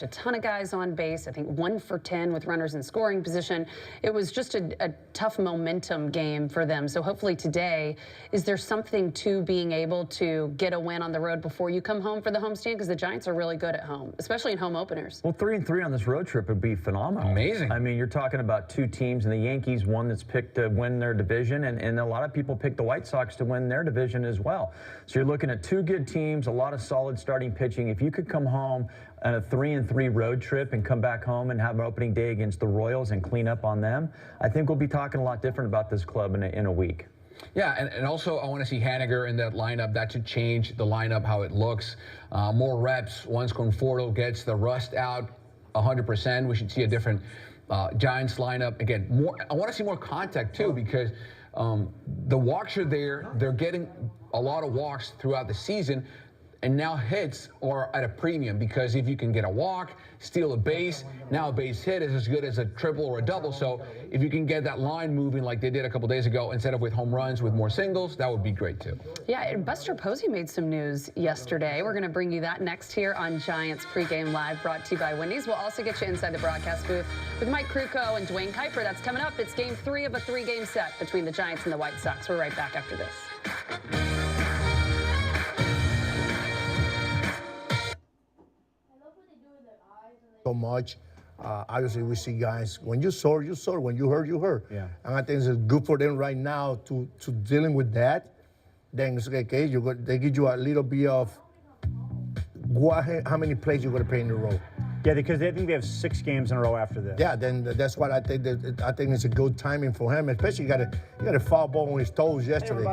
left a ton of guys on base. I think 1 for 10 with runners in scoring position. It was just a tough momentum game for them. So hopefully today, is there something to being able to get a win on the road before you come home for the homestand? Because the Giants are really good at home, especially in home openers. Well, 3-3 on this road trip would be phenomenal. Amazing. I mean, you're talking about two teams, and the Yankees, one that's picked to win their division, and a lot of people picked the White Sox to win their division as well. So you're looking at two good teams, a lot of solid starting pitching. If you could come home on a 3-3 road trip and come back home and have an opening day against the Royals and clean up on them, I think we'll be talking a lot different about this club in a week. Yeah, and also I want to see Haniger in that lineup. That should change the lineup, how it looks. More reps once Conforto gets the rust out 100%. We should see a different Giants lineup. Again, I want to see more contact, too, because the walks are there. They're getting a lot of walks throughout the season. And now hits are at a premium, because if you can get a walk, steal a base, now a base hit is as good as a triple or a double. So if you can get that line moving like they did a couple days ago, instead of with home runs, with more singles, that would be great too. Yeah, and Buster Posey made some news yesterday. We're going to bring you that next here on Giants Pregame Live, brought to you by Wendy's. We'll also get you inside the broadcast booth with Mike Krukow and Dwayne Kuiper. That's coming up. It's game 3 of a 3-game set between the Giants and the White Sox. We're right back after this. So much. Obviously, we see guys, when you saw, you saw. When you heard, you heard. Yeah. And I think it's good for them right now to dealing with that. Then it's okay, they give you a little bit of how many plays you're going to play in a row. Yeah, because I think they have 6 games in a row after this. Yeah, then that's what I think. I think it's a good timing for him, especially he got a foul ball on his toes yesterday.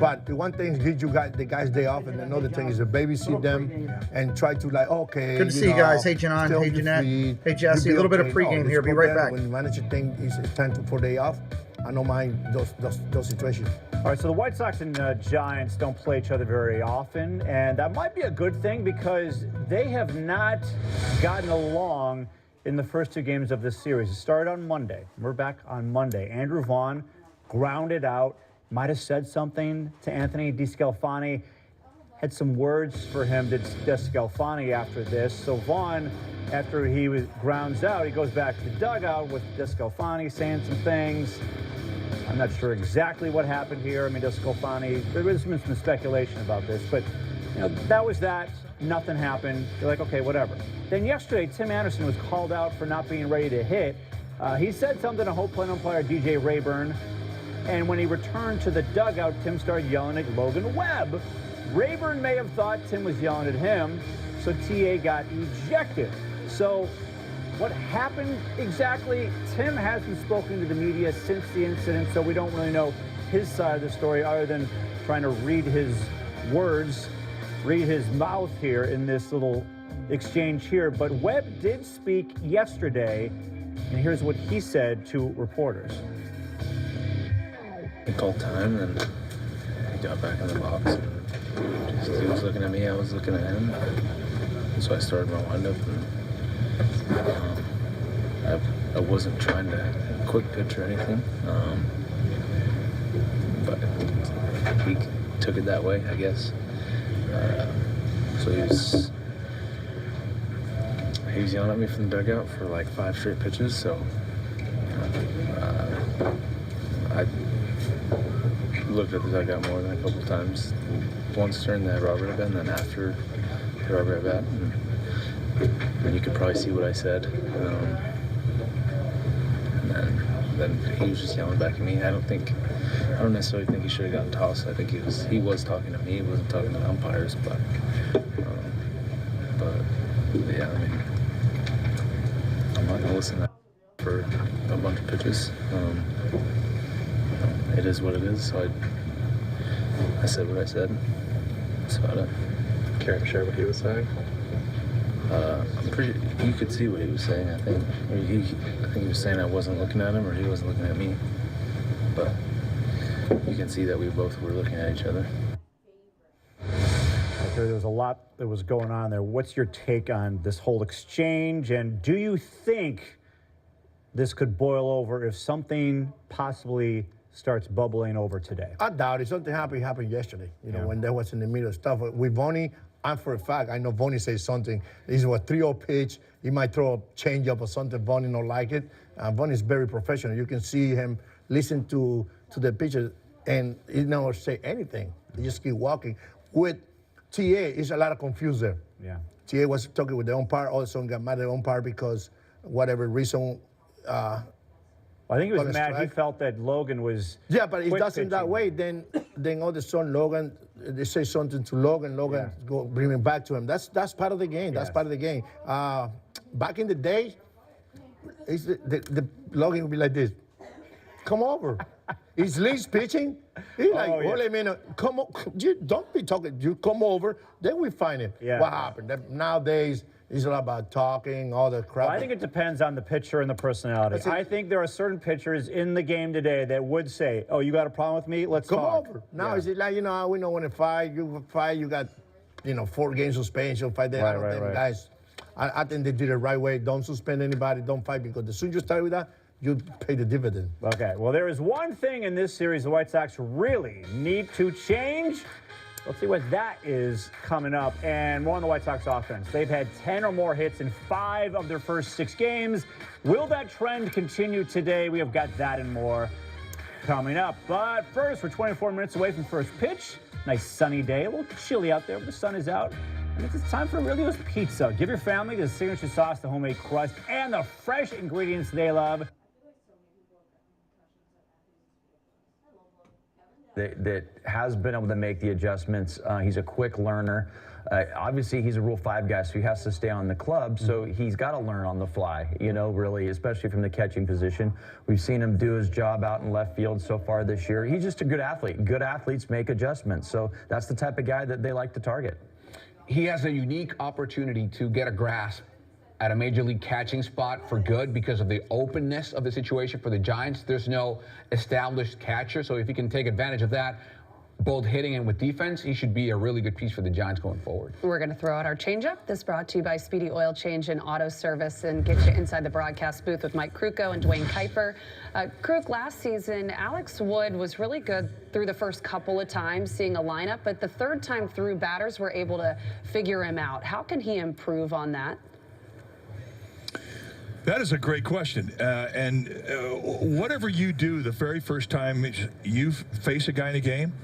But the one thing is, you got the guys day off, and another thing is to babysit them and try to okay. Good to see you guys. Hey, John. Hey, Jeanette. Hey, Jesse. A little bit of pregame here. Be right back. When the manager thinks it's time for day off, I don't mind those situations. All right, so the White Sox and Giants don't play each other very often, and that might be a good thing because they have not gotten along in the first 2 games of this series. It started on Monday. We're back on Monday. Andrew Vaughn grounded out, might have said something to Anthony DeScalfani, had some words for him to DeScalfani after this. So Vaughn, after he grounds out, he goes back to the dugout with DeScalfani saying some things. I'm not sure exactly what happened here. I mean, DeScalfani, there has been some speculation about this, but that was that. Nothing happened. You're like, okay, whatever. Then yesterday, Tim Anderson was called out for not being ready to hit. He said something to Hope plate umpire DJ Rayburn, and when he returned to the dugout, Tim started yelling at Logan Webb. Rayburn may have thought Tim was yelling at him, so TA got ejected. So what happened exactly? Tim hasn't spoken to the media since the incident, so we don't really know his side of the story other than trying to read his words, read his mouth here in this little exchange here. But Webb did speak yesterday, and here's what he said to reporters. He called time, and he got back in the box. He was looking at me, I was looking at him. So I started my windup, and I wasn't trying to quick pitch or anything, but he took it that way, I guess. So he was yelling at me from the dugout for like 5 straight pitches. So I looked at the dugout more than a couple times. Once during the rubber at bat, and then after the rubber at bat. And you could probably see what I said. And then he was just yelling back at me. I don't necessarily think he should have gotten tossed. I think he was talking to me. He wasn't talking to the umpires. But yeah, I mean, I'm not gonna listen to that for a bunch of pitches. It is what it is. So I said what I said. That's about it. Care to share what he was saying? I'm pretty. You could see what he was saying. I think. I think he was saying I wasn't looking at him, or he wasn't looking at me. But you can see that we both were looking at each other. There was a lot that was going on there. What's your take on this whole exchange? And do you think this could boil over if something possibly starts bubbling over today? I doubt it. Something happened yesterday, when there was in the middle of stuff. With Bonnie, for a fact, I know Bonnie says something. This is a 3-0 pitch. He might throw a changeup or something. Bonnie don't like it. Bonnie's very professional. You can see him listen to the pitcher, and he never say anything. He just keep walking. With TA, it's a lot of confusion there. Yeah. TA was talking with the umpire. All of a sudden got mad at the umpire because whatever reason. I think he was mad. Strike. He felt that Logan was. Yeah, but it doesn't pitching. that way. Then all of a sudden Logan, they say something to Logan. Logan go bring him back to him. That's part of the game. That's part of the game. Back in the day, the Logan would be like this. Come over. He's least pitching. He's like, wait a minute. Come on. You don't be talking. You come over. Then we find him. Yeah. What happened? Nowadays, it's all about talking, all the crap. Well, I think it depends on the pitcher and the personality. I think there are certain pitchers in the game today that would say, "Oh, you got a problem with me? Let's come talk." over. Now it's like, we know when to fight. You fight. You got, 4 games suspension. Fight there. I don't think, guys. I think they did it the right way. Don't suspend anybody. Don't fight, because as soon as you start with that, you pay the dividend. Okay. Well, there is one thing in this series the White Sox really need to change. Let's see what that is coming up. And more on the White Sox offense. They've had 10 or more hits in 5 of their first 6 games. Will that trend continue today? We have got that and more coming up. But first, we're 24 minutes away from first pitch. Nice sunny day. A little chilly out there, but the sun is out. And it's time for Aurelio's Pizza. Give your family the signature sauce, the homemade crust, and the fresh ingredients they love. That has been able to make the adjustments. He's a quick learner. Obviously, he's a Rule 5 guy, so he has to stay on the club. So he's got to learn on the fly, really, especially from the catching position. We've seen him do his job out in left field so far this year. He's just a good athlete. Good athletes make adjustments. So that's the type of guy that they like to target. He has a unique opportunity to get a grasp at a major league catching spot for good because of the openness of the situation for the Giants. There's no established catcher, so if he can take advantage of that, both hitting and with defense, he should be a really good piece for the Giants going forward. We're going to throw out our changeup. This brought to you by Speedy Oil Change and Auto Service, and get you inside the broadcast booth with Mike Krukow and Dwayne Kuiper. Kruk, last season, Alex Wood was really good through the first couple of times seeing a lineup, but the third time through, batters were able to figure him out. How can he improve on that? That is a great question. Whatever you do the very first time you face a guy in a game,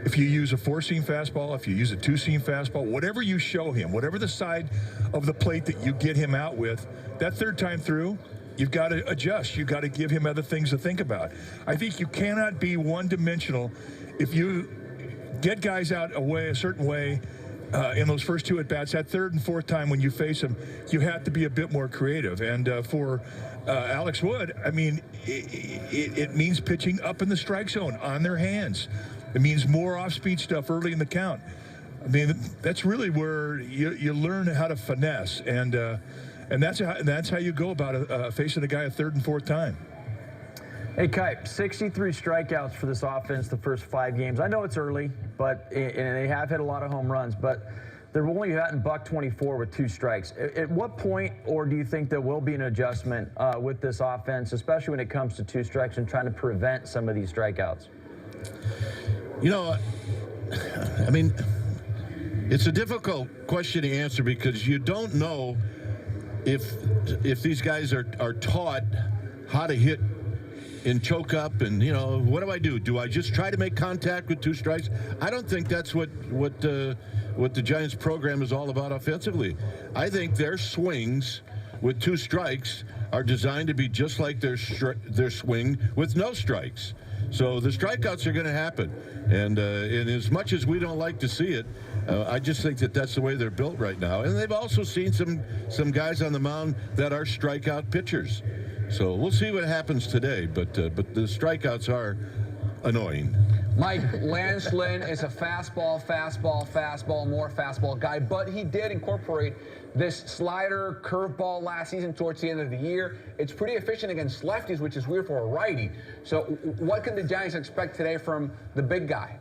if you use a 4-seam fastball, if you use a 2-seam fastball, whatever you show him, whatever the side of the plate that you get him out with, that third time through, you've got to adjust. You've got to give him other things to think about. I think you cannot be one-dimensional. If you get guys out a certain way, in those first 2 at-bats, that third and fourth time when you face him, you have to be a bit more creative. And for Alex Wood, I mean, it means pitching up in the strike zone on their hands. It means more off-speed stuff early in the count. I mean, that's really where you learn how to finesse, and that's how you go about facing a guy a third and fourth time. Hey, Kuip, 63 strikeouts for this offense the first 5 games. I know it's early, and they have hit a lot of home runs, but they're only batting $124 with 2 strikes. At what point, or do you think there will be an adjustment with this offense, especially when it comes to 2 strikes and trying to prevent some of these strikeouts? I mean, it's a difficult question to answer because you don't know if these guys are taught how to hit and choke up, and what do? Do I just try to make contact with 2 strikes? I don't think that's what the Giants program is all about offensively. I think their swings with 2 strikes are designed to be just like their swing with no strikes. So the strikeouts are going to happen, and as much as we don't like to see it, I just think that's the way they're built right now. And they've also seen some guys on the mound that are strikeout pitchers. So we'll see what happens today, but the strikeouts are annoying. Mike, Lance Lynn is a fastball, more fastball guy, but he did incorporate this slider curveball last season towards the end of the year. It's pretty efficient against lefties, which is weird for a righty. So what can the Giants expect today from the big guy?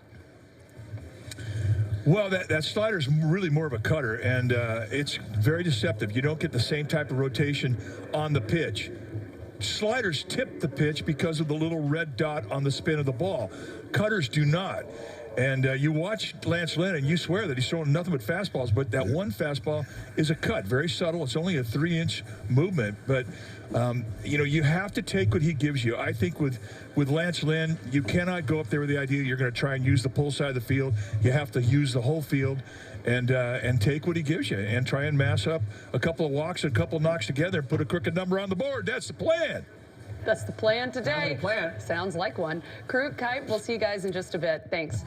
Well, that slider is really more of a cutter, and it's very deceptive. You don't get the same type of rotation on the pitch. Sliders tip the pitch because of the little red dot on the spin of the ball. Cutters do not. And you watch Lance Lynn, and you swear that he's throwing nothing but fastballs, but that one fastball is a cut, very subtle. It's only a 3-inch movement, but you know, you have to take what he gives you. I think with Lance Lynn, you cannot go up there with the idea you're going to try and use the pull side of the field. You have to use the whole field and take what he gives you and try and mass up a couple of walks, a couple of knocks together, and put a crooked number on the board. That's the plan. That's the plan today. Plan. Sounds like one. Crew, Kite, we'll see you guys in just a bit. Thanks.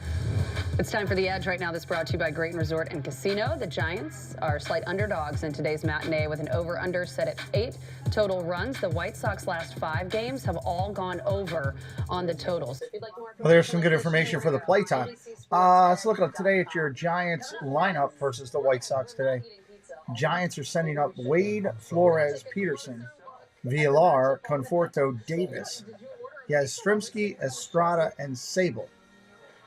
It's time for The Edge right now. This brought to you by Grayton Resort and Casino. The Giants are slight underdogs in today's matinee with an over-under set at 8 total runs. The White Sox last 5 games have all gone over on the totals. Well, there's some good information for the playtime. Let's look up today at your Giants lineup versus the White Sox today. Giants are sending up Wade, Flores, Peterson, Villar, Conforto, Davis. Yastrzemski, Estrada, and Sable.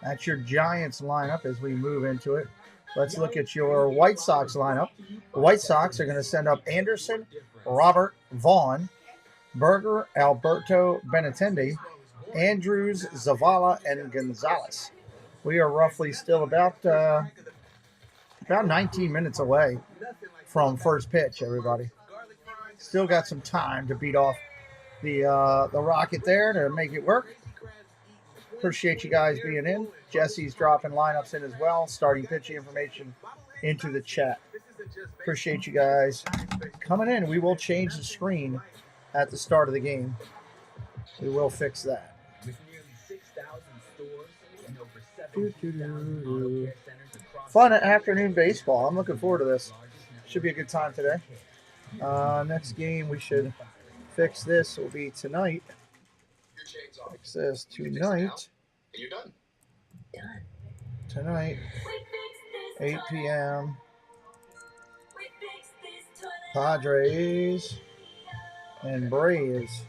That's your Giants lineup as we move into it. Let's look at your White Sox lineup. The White Sox are going to send up Anderson, Robert, Vaughn, Berger, Alberto, Benintendi, Andrews, Zavala, and Gonzalez. We are roughly still about 19 minutes away from first pitch, everybody. Still got some time to beat off the Rocket there to make it work. Appreciate you guys being in. Jesse's dropping lineups in as well, starting pitching information into the chat. Appreciate you guys coming in. We will change the screen at the start of the game. We will fix that. Fun afternoon baseball. I'm looking forward to this. Should be a good time today. Next game we should fix this will be tonight. Fix this tonight. You're done. Tonight, 8 p.m. Padres and Braves.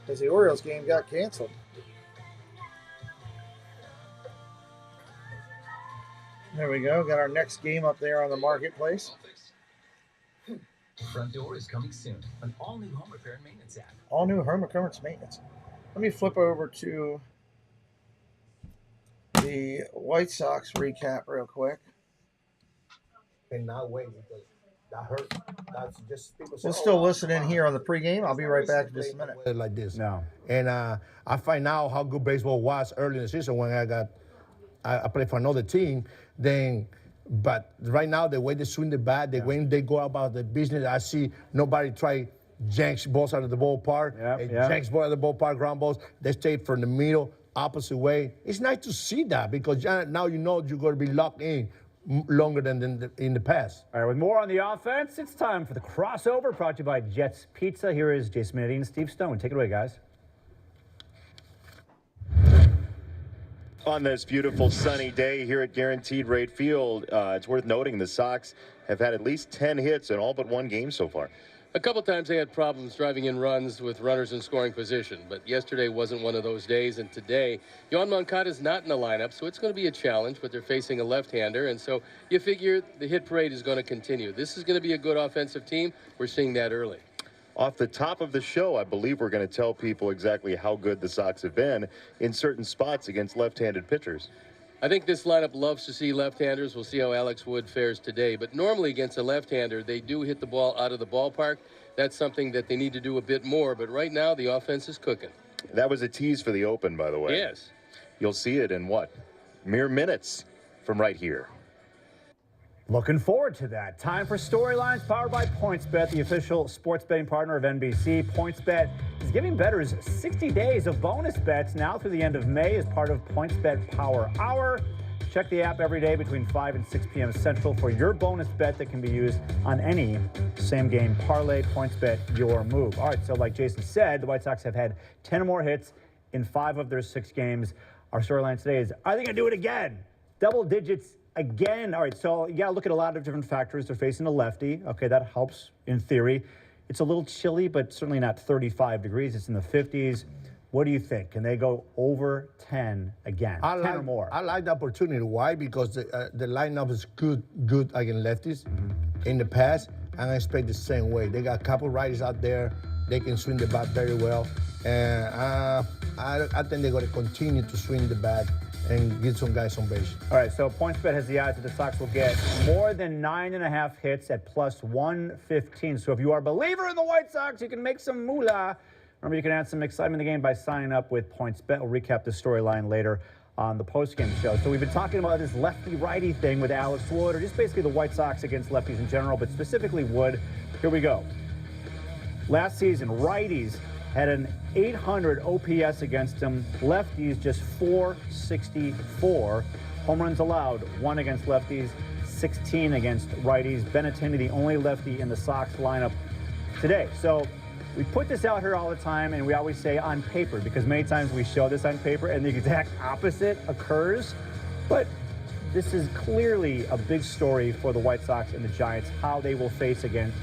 Because the Orioles game got canceled. There we go. Got our next game up there on the marketplace. Front door is coming soon. An all-new home repair and maintenance app. All new home repair and maintenance. Let me flip over to the White Sox recap real quick. And not wait because that hurt. That's just people say, We'll still listen in here on the pregame. I'll be right back in just a minute. like this. No. And I find out how good baseball was early in the season when I played for another team. But right now, the way they swing the bat, the way they go about the business, I see nobody try janks balls out of the ballpark, janks balls out of the ballpark, ground balls. They stay from the middle, opposite way. It's nice to see that because now you know you're going to be locked in longer than in the past. All right, with more on the offense, it's time for the crossover brought to you by Jets Pizza. Here is Jason Minetti and Steve Stone. Take it away, guys. On this beautiful sunny day here at Guaranteed Rate Field, it's worth noting the Sox have had at least 10 hits in all but one game so far. A couple times they had problems driving in runs with runners in scoring position, but yesterday wasn't one of those days, and today, Yoan Moncada's not in the lineup, so it's going to be a challenge, but they're facing a left-hander, and so you figure the hit parade is going to continue. This is going to be a good offensive team. We're seeing that early. Off the top of the show, I believe we're going to tell people exactly how good the Sox have been in certain spots against left-handed pitchers. I think this lineup loves to see left-handers. We'll see how Alex Wood fares today. But normally against a left-hander, they do hit the ball out of the ballpark. That's something that they need to do a bit more. But right now, the offense is cooking. That was a tease for the Open, by the way. Yes. You'll see it in what? Mere minutes from right here. Looking forward to that. Time for Storylines powered by PointsBet, the official sports betting partner of NBC. PointsBet is giving bettors 60 days of bonus bets now through the end of May as part of PointsBet Power Hour. Check the app every day between 5 and 6 p.m. Central for your bonus bet that can be used on any same-game parlay. PointsBet, your move. All right, so like Jason said, the White Sox have had 10 or more hits in 5 of their 6 games. Our storyline today is, are they going to do it again? Double digits again. All right, so you got to look at a lot of different factors. They're facing a lefty. Okay, that helps in theory. It's a little chilly, but certainly not 35 degrees. It's in the 50s. What do you think? Can they go over 10 again? 10 or more? I like the opportunity. Why? Because the lineup is good against lefties in the past, and I expect the same way. They got a couple righties out there They can swing the bat very well. And I think they're going to continue to swing the bat and get some guys on base. All right, so PointsBet has the odds that the Sox will get more than 9.5 hits at plus 115. So if you are a believer in the White Sox, you can make some moolah. Remember, you can add some excitement in the game by signing up with PointsBet. We'll recap the storyline later on the postgame show. So we've been talking about this lefty-righty thing with Alex Wood, or just basically the White Sox against lefties in general, but specifically Wood. Here we go. Last season, righties had an 800 OPS against him. Lefties just 464. Home runs allowed, 1 against lefties, 16 against righties. Benintendi, the only lefty in the Sox lineup today. So we put this out here all the time, and we always say on paper, because many times we show this on paper and the exact opposite occurs. But this is clearly a big story for the White Sox and the Giants, how they will face against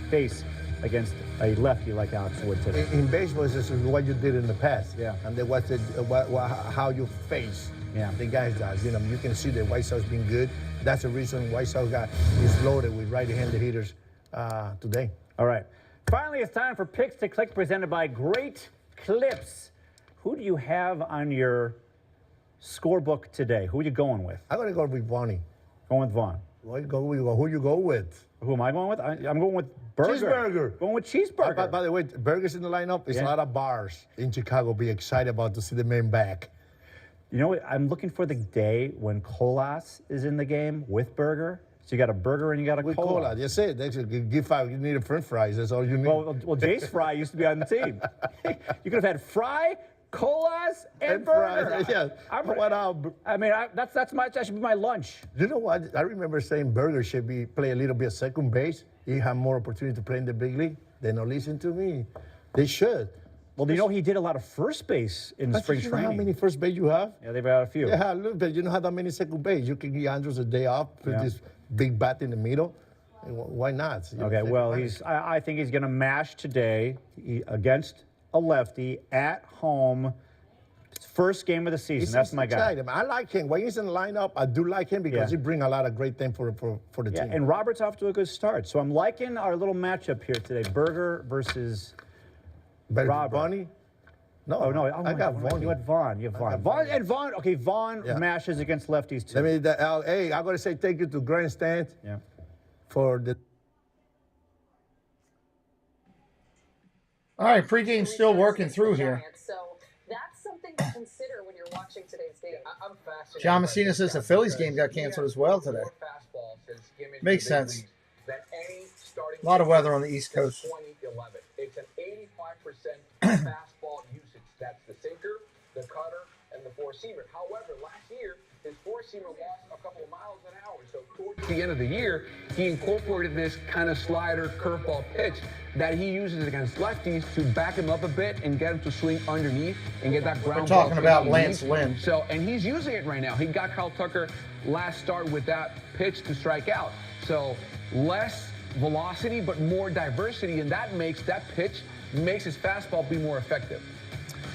a lefty like Alex Wood today. In baseball, this is what you did in the past. Yeah. And then how you face the guys that, you can see the White Sox being good. That's the reason White Sox is loaded with right-handed hitters today. All right. Finally, it's time for Picks to Click, presented by Great Clips. Who do you have on your scorebook today? Who are you going with? I'm going to go with Vonnie. Going with Vaughn. Who you go with? Who am I going with? I'm going with Burger. Cheeseburger. Going with Cheeseburger. By the way, Burger's in the lineup. There's a lot of bars in Chicago. Be excited about to see the man back. You know what? I'm looking for the day when Colas is in the game with Burger. So you got a burger and you got a cola. That's it. You need a French fries. That's all you need. Well, Jace Fry used to be on the team. You could have had Fry, Colas, and burger. Yeah. That should be my lunch. You know what? I remember saying Burger should play a little bit of second base. He have more opportunity to play in the big league. They don't listen to me. They should. Well, he did a lot of first base in spring training. You know how many first base you have? Yeah, they've got a few. Yeah, look, but you don't have that many second base. You can give Andrews a day off, put this big bat in the middle. Why not? Okay, well, I think he's going to mash today against a lefty at home. First game of the season. That's my guy. I like him. When he's in the lineup, I do like him because he brings a lot of great things for the team. And Robert's off to a good start. So I'm liking our little matchup here today. Burger versus Robert. Vonnie? No, I got Vonnie. You had Vaughn. You have Vaughn. Vaughn. Okay, Vaughn mashes against lefties too. Hey, I'm going to say thank you to Grandstand for the. All right, pregame's still working through here. So that's something to consider when you're watching today's game. I'm fascinated. John Messina says the Phillies game got canceled as well today. Makes sense. A lot of weather on the East Coast. 2011. It's an 85% fastball usage. That's the sinker, the cutter, and the four-seamer. However, last year, his four-seamer lost a couple of miles an hour. So towards the end of the year, he incorporated this kind of slider curveball pitch that he uses against lefties to back him up a bit and get him to swing underneath and get that ground ball. We're talking about Lance Lynn. So, and he's using it right now. He got Kyle Tucker last start with that pitch to strike out. So less velocity, but more diversity, and that pitch makes his fastball be more effective.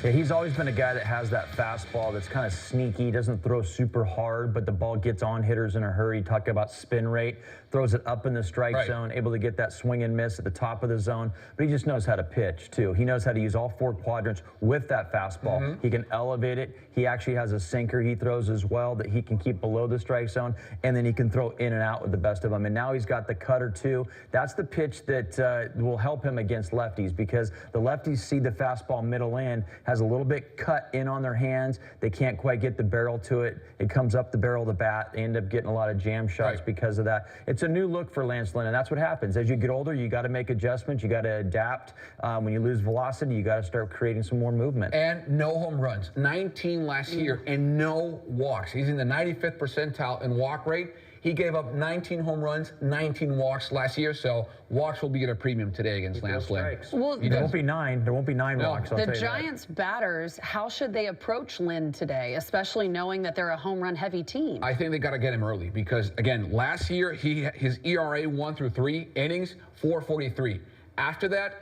Yeah, he's always been a guy that has that fastball that's kind of sneaky, doesn't throw super hard, but the ball gets on hitters in a hurry. Talk about spin rate, throws it up in the strike zone, able to get that swing and miss at the top of the zone, but he just knows how to pitch too. He knows how to use all four quadrants with that fastball. He can elevate it. He actually has a sinker he throws as well that he can keep below the strike zone, and then he can throw in and out with the best of them. And now he's got the cutter too. That's the pitch that will help him against lefties, because the lefties see the fastball middle in, has a little bit cut in on their hands. They can't quite get the barrel to it. It comes up the barrel of the bat. They end up getting a lot of jam shots because of that. It's a new look for Lance Lynn, and that's what happens. As you get older, you got to make adjustments. You got to adapt. When you lose velocity, you got to start creating some more movement. And no home runs. 19 last year and no walks. He's in the 95th percentile in walk rate. He gave up 19 home runs, 19 walks last year, so walks will be at a premium today against Lance Lynn. Well, there won't be nine. There won't be nine walks. I'll tell you Giants batters, how should they approach Lynn today, especially knowing that they're a home run heavy team? I think they got to get him early because, again, last year his ERA 1 through 3 innings, 4.43. After that,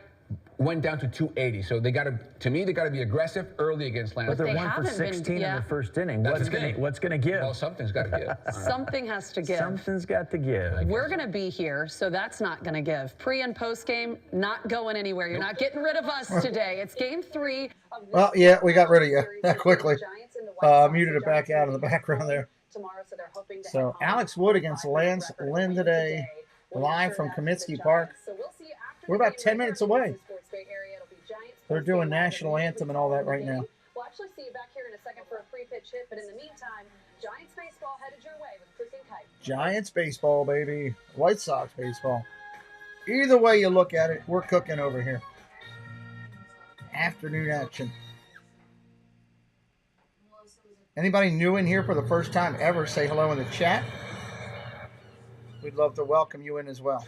went down to 280. So they got to me, they got to be aggressive early against Atlanta. But they're they 1 for haven't been- 16 in yeah. the first inning. That's What's gonna give? Well, something's got to give. Something has to give. Something's got to give. We're going to be here, so that's not going to give. Pre and post game, not going anywhere. You're not getting rid of us today. It's game 3. Well, yeah, we got rid of you that quickly. Muted it back out in the background there. So Alex Wood against Lance Lynn today, live from Comiskey Park. We're about 10 minutes away. They're doing national anthem and all that right now. We'll actually see you back here in a second for a free pitch hit, but in the meantime, Giants baseball headed your way with Chris and Kite. Giants baseball, baby. White Sox baseball. Either way you look at it, we're cooking over here. Afternoon action. Anybody new in here for the first time ever, say hello in the chat. We'd love to welcome you in as well.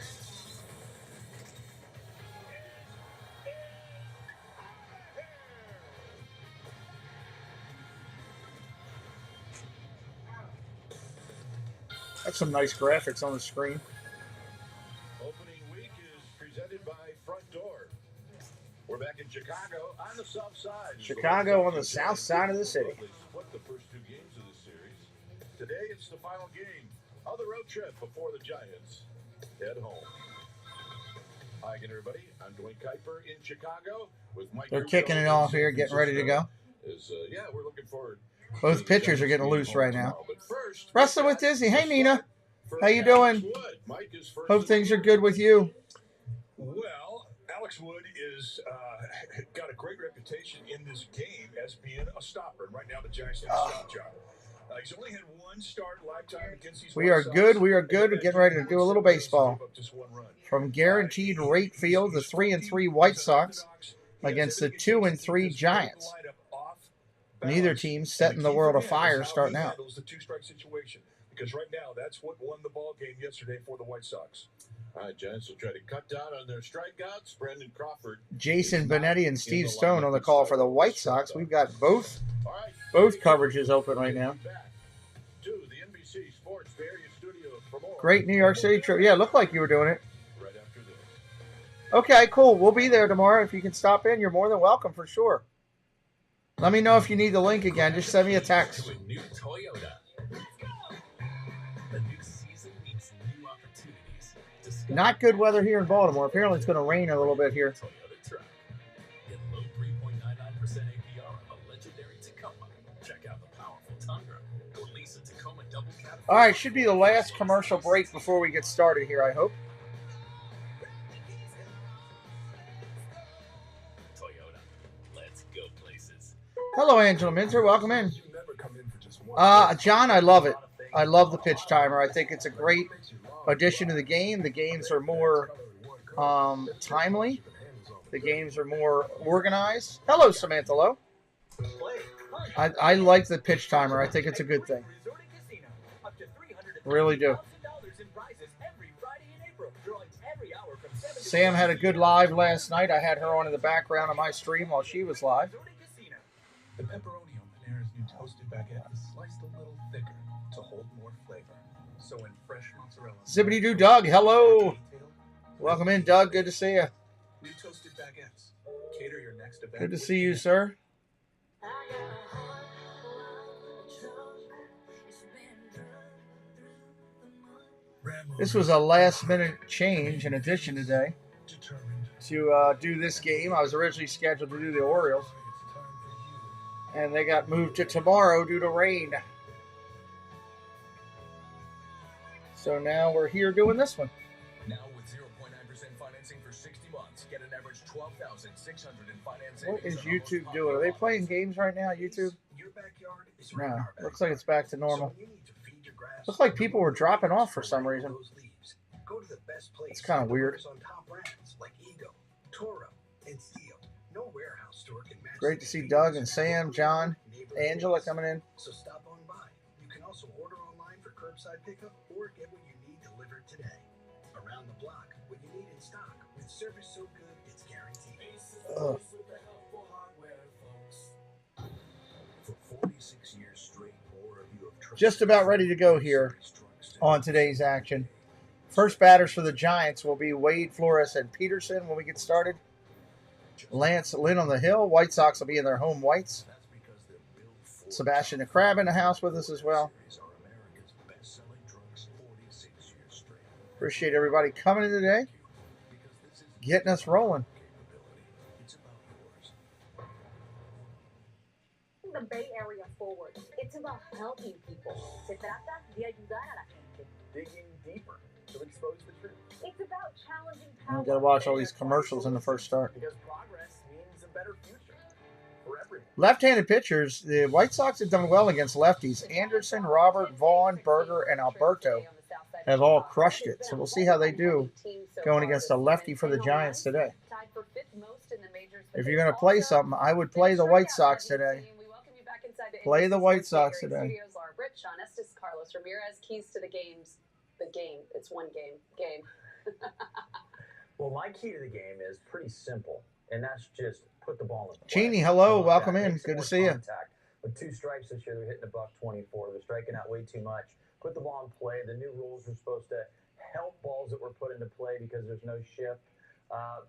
That's some nice graphics on the screen. Opening week is presented by Front Door. We're back in Chicago on the south side. Chicago on the south side of the city. They split the first 2 games of the series. Today it's the final game of the road trip before the Giants head home. Hi again, everybody. I'm Dwayne Kuiper in Chicago with Mike. They're kicking it off here, getting ready to go. Yeah, we're looking forward. Both pitchers are getting loose right now. Wrestling with Disney. Hey, Nina. How you doing? Hope things are good with you. Well, Alex Wood is got a great reputation in this game as being a stopper. And right now, the Giants did a stop job. He's only had 1 start lifetime against these We are good. We are good. We're getting ready to do a little baseball. From Guaranteed Rate Field, the 3-3 White Sox against the 2-3 Giants. Neither team setting the world afire starting out. The 2-strike situation, because right now that's what won the ball game yesterday for the White Sox. All right, Giants will try to cut down on their strikeouts. Brandon Crawford, Jason Benetti and Steve Stone on the call for the White Sox. We've got both coverages open right now. To the NBC Sports Bay Area studio for more. Great New York City trip. Yeah, looked like you were doing it. Right after this. Okay, cool. We'll be there tomorrow. If you can stop in, you're more than welcome for sure. Let me know if you need the link again. Just send me a text. New Toyota. The new season means new opportunities. Not good weather here in Baltimore. Apparently it's going to rain a little bit here. Toyota truck. Get low 3.99% APR on the legendary Tacoma. Check out the powerful Tundra or lease a Tacoma double cab. All right, should be the last commercial break before we get started here, I hope. Toyota. Let's go places. Hello, Angela Minter. Welcome in. John, I love it. I love the pitch timer. I think it's a great addition to the game. The games are more timely. The games are more organized. Hello, Samantha Lowe. I like the pitch timer. I think it's a good thing. Really do. Sam had a good live last night. I had her on in the background of my stream while she was live. The pepperoni on Panera's new toasted baguette is sliced a little thicker to hold more flavor. So when fresh mozzarella. Zippity Doo Doug, hello. Welcome in, Doug. Good to see you. New toasted baguettes. Cater your next event. Good to see you, sir. This was a last-minute change in addition today to do this game. I was originally scheduled to do the Orioles, and they got moved to tomorrow due to rain. So now we're here doing this one. Now with 0.9% financing for 60 months, get an average $12,600 in financing. What is YouTube doing? Are they playing games right now, YouTube? No, looks like it's back to normal. Looks like people were dropping off for some reason. It's kind of weird. Great to see Doug and Sam, John, Angela coming in. So stop on by. You can also order online for curbside pickup or get what you need delivered today. Around the block, what you need in stock with service so good it's guaranteed. Ugh. For 46 years straight, more of you have trusted. Just about ready to go here on today's action. First batters for the Giants will be Wade, Flores, and Peterson when we get started. Lance Lynn on the hill. White Sox will be in their home whites. Sebastian the Crab in the house with us as well. Appreciate everybody coming in today, getting us rolling. The Bay Area forward. It's about helping people. Se trata de ayudar a la gente. Digging deeper to expose the truth. It's about challenging We power. got to watch all these commercials in the first start. Because progress means a better future for everyone. Left-handed pitchers, the White Sox have done well against lefties. Anderson, Robert, Vaughn, Berger, and Alberto have all crushed it. So we'll see how they do going against a lefty for the Giants today. If you're going to play something, I would play the White Sox today. Play the White Sox today. Carlos Ramirez, keys to the games. The game. It's one game. Game. Well, my key to the game is pretty simple, and that's just put the ball in play. Cheney, hello. Welcome in. Good to see you. With 2 strikes this year, they're hitting $124. They're striking out way too much. Put the ball in play. The new rules are supposed to help balls that were put into play because there's no shift.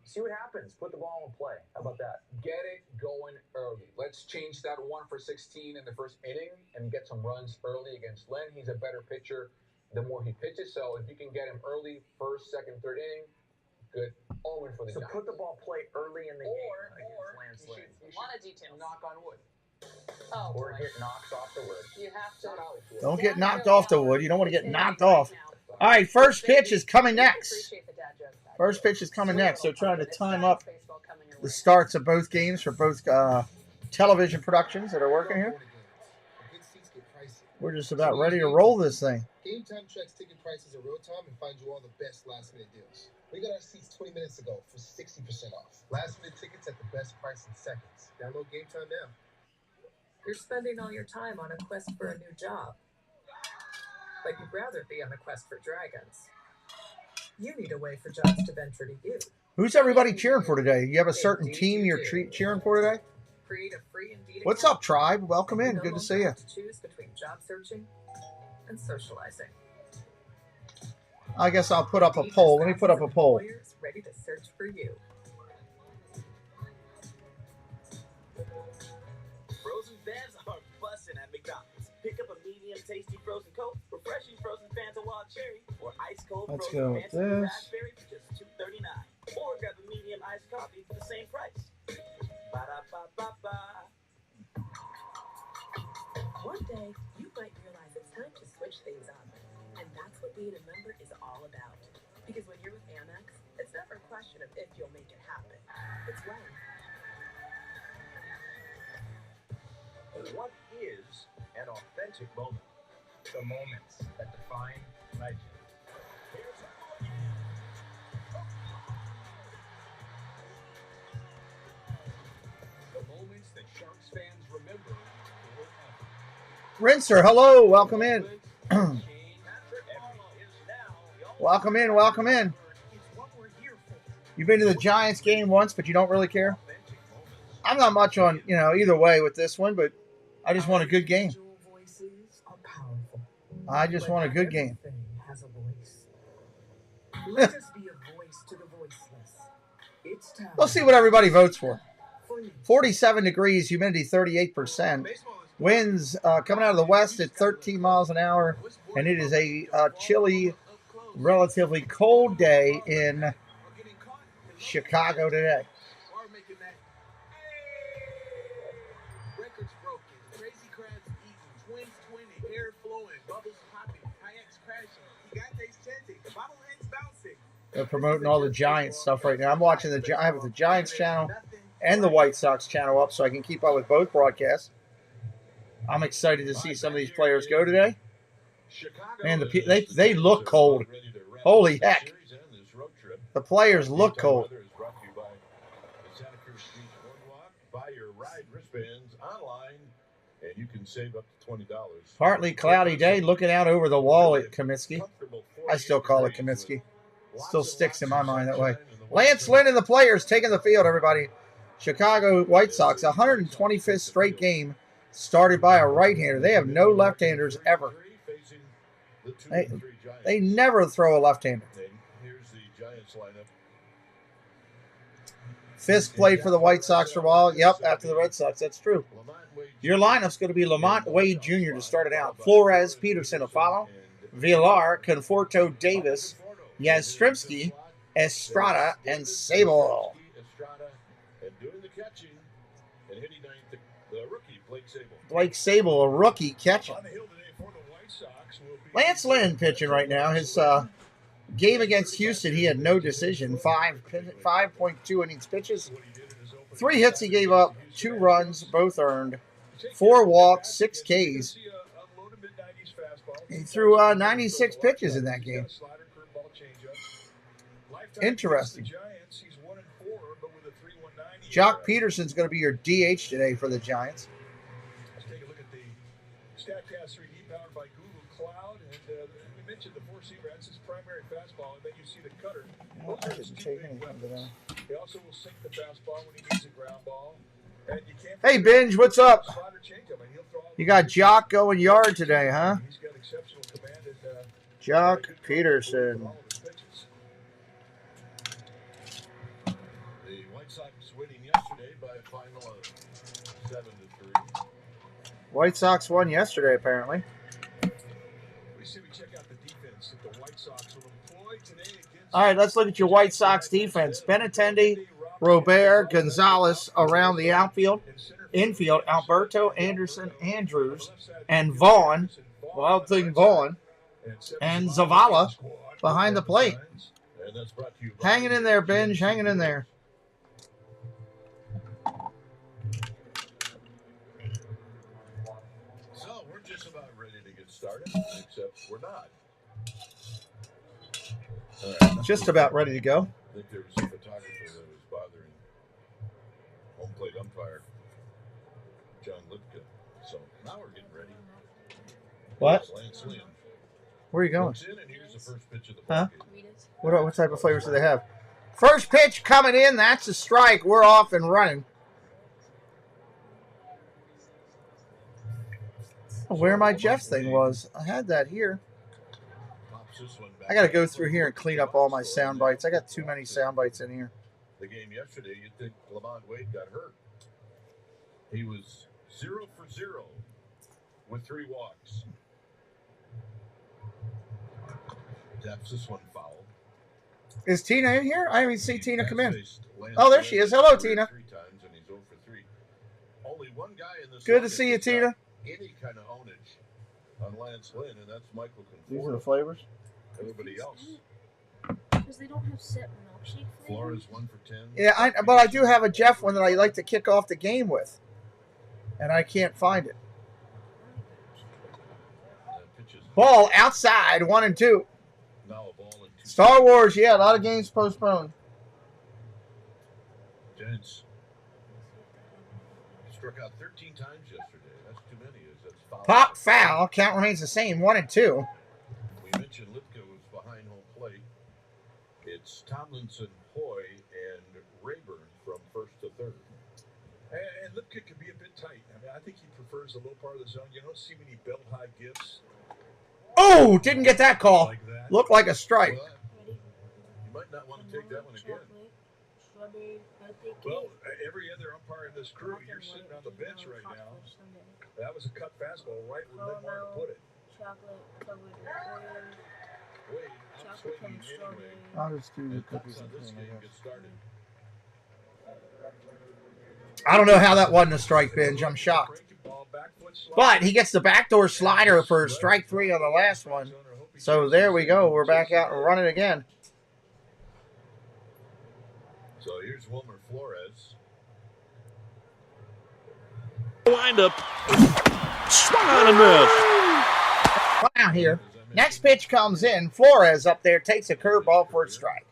See what happens. Put the ball in play. How about that? Get it going early. Let's change that 1 for 16 in the first inning and get some runs early against Len. He's a better pitcher the more he pitches. So if you can get him early, first, second, third inning, good omen for the Giants. So put the ball play early in the game Or against Lance Lynn. A lot of details. Knock on wood. Oh, Or boy. hit knocks off the wood. You have to. Don't get knocked off the wood. You don't want to get knocked off. All right, first pitch is coming next. First pitch is coming next. They're trying to time up the starts of both games for both television productions that are working here. We're just about ready to roll this thing. Game Time checks ticket prices in real time and finds you all the best last-minute deals. We got our seats 20 minutes ago for 60% off. Last-minute tickets at the best price in seconds. Download Game Time now. You're spending all your time on a quest for a new job. But you'd rather be on a quest for dragons. You need a way for jobs to venture to you. Who's everybody cheering for today? You have a certain team you're cheering for today? Create a free Indeed What's account. up, Tribe? Welcome in. Good to see you. To choose between job searching and socializing. I guess I'll put up a poll. Let me put up a poll. Employers ready to search for you. Frozen fans are busting at McDonald's. Pick up a medium tasty frozen Coke, refreshing frozen Fanta Wild Cherry, or ice cold Let's frozen go with Fanta this. Raspberry for just $2.39. Or grab a medium iced coffee for the same price. Ba-da-ba-ba-ba. One day, you might realize it's time to switch things up. And that's what being a member is all about. Because when you're with Amex, it's never a question of if you'll make it happen. It's when. What is an authentic moment? The moments that define legend. The moments that Sharks fans remember forever. Rinser, hello. Welcome in. Welcome in. Welcome in. You've been to the Giants game once, but you don't really care? I'm not much on, either way with this one, but I just want a good game. I just want a good game. Has a voice. Let us be a voice to the voiceless. It's time. Let's see what everybody votes for. 47 degrees, humidity 38%. Winds coming out of the west at 13 miles an hour, and it is a chilly, relatively cold day in Chicago today. Records broken, crazy crabs eating, twins twinning, hair flowing, bubbles popping, kayaks crashing, gigantes chanting, bobbleheads bouncing. They're promoting all the Giants stuff right now. I'm watching I have the Giants channel and the White Sox channel up so I can keep up with both broadcasts. I'm excited to see some of these players go today. Man, they look cold. Holy heck. The players look cold. Buy your ride wristbands online, and you can save up to $20. Partly cloudy day, looking out over the wall at Comiskey. I still call it Comiskey. Still sticks in my mind that way. Lance Lynn and the players taking the field, everybody. Chicago White Sox, 125th straight game started by a right-hander. They have no left-handers ever. They never throw a left-hander. Here's the Giants lineup. Fisk played for the White Sox for a while. Yep, after the Red Sox. That's true. Your lineup's going to be Lamont Wade Jr. to start it out. Flores, Peterson to follow. Villar, Conforto, Davis, Yastrzemski, Estrada, and Sable. Blake Sable, a rookie catching. Lance Lynn pitching right now. His game against Houston, he had no decision. 5.2 innings pitches. 3 hits he gave up, 2 runs, both earned. 4 walks, 6 Ks. He threw 96 pitches in that game. Interesting. Jock Peterson's going to be your DH today for the Giants. Let's take a look at the StatCast 3D powered by Google Cloud. And we mentioned the 4-seamer. That's his primary fastball. And then you see the cutter. He also will sink the fastball when he needs a ground ball. And you can't Hey, Binge, what's up? You got Jock going yard today, huh? He's got exceptional command. And, Jock Peterson. The White Sox winning yesterday by a final of 7-3. White Sox won yesterday, apparently. we see we check out the defense that the White Sox will employ today against. All right, let's look at your White Sox defense. Benintendi, Robert, Gonzalez around the outfield. Infield, Alberto, Anderson, Andrews, and Vaughn. Wild thing Vaughn. And Zavala behind the plate. Hanging in there, Binge. Hanging in there. So we're just about ready to get started, except we're not. Just about ready to go. I think there was a photographer that was bothering home plate umpire John Lipka. So now we're getting ready. What? Lance Lynn. Where are you going? Looks in, and here's the first pitch of the Huh? ball game. What type of flavors do they have? First pitch coming in. That's a strike. We're off and running. Where my Jeff's thing was. I had that here. I got to go through here and clean up all my sound bites. I got too many sound bites in here. The game yesterday, you'd think Lamont Wade got hurt. He was 0 for 0 with 3 walks. Taps this one foul. Is Tina in here? I didn't even see Tina come in. Oh, there she is. Hello, Tina. 3 times and he's 0 for 3. Only one guy in this Good to lineup see you, that's got Tina. Any kind of ownage on Lance Lynn, and that's Michael These are Conforto. the flavors. Everybody else. Because they don't have set milkshake flavors. Flores 1 for 10. Yeah, but I do have a Jeff one that I like to kick off the game with. And I can't find it. Ball outside, 1 and 2. Now a ball and 2. Star Wars, yeah, a lot of games postponed. Giants struck out 13 times yesterday. That's too many. That's foul. Pop foul, count remains the same, 1 and 2. We mentioned Lipka was behind home plate. It's Tomlinson, Hoy, and Rayburn from first to third. And Lipka could be a bit tight. I mean, I think he prefers the low part of the zone. You don't see many belt high gifts. Oh, didn't get that call. Looked like a strike. You might not want to take that one again. Well, every other umpire in this crew, you're sitting on the bench right now. That was a cut fastball right where Lynn wanted to put it. Chocolate covered with Wade, chocolate covered strawberry. I'll just do the and cookies on and this cream, game I guess. gets started. I don't know how that wasn't a strike, Binge. I'm shocked. But he gets the backdoor slider for strike 3 on the last one. So there we go. We're back out and running again. So here's Wilmer Flores. Windup. Swung on and missed. Come out here. Next pitch comes in. Flores up there takes a curveball for a strike.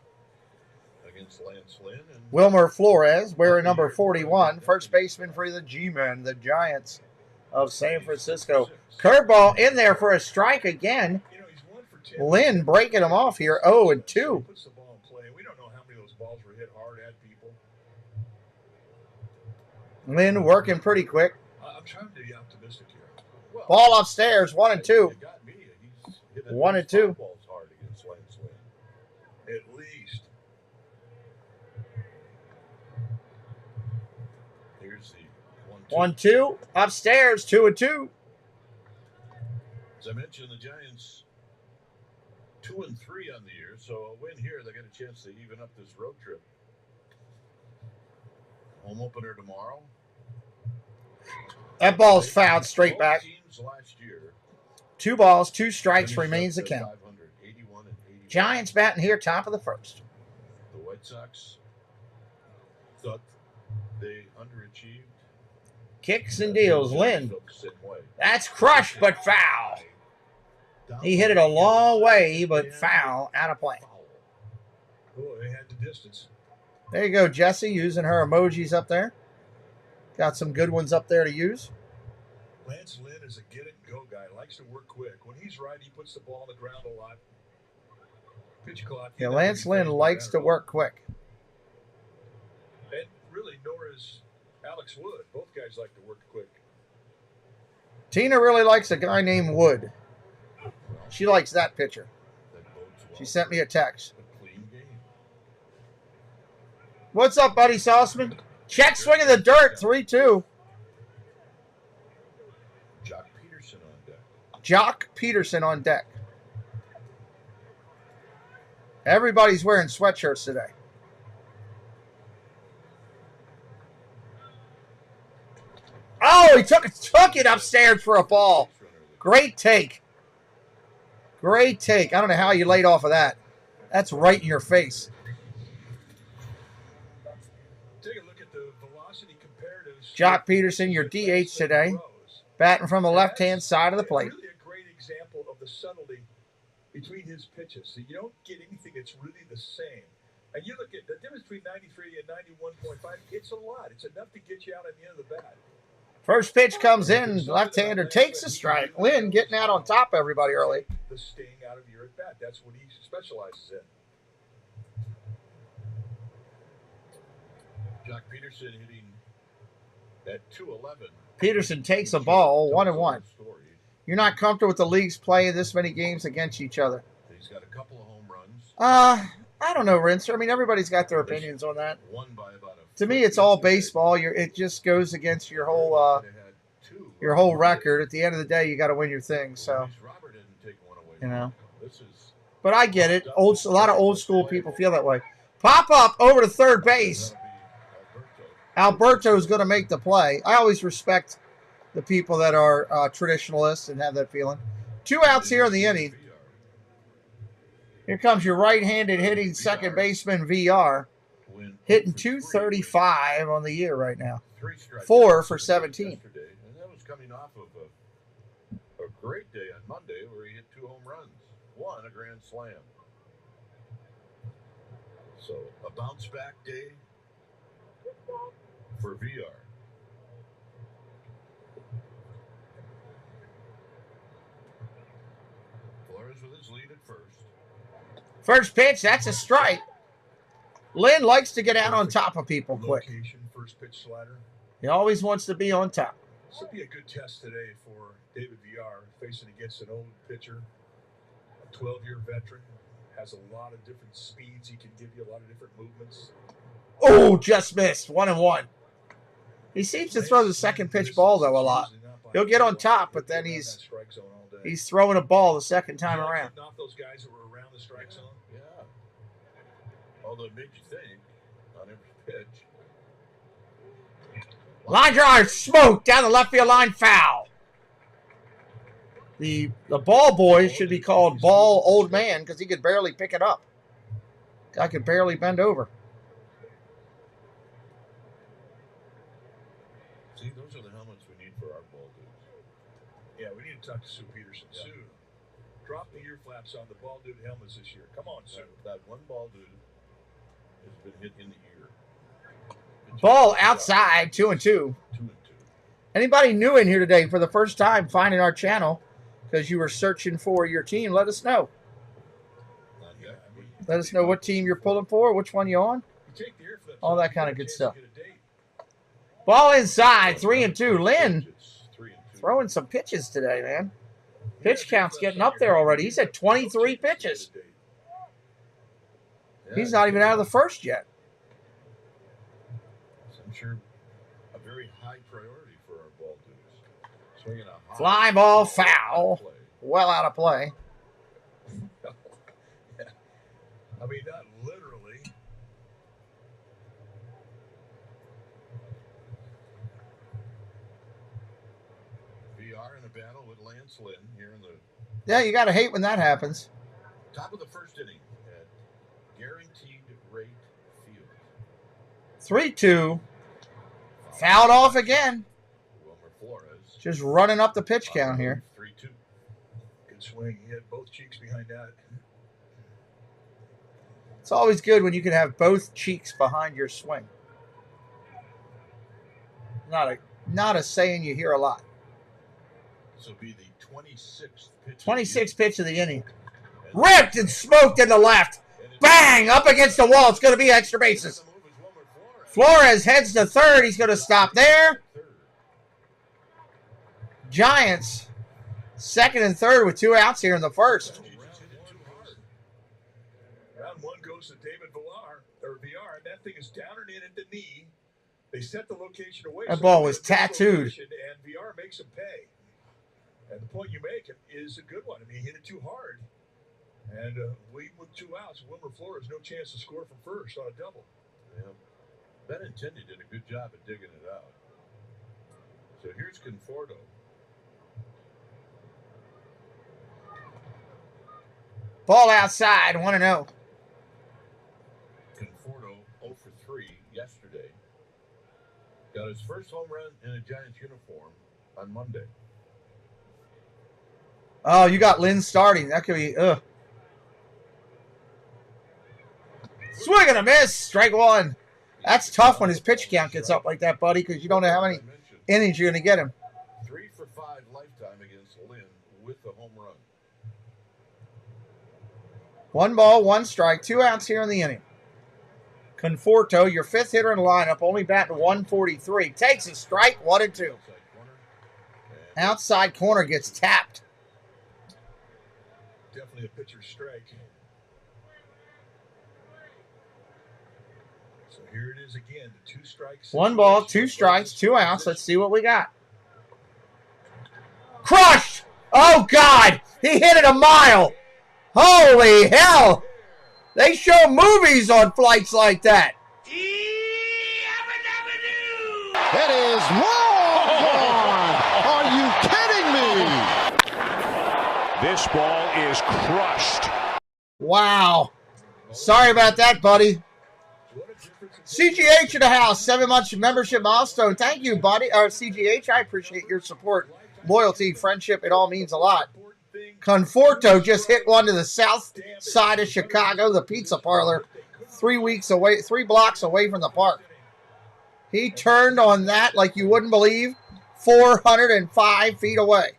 Against Lance Lynn. And Wilmer Flores, wearing number 41, first baseman for the G-Men, the Giants of San Francisco. Curveball in there for a strike again. Lynn breaking him off here, 0 and 2. Puts the ball in play. We don't know how many of those balls were hit hard at people. Lynn working pretty quick. I'm trying to be optimistic here. Ball upstairs, 1 and 2. 1 and 2. balls hard against Lance Lynn. At least. 1-2. Upstairs, 2-2. As I mentioned, the Giants 2-3 on the year, so a win here, they get a chance to even up this road trip. Home opener tomorrow. That ball's fouled straight back. Teams last year. 2 balls, 2 strikes remains the count. Giants batting here, top of the first. The White Sox thought they underachieved. Kicks and deals. Lynn. That's crushed, but foul. He hit it a long way, but foul, out of play. Oh, they had the distance. There you go, Jesse, using her emojis up there. Got some good ones up there to use. Lance Lynn is a get-it-and-go guy. Likes to work quick. When he's right, he puts the ball on the ground a lot. Pitch clock. Yeah, Lance Lynn likes to work quick. And really, nor is Alex Wood. Both guys like to work quick. Tina really likes a guy named Wood. She likes that pitcher. She sent me a text. What's up, buddy Sauceman? Check swing in the dirt, 3-2. Jock Peterson on deck. Jock Peterson on deck. Everybody's wearing sweatshirts today. Oh, he took it upstairs for a ball. Great take. Great take. I don't know how you laid off of that. That's right in your face. Take a look at the velocity comparatives. Jock Peterson, your DH today. Batting from the left-hand side of the plate. Really a great example of the subtlety between his pitches. So you don't get anything that's really the same. And you look at the difference between 93 and 91.5. It's a lot. It's enough to get you out at the end of the bat. First pitch comes in. Left-hander takes a strike. Lynn getting out on top of everybody early. The sting out of your at bat. That's what he specializes in. Jock Peterson hitting at 211. Peterson takes a ball, 1-1. You're not comfortable with the leagues playing this many games against each other? He's got a couple of home runs. I don't know, Rinser. I mean, everybody's got their opinions on that. To me, it's all baseball. It just goes against your whole record. At the end of the day, you got to win your thing. So, you know. But I get it. A lot of old school people feel that way. Pop up over to third base. Alberto's going to make the play. I always respect the people that are traditionalists and have that feeling. 2 outs here in the inning. Here comes your right-handed hitting second baseman, VR. Hitting 235 on the year right now. 4 for 17. And that was coming off of a great day on Monday where he hit 2 home runs. 1 a grand slam. So a bounce back day for VR. Flores with his lead at first. First pitch, that's a strike. Lynn likes to get out on top of people quick. First pitch slider. He always wants to be on top. This will be a good test today for David VR, facing against an old pitcher, a 12-year veteran, has a lot of different speeds. He can give you a lot of different movements. Oh, just missed. 1-1. He seems to throw the second pitch ball, though, a lot. He'll get on top, but then he's throwing a ball the second time around. Knock those guys that were around the strike zone. Yeah. Although it made you think on every pitch. Line drive, smoke down the left field line, foul. The ball boy should be called ball old man because he could barely pick it up. Guy could barely bend over. See, those are the helmets we need for our ball dudes. Yeah, we need to talk to Sue Peterson. Yeah. Sue, drop the ear flaps on the ball dude helmets this year. Come on, Sue. That one ball dude has been hit in the ear. Ball outside, 2-2. Anybody new in here today for the first time finding our channel because you were searching for your team, let us know. Let us know what team you're pulling for, which one you're on. All that kind of good stuff. Ball inside, 3-2. Lynn throwing some pitches today, man. Pitch count's getting up there already. He's at 23 pitches. He's not even out of the first yet. I'm sure very high priority for our ball dudes. Swinging a high Fly ball foul. Well out of play. Yeah. I mean, not literally. VR in a battle with Lance Lynn here in the Yeah, you got to hate when that happens. top of the first inning at Guaranteed Rate Field. 3-2. Fouled off again. Wilmer Flores. Just running up the pitch count here. 3-2. Good swing. He had both cheeks behind that. It's always good when you can have both cheeks behind your swing. Not a saying you hear a lot. This will be the 26th pitch. 26th pitch of the inning. Ripped and smoked in the left. Bang! Up against the wall. It's going to be extra bases. Flores heads to third. He's going to stop there. Giants, second and third with 2 outs here in the first. Round one goes to David VR. That thing is down and in at the knee. They set the location away. That ball was tattooed. And VR makes him pay. And the point you make is a good one. I mean, he hit it too hard. And leading with 2 outs, Wilmer Flores no chance to score from first on a double. Yeah. Benintendi did a good job at digging it out. So here's Conforto. Ball outside, 1-0. Conforto 0 for 3 yesterday. Got his first home run in a Giants uniform on Monday. Oh, you got Lynn starting. That could be, Swing and a miss. Strike one. That's tough when his pitch count gets up like that, buddy, because you don't know how many innings you're going to get him. 3 for 5 lifetime against Lynn with the home run. 1 ball, 1 strike, 2 outs here in the inning. Conforto, your 5th hitter in the lineup, only batting 143. Takes a strike, 1-2. Outside corner gets tapped. Definitely a pitcher's strike. So here it is again, the 2 strikes. 1 ball, 2 strikes, 2 outs. Let's see what we got. Crushed! Oh, God! He hit it a mile! Holy hell! They show movies on flights like that. It is long gone. Are you kidding me? This ball is crushed. Wow. Sorry about that, buddy. CGH in the house, 7-month membership milestone. Thank you, buddy. CGH, I appreciate your support, loyalty, friendship. It all means a lot. Conforto just hit one to the south side of Chicago, the pizza parlor, 3 blocks away from the park. He turned on that like you wouldn't believe, 405 feet away.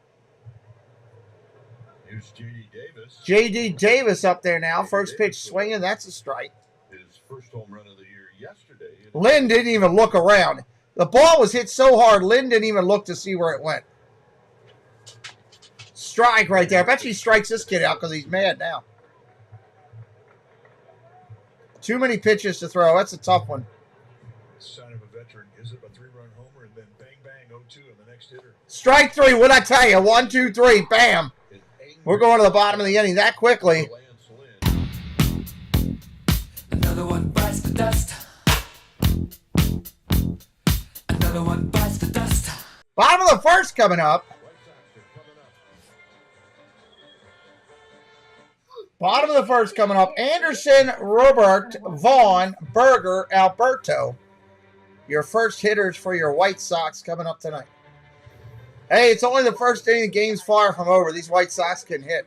Here's J.D. Davis. J.D. Davis up there now. First pitch swinging. That's a strike. His first home run of the year yesterday. Lynn didn't even look around. The ball was hit so hard, Lynn didn't even look to see where it went. Strike right there. I bet he strikes this kid out because he's mad now. Too many pitches to throw. That's a tough one. Sign of a veteran gives up a 3-run homer and then bang, bang, 0-2 and the next hitter. Strike 3. What'd I tell you? 1, 2, 3. Bam. We're going to the bottom of the inning that quickly. Another one bites the dust. Another one bites the dust. Bottom of the first coming up. Bottom of the first coming up. Anderson, Robert, Vaughn, Berger, Alberto. Your first hitters for your White Sox coming up tonight. Hey, it's only the first inning. The game's far from over. These White Sox can hit.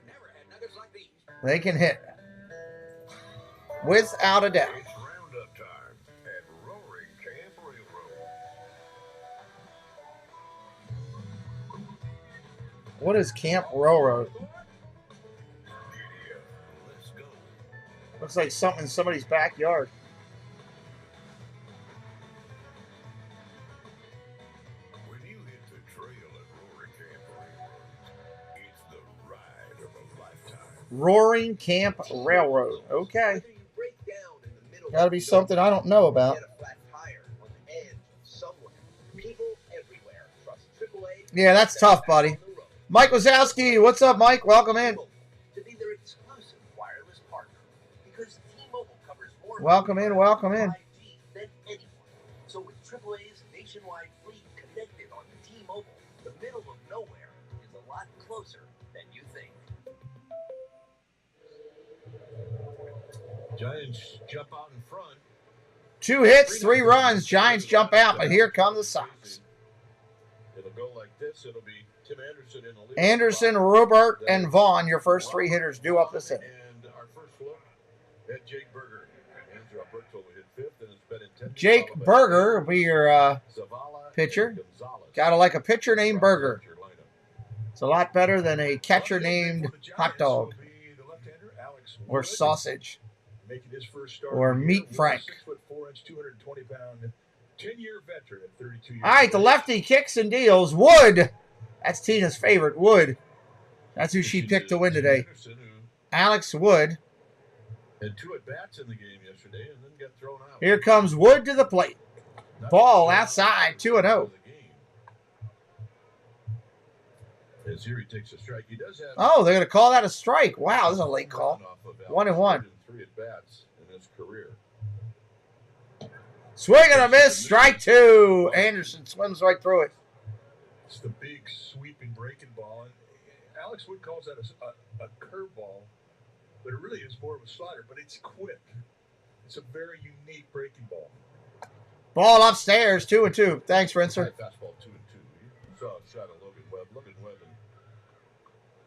They can hit. Without a doubt. Roundup time at Roaring Camp Railroad. What is Camp Railroad? Looks like something in somebody's backyard. When you hit the trail at Roaring Camp Railroad, it's the ride of a lifetime. Roaring Camp Railroad. Okay. Got to be something I don't know about. Pete Yeah, that's tough, buddy. Mike Wazowski, what's up, Mike? Welcome in. To be their exclusive wireless partner, because T-Mobile covers more Welcome in, welcome in. 5G than anyone. So with AAA's nationwide fleet connected on T-Mobile, the middle of nowhere is a lot closer than you think. Giants jump out in front. 2 hits, 3 runs. Giants jump out, but here come the Sox. It'll go like this. It'll be Tim Anderson in the lead. Anderson, Robert, and Vaughn, your first 3 hitters due up this inning. And our first look at Jake Berger. Andrew Alberto hit 5th, and it's been intended. Jake Berger will be your pitcher. Gotta like a pitcher named Berger. It's a lot better than a catcher named Hot Dog or Sausage Making his first start or Meat Frank. 6'4", 220-pound, 10-year veteran at 32 years. All right, the lefty kicks and deals. Wood. That's Tina's favorite, Wood. That's who she picked to win today. Alex Wood. Had 2 at-bats in the game yesterday and then got thrown out. Here comes Wood to the plate. Ball outside, 2-0. As here he takes a strike. He does have Oh, they're going to call that a strike. Wow, this is a late call. 1-1. 3 at-bats in his career. Swing and a miss, strike 2. Anderson swims right through it. It's the big sweeping breaking ball. And Alex Wood calls that a curveball, but it really is more of a slider, but it's quick. It's a very unique breaking ball. Ball upstairs, 2-2. Thanks, Rinser. Fastball 2-2. You saw a shot of Logan Webb. Logan Webb and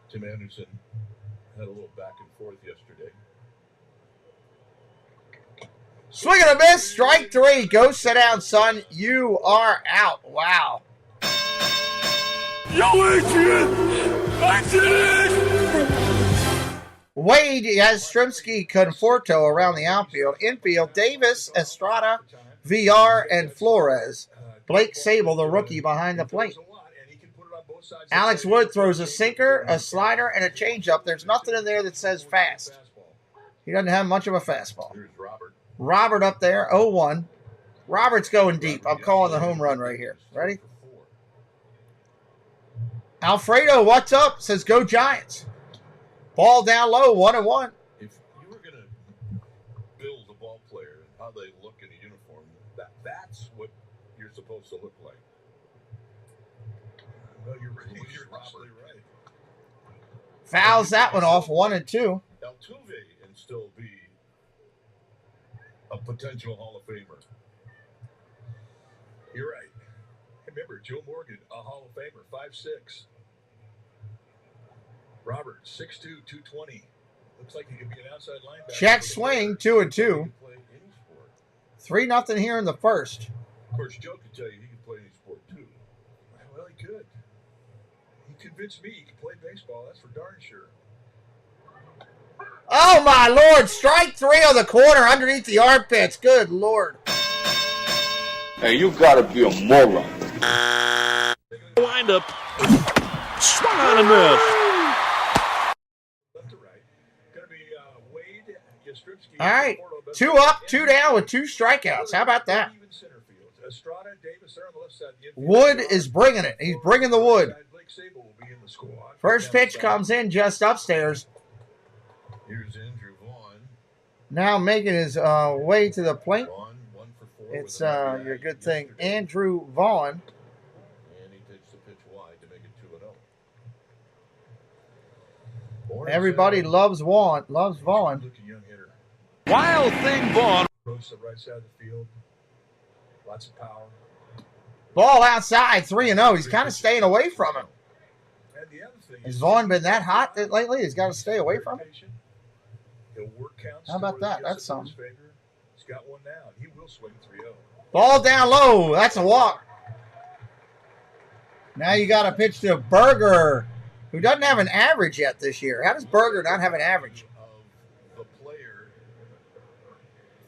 Tim Anderson had a little back and forth yesterday. Swing and a miss, strike 3. Go sit down, son. You are out. Wow. Yo, Adrian! Wade has Strimsky, Conforto around the outfield. Infield, Davis, Estrada, VR, and Flores. Blake Sable, the rookie, behind the plate. Alex Wood throws a sinker, a slider, and a changeup. There's nothing in there that says fast. He doesn't have much of a fastball. Robert up there, 0-1. Robert's going deep. I'm calling the home run right here. Ready? Alfredo, what's up? Says go Giants. Ball down low, 1-1. If you were going to build a ball player and how they look in a uniform, that's what you're supposed to look like. No, you're absolutely right. Fouls that one off, 1-2. Altuve and still be a potential Hall of Famer. You're right. Remember, Joe Morgan, a Hall of Famer, 5'6". Robert, 6'2", 220. Looks like he could be an outside linebacker. Check swing, 2-2. 3-0 here in the first. Of course, Joe could tell you he could play any sport too. Well, he could. He convinced me he could play baseball. That's for darn sure. Oh, my Lord. Strike 3 on the corner underneath the armpits. Good Lord. Hey, you gotta be a moron. Wind up. Swung on and missed. All right. 2 up, 2 down with 2 strikeouts. How about that? Wood is bringing it. He's bringing the wood. First pitch comes in just upstairs. Here's Andrew Vaughn. Now making his way to the plate. It's your good thing, Andrew Vaughn. And he takes the pitch wide to make it 2-0. Everybody loves Vaughn. Loves Vaughn. Wild thing, Vaughn. Approach the right side of the field. Lots of power. Ball outside, 3-0. He's kind of staying away from him. And the other thing Has Vaughn been that hot lately? He's got to stay away from him. He'll work counts. How about that? That's something. He's got one now. He will swing 3-0. Ball down low. That's a walk. Now you got a pitch to Berger, who doesn't have an average yet this year. How does Berger not have an average? Of the player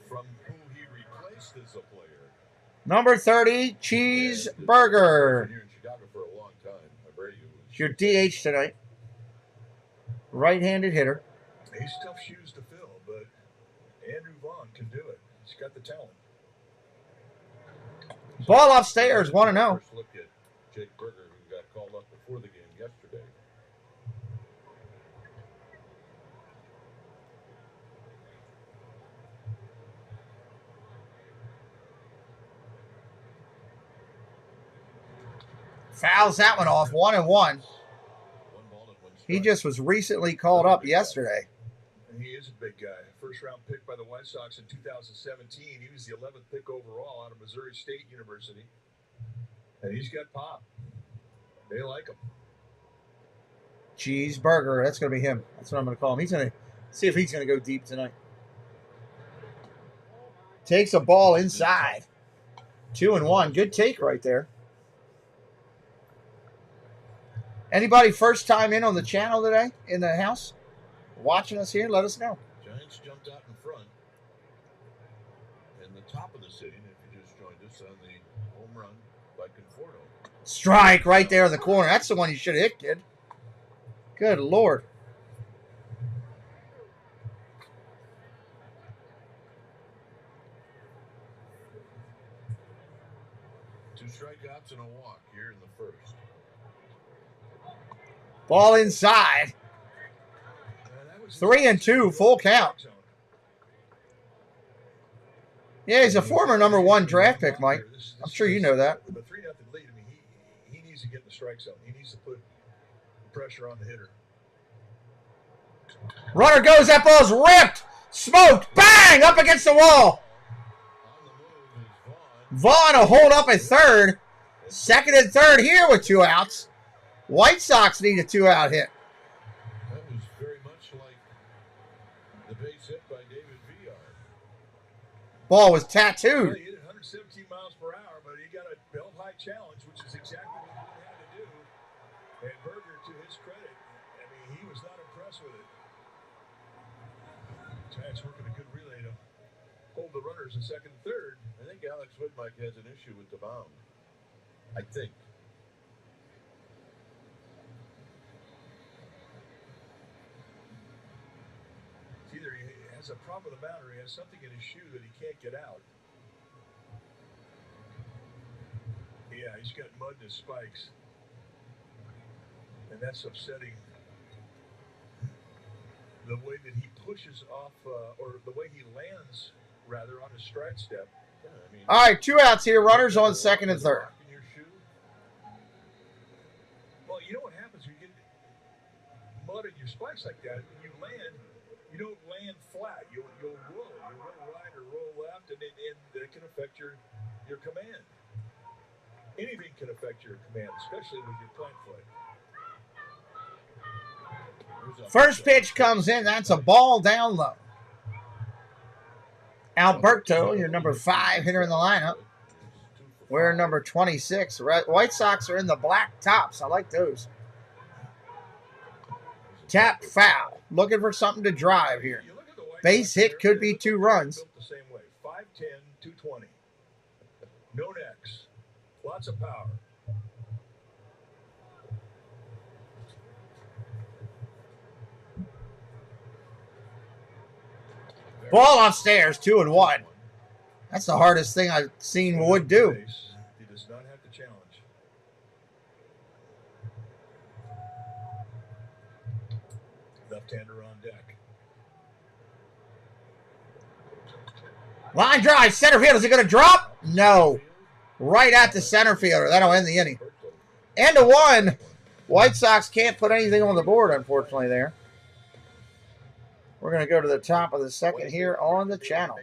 from who he replaced as a player. Number 30, Cheeseburger. Here in Chicago for a long time. It's your DH tonight. Right-handed hitter. He's tough shoes to fill, but Andrew Vaughn can do it. He's got the talent. Ball upstairs, 1-0. First look at Jake Berger, who got called up Fouls that one off, 1-1. He just was recently called up yesterday. And he is a big guy. First-round pick by the White Sox in 2017. He was the 11th pick overall out of Missouri State University. And he's got pop. They like him. Cheeseburger. That's going to be him. That's what I'm going to call him. He's going to see if he's going to go deep tonight. Takes a ball inside. 2-1. Good take right there. Anybody first time in on the channel today in the house? Watching us here? Let us know. Giants jumped out in front. In the top of the city, if you just joined us on the home run by Conforto. Strike right there in the corner. That's the one you should have hit, kid. Good Lord. Two strikeouts and a walk here in the first. Ball inside. 3-2, full count. Yeah, he's a former #1 draft pick, Mike. I'm sure you know that. The 3-0 lead, I mean, he needs to get in the strike zone. He needs to put pressure on the hitter. Runner goes, that ball's ripped, smoked, bang, up against the wall. Vaughn will hold up at third. Second and third here with 2 outs. White Sox need a 2-out hit. That was very much like the base hit by David Villar. Ball was tattooed. Well, he hit 117 miles per hour, but he got a belt-high challenge, which is exactly what he had to do. And Berger, to his credit, I mean, he was not impressed with it. Giants working a good relay to hold the runners in second and third. I think Alex Whitmike has an issue with the mound. I think. It's either he has a problem with the mound or he has something in his shoe that he can't get out. Yeah, he's got mud in his spikes. And that's upsetting. The way that he pushes off, or the way he lands, rather, on his stride step. Yeah, I mean, All right, 2 outs here. Runners on second and third. Well, you know what happens when you get mud in your spikes like that? When you land, you don't land flat. You'll roll. You roll right or roll left, and it can affect your command. Anything can affect your command, especially with your plant foot. First pitch comes in. That's a ball down low. Alberto, your #5 hitter in the lineup. We're number 26. White Sox are in the black tops. I like those. Tap foul. Looking for something to drive here. Base hit could be 2 runs. Built the same way. 5'10", 220. No necks. Lots of power. Ball upstairs, 2-1. That's the hardest thing I've seen Wood do. He does not have to challenge. Left-hander on deck. Line drive, center field. Is it going to drop? No. Right at the center fielder. That'll end the inning. And a 1. White Sox can't put anything on the board, unfortunately, there. We're going to go to the top of the second here on the channel.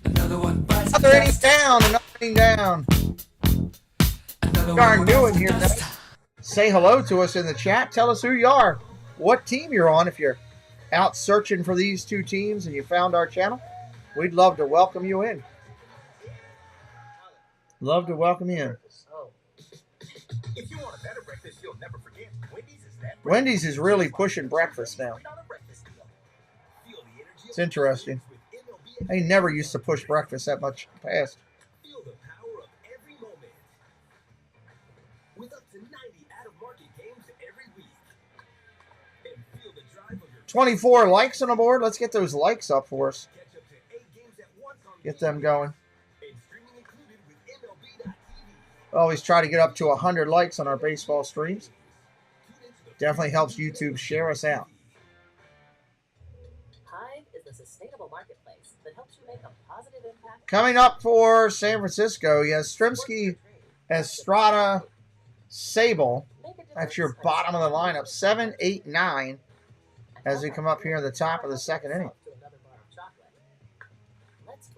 Another inning down, another inning down. Darn doing here tonight. Say hello to us in the chat. Tell us who you are, what team you're on. If you're out searching for these 2 teams and you found our channel, we'd love to welcome you in. Love to welcome you in. If you want a better breakfast you'll never forget, Wendy's is really pushing breakfast now. It's interesting. They never used to push breakfast that much in the past. Feel the power of every moment. With up to 90 out-of-market games every week. And feel the drive of your 24 likes on the board. Let's get those likes up for us. catch up to 8 games at once on Get them going. and streaming included with MLB.tv. Always try to get up to 100 likes on our baseball streams. Definitely helps YouTube share us out. Hive is a sustainable marketplace that helps you make a positive impact. Coming up for San Francisco, yes, Strimsky Estrada, Sable. That's your bottom of the lineup. 7, 8, 9 as we come up here in the top of the second inning.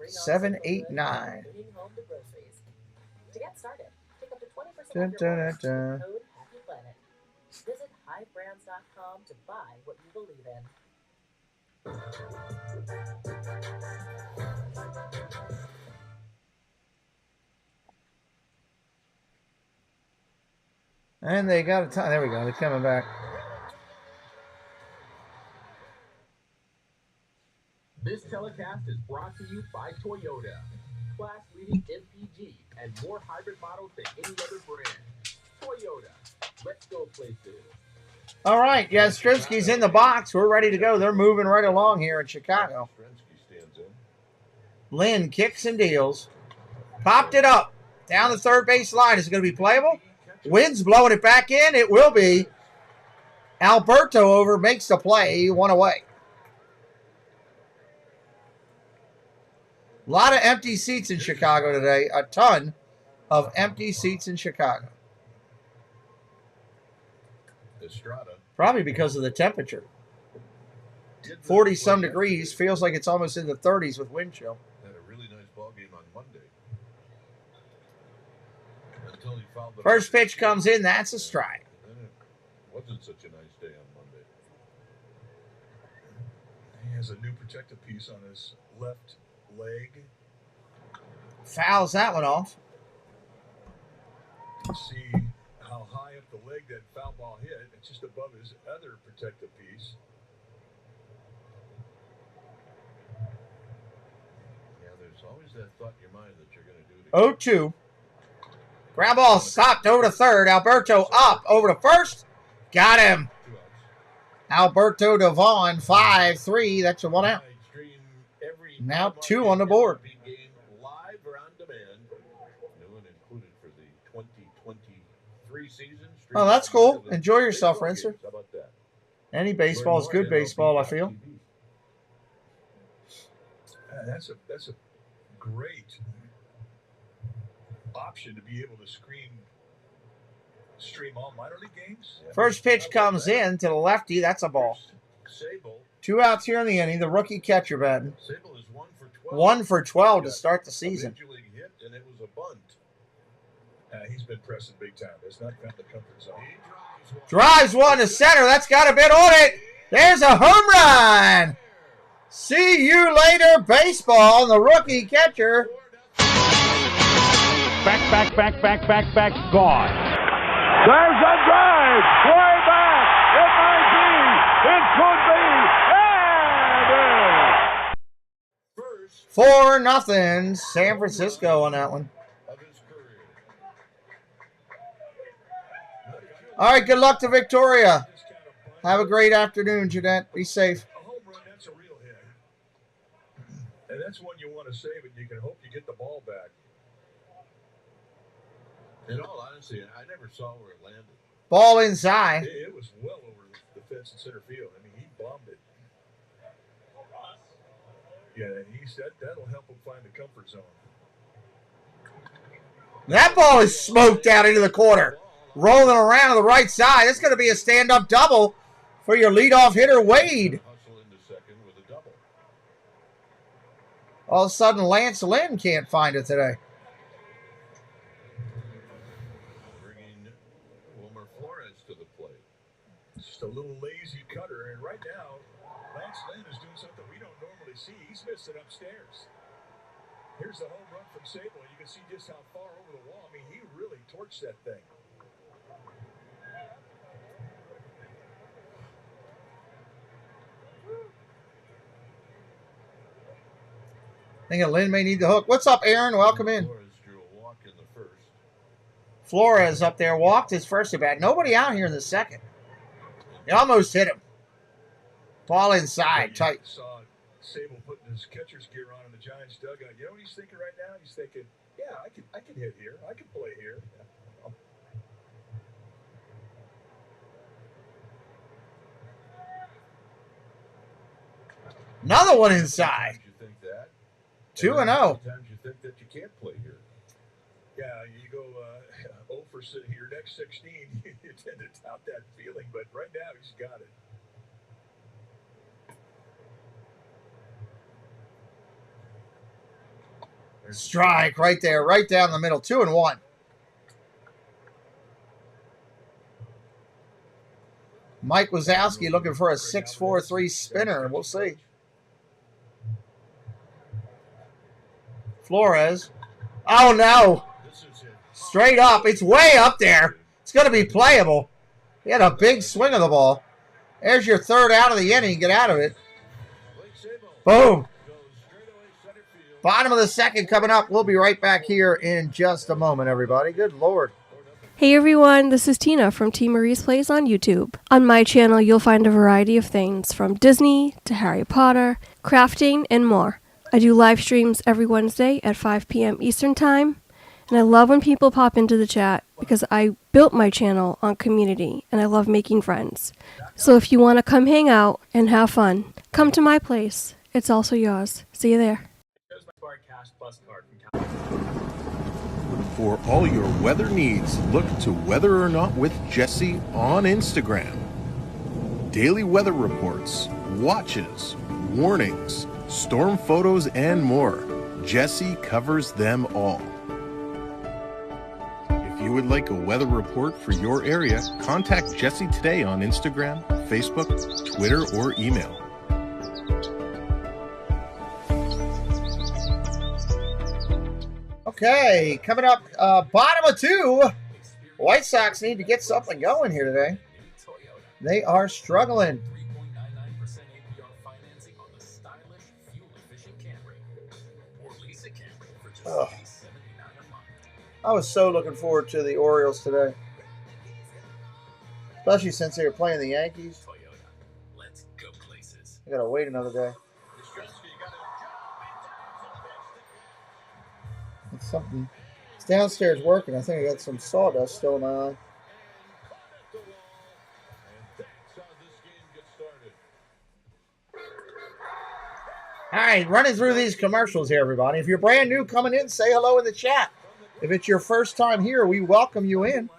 7, 8, 9. To get started, take up to 20% off Dun, your dun, order with dun, dun. code HAPPYPLANET. Visit hivebrands.com to buy what you believe in. And they got a time. There we go. They're coming back. This telecast is brought to you by Toyota. Class-leading MPG and more hybrid models than any other brand. Toyota. Let's go places. All right. Yastrzemski's in the box. We're ready to go. They're moving right along here in Chicago. Lynn kicks and deals. Popped it up. Down the third base line. Is it going to be playable? Wind's blowing it back in. It will be. Alberto over makes the play. 1 away. A lot of empty seats in Chicago today. A ton of empty seats in Chicago. Estrada. Probably because of the temperature. 40-some degrees. Feels like it's almost in the 30s with wind chill. Had a really nice ball game on Monday. Until he fouled the First pitch comes in. That's a strike. Then it wasn't such a nice day on Monday. He has a new protective piece on his left leg. Fouls that one off. See how high up the leg that foul ball hit. It's just above his other protective piece. Yeah, there's always that thought in your mind that you're going to do it. 0-2. Ground ball stopped over to third. Alberto up over to first. Got him. Alberto Devon, 5-3. That's a 1 out. Now 2 on the board. Live or on demand. New and included for the 2023 season. Oh, that's cool. Enjoy yourself, Rincer. How about that? Any baseball is good baseball, I feel. That's a great option to be able to stream all minor league games. First pitch comes in to the lefty. That's a ball. Sable. 2 outs here in the inning. The rookie catcher batting. Sable is 1 for 12. 1 for 12 to start the season. Major league hit, and it was a bunt. He's been pressing big time. Has not found the comfort zone. Drives one to center. That's got a bit on it. There's a home run. See you later, baseball. The rookie catcher. Back, gone. There's a drive. Way back. It might be. It could be. And it is. 4-0. San Francisco on that one. All right, good luck to Victoria. Have a great afternoon, Jeanette. Be safe. A home run, that's a real hit. And that's one you want to save, and you can hope you get the ball back. In all honesty, I never saw where it landed. Ball inside. It was well over the fence in center field. I mean, he bombed it. Yeah, and he said that'll help him find the comfort zone. That ball is smoked out into the corner. Rolling around to the right side. That's going to be a stand-up double for your leadoff hitter, Wade. Hustle into second with a double. All of a sudden, Lance Lynn can't find it today. Bringing Wilmer Flores to the plate. Just a little lazy cutter, and right now, Lance Lynn is doing something we don't normally see. He's missing upstairs. Here's the home run from Sable. You can see just how far over the wall. I mean, he really torched that thing. I think Lynn may need the hook. What's up, Aaron? Welcome in. Flores drew a walk in the first. Flores up there walked his first at bat. Nobody out here in the second. He almost hit him. Ball inside, tight. Saw Sable putting his catcher's gear on in the Giants dugout. You know what he's thinking right now? He's thinking, yeah, I can hit here. I can play here. Another one inside. You think that? 2-0. Sometimes you think that you can't play here. Yeah, you go 0 for your next 16, you tend to doubt that feeling, but right now he's got it. Strike right there, right down the middle. 2-1. Mike Wazowski looking for a 6-4-3 spinner. We'll see. Flores. Oh, no. Straight up. It's way up there. It's going to be playable. He had a big swing of the ball. There's your third out of the inning. Get out of it. Boom. Bottom of the second coming up. We'll be right back here in just a moment, everybody. Good Lord. Hey everyone, this is Tina from T. Marie's Plays on YouTube. On my channel, you'll find a variety of things from Disney to Harry Potter, crafting, and more. I do live streams every Wednesday at 5 p.m. Eastern Time, and I love when people pop into the chat because I built my channel on community, and I love making friends. So if you want to come hang out and have fun, come to my place. It's also yours. See you there. For all your weather needs, look to Weather or Not with Jesse on Instagram. Daily weather reports, watches, warnings, storm photos, and more. Jesse covers them all. If you would like a weather report for your area, contact Jesse today on Instagram, Facebook, Twitter, or email. Okay, coming up, bottom of 2. White Sox need to get something going here today. They are struggling. Ugh. I was so looking forward to the Orioles today, especially since they were playing the Yankees. I gotta wait another day. It's something. It's downstairs working. I think I got some sawdust still in my eye. All right, running through these commercials here, everybody. If you're brand new coming in, say hello in the chat. If it's your first time here, we welcome you in.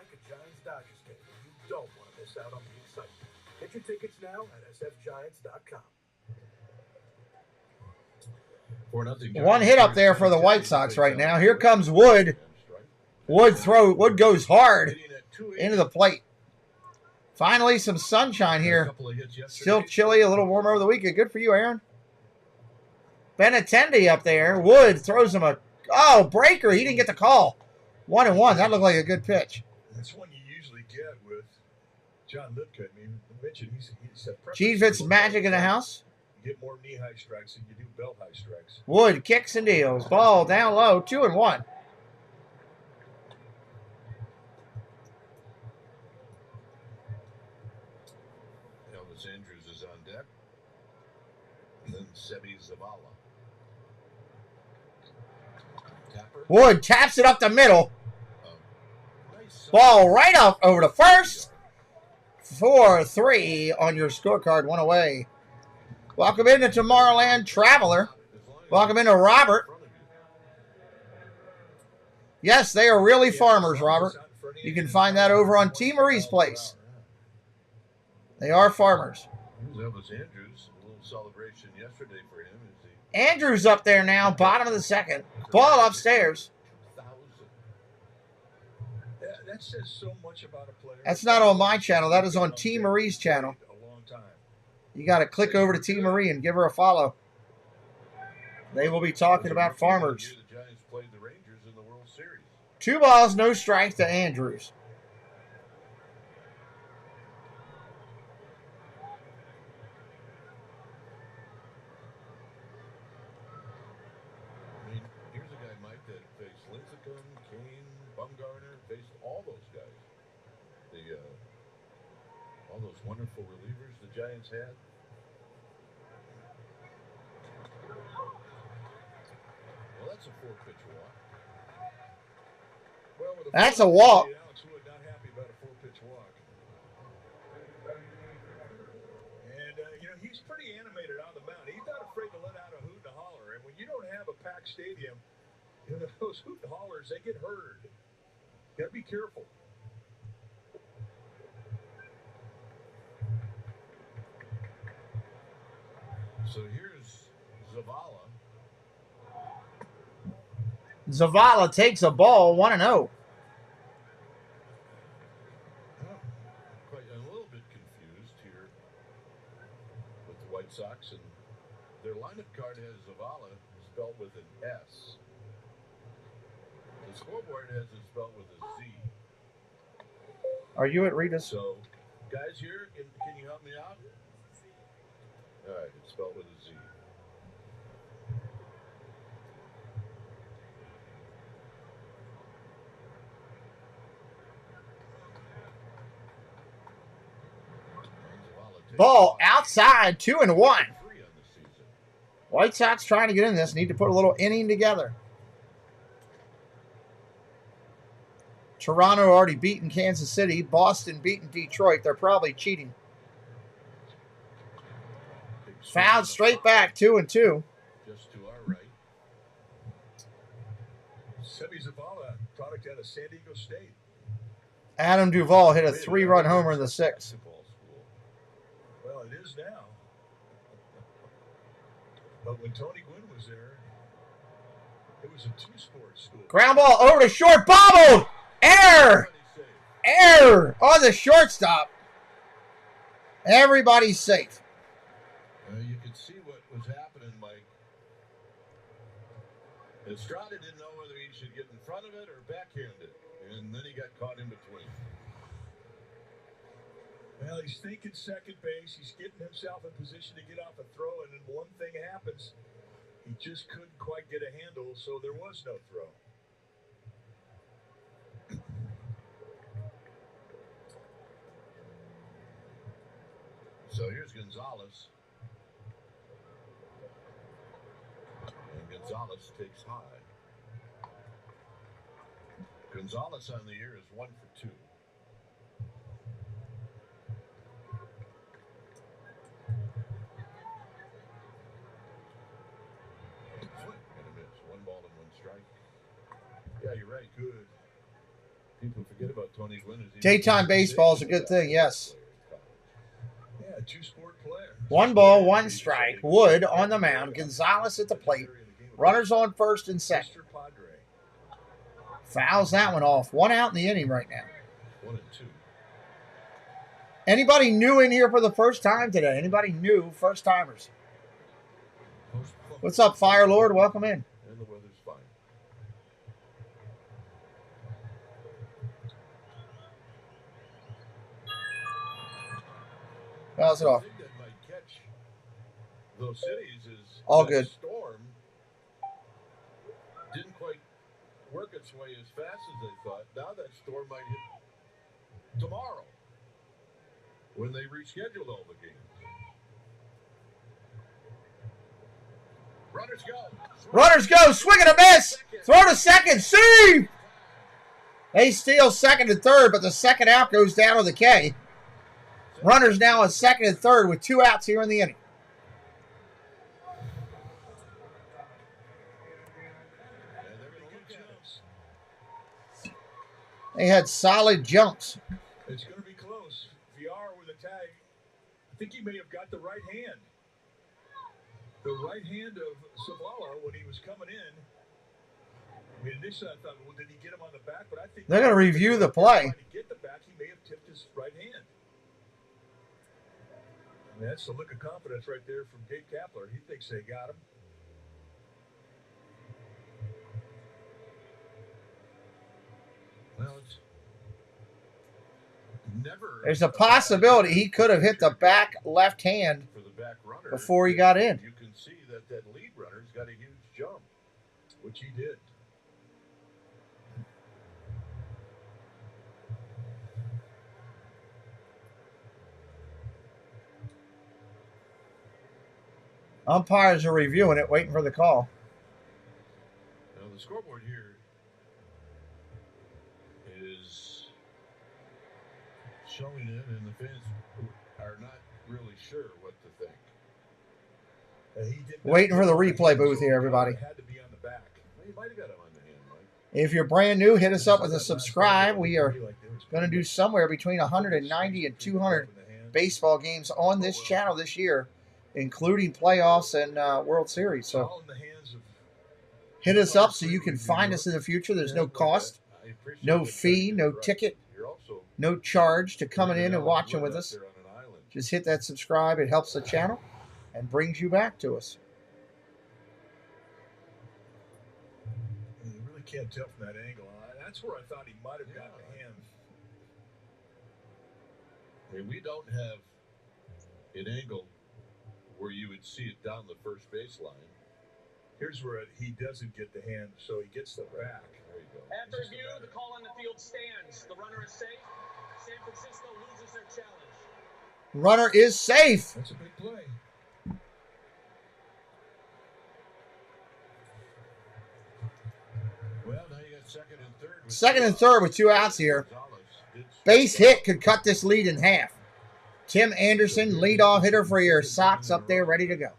Get your tickets now at sfgiants.com. One hit up there for the White Sox right now. Here comes Wood. Wood goes hard into the plate. Finally, some sunshine here. Still chilly, a little warmer over the weekend. Good for you, Aaron. Benintendi up there. Wood throws him a breaker. He didn't get the call. 1-1. That looked like a good pitch. That's one you usually get with John Litka. I mean, mentioned he's Gene Fitzmagic in the house. You get more knee-high strikes than you do belt-high strikes. Wood kicks and deals. Ball down low. 2-1. Elvis Andrews is on deck. And then Sebi Zavala. Wood taps it up the middle. Ball right up over to first. 4-3 on your scorecard. One away. Welcome into Tomorrowland Traveler. Welcome into Robert. Yes, they are really farmers, Robert. You can find that over on T. Marie's Place. They are farmers. Elvis Andrews, a little celebration yesterday for him. Andrews up there now, bottom of the second. Ball upstairs. That says so much about a player. That's not on my channel. That is on T. Marie's channel. You got to click over to T. Marie and give her a follow. They will be talking about farmers. 2 balls, no strikes to Andrews. Here's a guy, Mike, that faced Lincecum, Kane, Bumgarner, faced all those guys. All those wonderful relievers the Giants had. Well, that's a 4-pitch walk. Well, with That's a walk. Alex Wood not happy about a 4-pitch walk. And, he's pretty animated on the mound. He's not afraid to let out a hoot and a holler. And when you don't have a packed stadium, Those hoot haulers, they get heard. Got to be careful. So here's Zavala. Zavala takes a ball, 1-0. Quite a little bit confused here with the White Sox, and their lineup card has Zavala spelled with an S. The scoreboard has it spelled with a Z. Are you at Rita's? So, guys here, can you help me out? All right, it's spelled with a Z. Ball outside, 2-1. White Sox trying to get in this. Need to put a little inning together. Toronto already beaten Kansas City. Boston beaten Detroit. They're probably cheating. Fouled straight back, 2-2. Just to our right. Semi Zavala, product out of San Diego State. Adam Duvall hit a 3-run homer in the 6th. Well, it is now. But when Tony Gwynn was there, it was a two-sport school. Ground ball over to short, bobbled! Error! Error on the shortstop. Everybody's safe. You could see what was happening, Mike. Estrada didn't know whether he should get in front of it or backhand it, and then he got caught in between. Well, he's thinking second base. He's getting himself in position to get off a throw, and then one thing happens. He just couldn't quite get a handle, so there was no throw. So here's Gonzalez. And Gonzalez takes high. Gonzalez on the year is 1 for 2. Yeah, you're right. Good. People forget about Tony Gwynn. Daytime baseball is a good thing, yes. Yeah, two-sport player. 1 ball, 1 strike. Wood on the mound. Gonzalez at the plate. Runners on first and second. Fouls that one off. 1 out in the inning right now. 1 and 2. Anybody new in here for the first time today? Anybody new? First timers. What's up, Fire Lord? Welcome in. And the weather's fine. Fouls it off. The thing that might catch those cities is all that good. Storm didn't quite work its way as fast as they thought. Now that storm might hit tomorrow when they rescheduled all the games. Runners go. Runners go. Swing and a miss. Throw to second. See. They steal second and third, but the second out goes down to the K. Runners now at second and third with 2 outs here in the inning. They had solid jumps. It's going to be close. VR with a tag. I think he may have got the right hand. The right hand of Zavala when he was coming in. I mean, initially I thought, well, did he get him on the back? But I think they're going to review the play. To get the back, he may have tipped his right hand. I mean, that's the look of confidence right there from Gabe Kapler. He thinks they got him. Well, it's never. There's a possibility he could have hit the back left hand for the back runner before he got in. You can see that that lead runner's got a huge jump, which he did. Umpires are reviewing it, waiting for the call. Now the scoreboard here is showing it, and the fans are not really sure what to think. Waiting for the replay booth here, everybody. Had to be on the back. Well, he might have got him on the If you're brand new, hit us up with a subscribe. We are going to do somewhere between 190 and 200 baseball games on this channel this year, including playoffs and World Series. So hit us up so you can find us in the future. There's no cost, no fee, no ticket, no charge to coming in and watching with us. Just hit that subscribe. It helps the channel and brings you back to us. You really can't tell from that angle. That's where I thought he might have gotten the hand. I mean, we don't have an angle where you would see it down the first baseline. Here's where he doesn't get the hand, so he gets the back. There you go. After review, the call on the field stands. The runner is safe. San Francisco loses their challenge. Runner is safe. That's a big play. Well, now you got second and third. Second and third with 2 outs here. Base hit could cut this lead in half. Tim Anderson, leadoff hitter for your Sox, up there ready to go.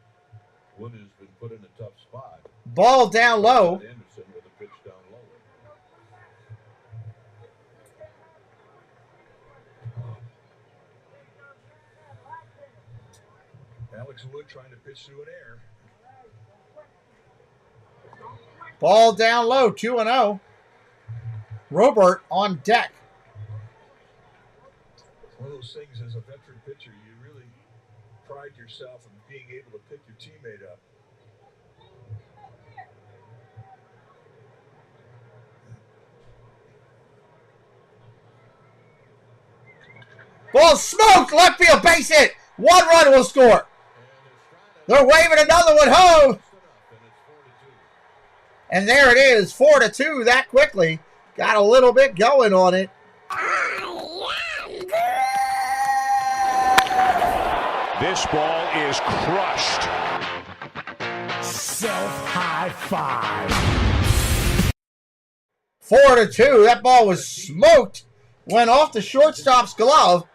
Wood has been put in a tough spot. Ball down low. Anderson with a pitch down low. Alex Wood trying to pitch through an air. Ball down low, 2-0. Robert on deck. One of those things as a veteran pitcher, you really pride yourself in being able to pick your teammate up. Ball smoked, left field, base hit. 1 run will score. They're waving another one home. And there it is, 4-2 that quickly. Got a little bit going on it. This ball is crushed. Self-high five. 4-2. That ball was smoked. Went off the shortstop's glove.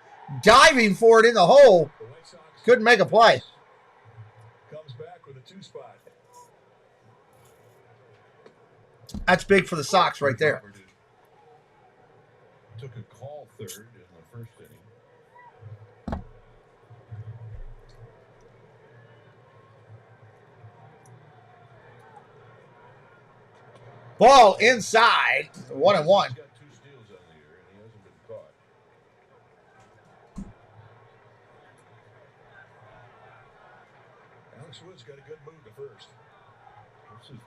Diving for it in the hole. Couldn't make a play. Comes back with a 2-spot. That's big for the Sox right there. Took a call third in the first inning. Ball inside. 1-1. He's got 2 steals on the year, and he hasn't been caught. Alex Wood's got a good move to first. This is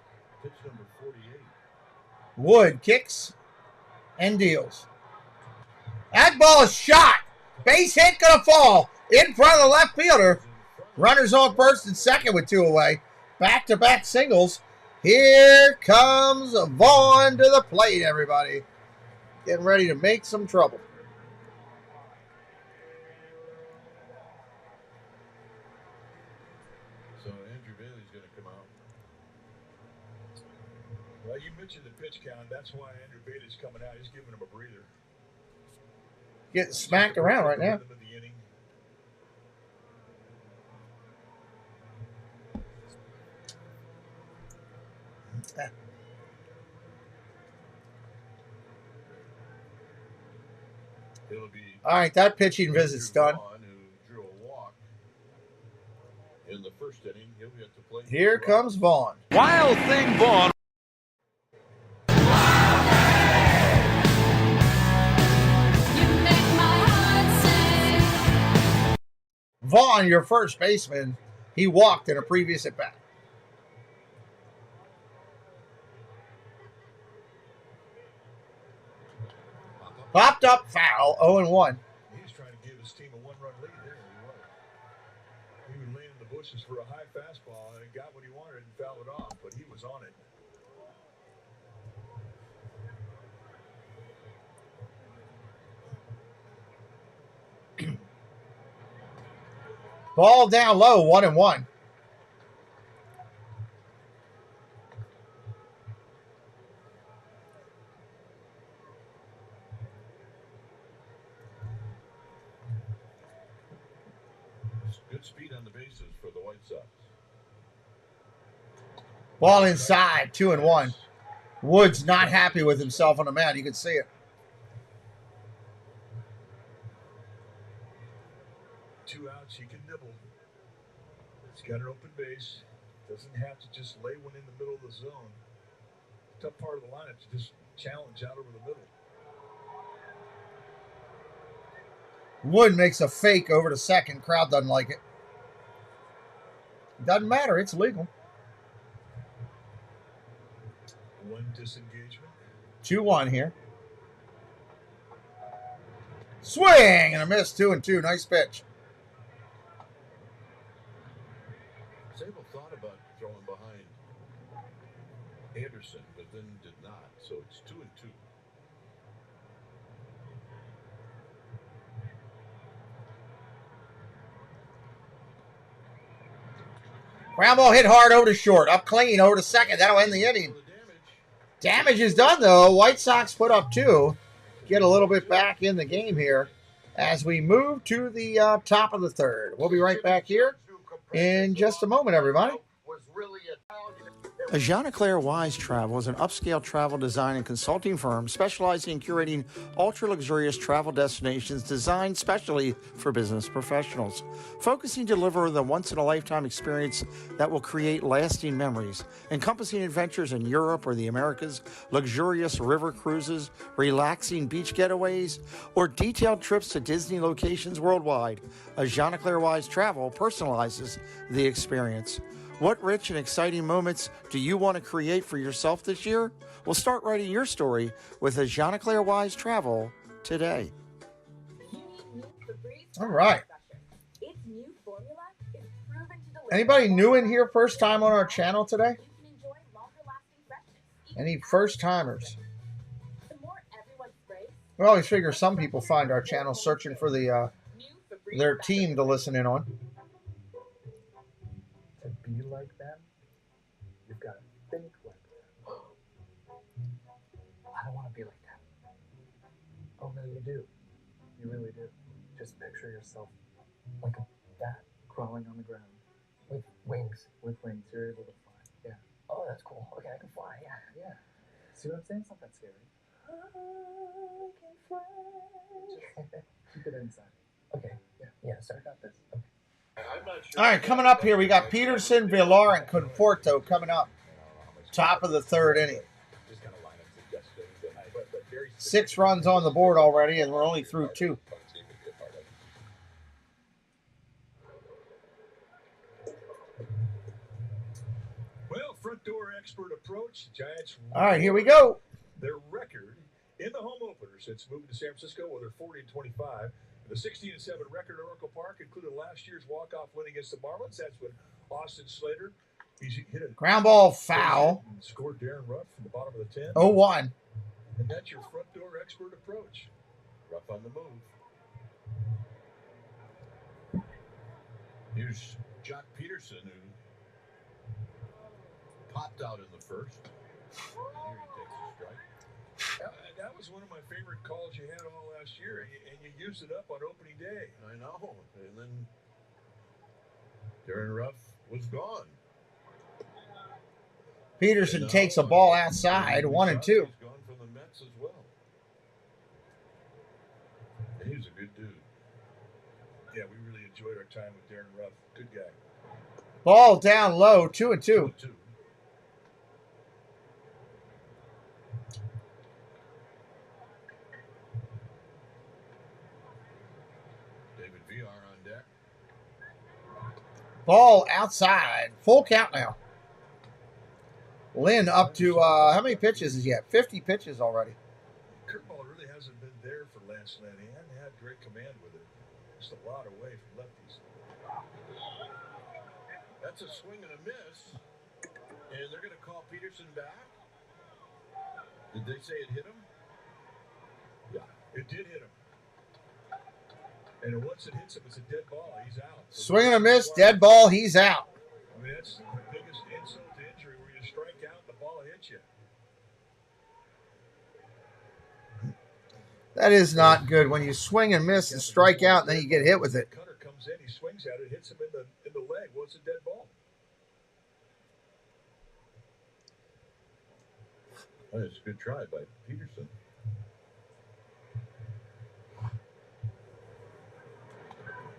pitch number 48. Wood kicks and deals. That ball is shot. Base hit gonna fall in front of the left fielder. Runners on first and second with 2 away. Back-to-back singles. Here comes Vaughn to the plate, everybody. Getting ready to make some trouble. So Andrew Bailey's going to come out. Well, you mentioned the pitch count. That's why Andrew Bailey's coming out. He's giving him a breather. Getting smacked around right now. All right, that pitching visit's done. Who drew a walk in the first inning. He'll get to play. Here comes Vaughn. Wild thing, Vaughn. Vaughn, your first baseman, he walked in a previous at bat. Popped up foul, 0-1. He's trying to give his team a 1-run lead there. He was laying in the bushes for a high fastball and got what he wanted and fouled it off, but he was on it. Ball down low, 1-1. Good speed on the bases for the White Sox. Ball inside, 2-1. Wood's not happy with himself on the mound. You can see it. 2 outs, he can nibble. He's got an open base. Doesn't have to just lay one in the middle of the zone. Tough part of the lineup to just challenge out over the middle. Wood makes a fake over to second. Crowd doesn't like it. Doesn't matter. It's legal. 1 disengagement. 2-1 here. Swing and a miss. 2-2. Nice pitch. Sable thought about throwing behind Anderson, but then did not. So it's 2-2. Ground ball hit hard over to short. Up clean over to second. That'll end the inning. Damage is done, though. White Sox put up 2. Get a little bit back in the game here as we move to the top of the third. We'll be right back here in just a moment, everybody. Ajanaclaire Wise Travel is an upscale travel design and consulting firm specializing in curating ultra-luxurious travel destinations designed specially for business professionals. Focusing to deliver the once-in-a-lifetime experience that will create lasting memories, encompassing adventures in Europe or the Americas, luxurious river cruises, relaxing beach getaways, or detailed trips to Disney locations worldwide. Ajanaclaire Wise Travel personalizes the experience. What rich and exciting moments do you want to create for yourself this year? Well, start writing your story with Ajanaclaire Wise Travel today. All right. Anybody new in here first time on our channel today? Any first timers? We always figure some people find our channel searching for their team to listen in on. To be like them, you've got to think like them. I don't want to be like them. Oh, no, you do. You really do. Just picture yourself like a bat crawling on the ground. With wings. With wings. You're able to fly. Yeah. Oh, that's cool. Okay, I can fly. Yeah. Yeah. See what I'm saying? It's not that scary. I can fly. Keep it inside. Okay. Yeah. Yeah, so I got this. Okay. All right, coming up here, we got Peterson, Villar, and Conforto coming up. Top of the third inning. 6 runs on the board already, and we're only through 2. Well, front door expert approach. Giants. All right, here we go. Their record in the home opener since moving to San Francisco, where they're 40-25. The 16-7 record at Oracle Park included last year's walk-off win against the Marlins. That's when Austin Slater hit a ground ball foul. And scored Darren Ruff from the bottom of the 10. 0-1. And that's your front door expert approach. Ruff on the move. Here's Jock Peterson, who popped out in the first. Here he takes a strike. That was one of my favorite calls you had all last year, and you used it up on opening day. I know. And then Darren Ruff was gone. Peterson takes a ball outside, 1-2. He's gone from the Mets as well. And he's a good dude. Yeah, we really enjoyed our time with Darren Ruff. Good guy. Ball down low, 2-2. Ball outside. Full count now. Lynn up to, how many pitches is he at? 50 pitches already. Curveball really hasn't been there for Lance Lynn. He hasn't had great command with it. Just a lot away from lefties. That's a swing and a miss. And they're going to call Peterson back. Did they say it hit him? Yeah, it did hit him. And once it hits him, it's a dead ball. He's out. Swing and a miss, dead ball, he's out. I mean, that's the biggest insult to injury, where you strike out, the ball hits you. That is not good when you swing and miss and strike out, and then you get hit with it. Cutter comes in, he swings at it, hits him in the leg. Well, it's a dead ball. Well, it's a good try by Peterson.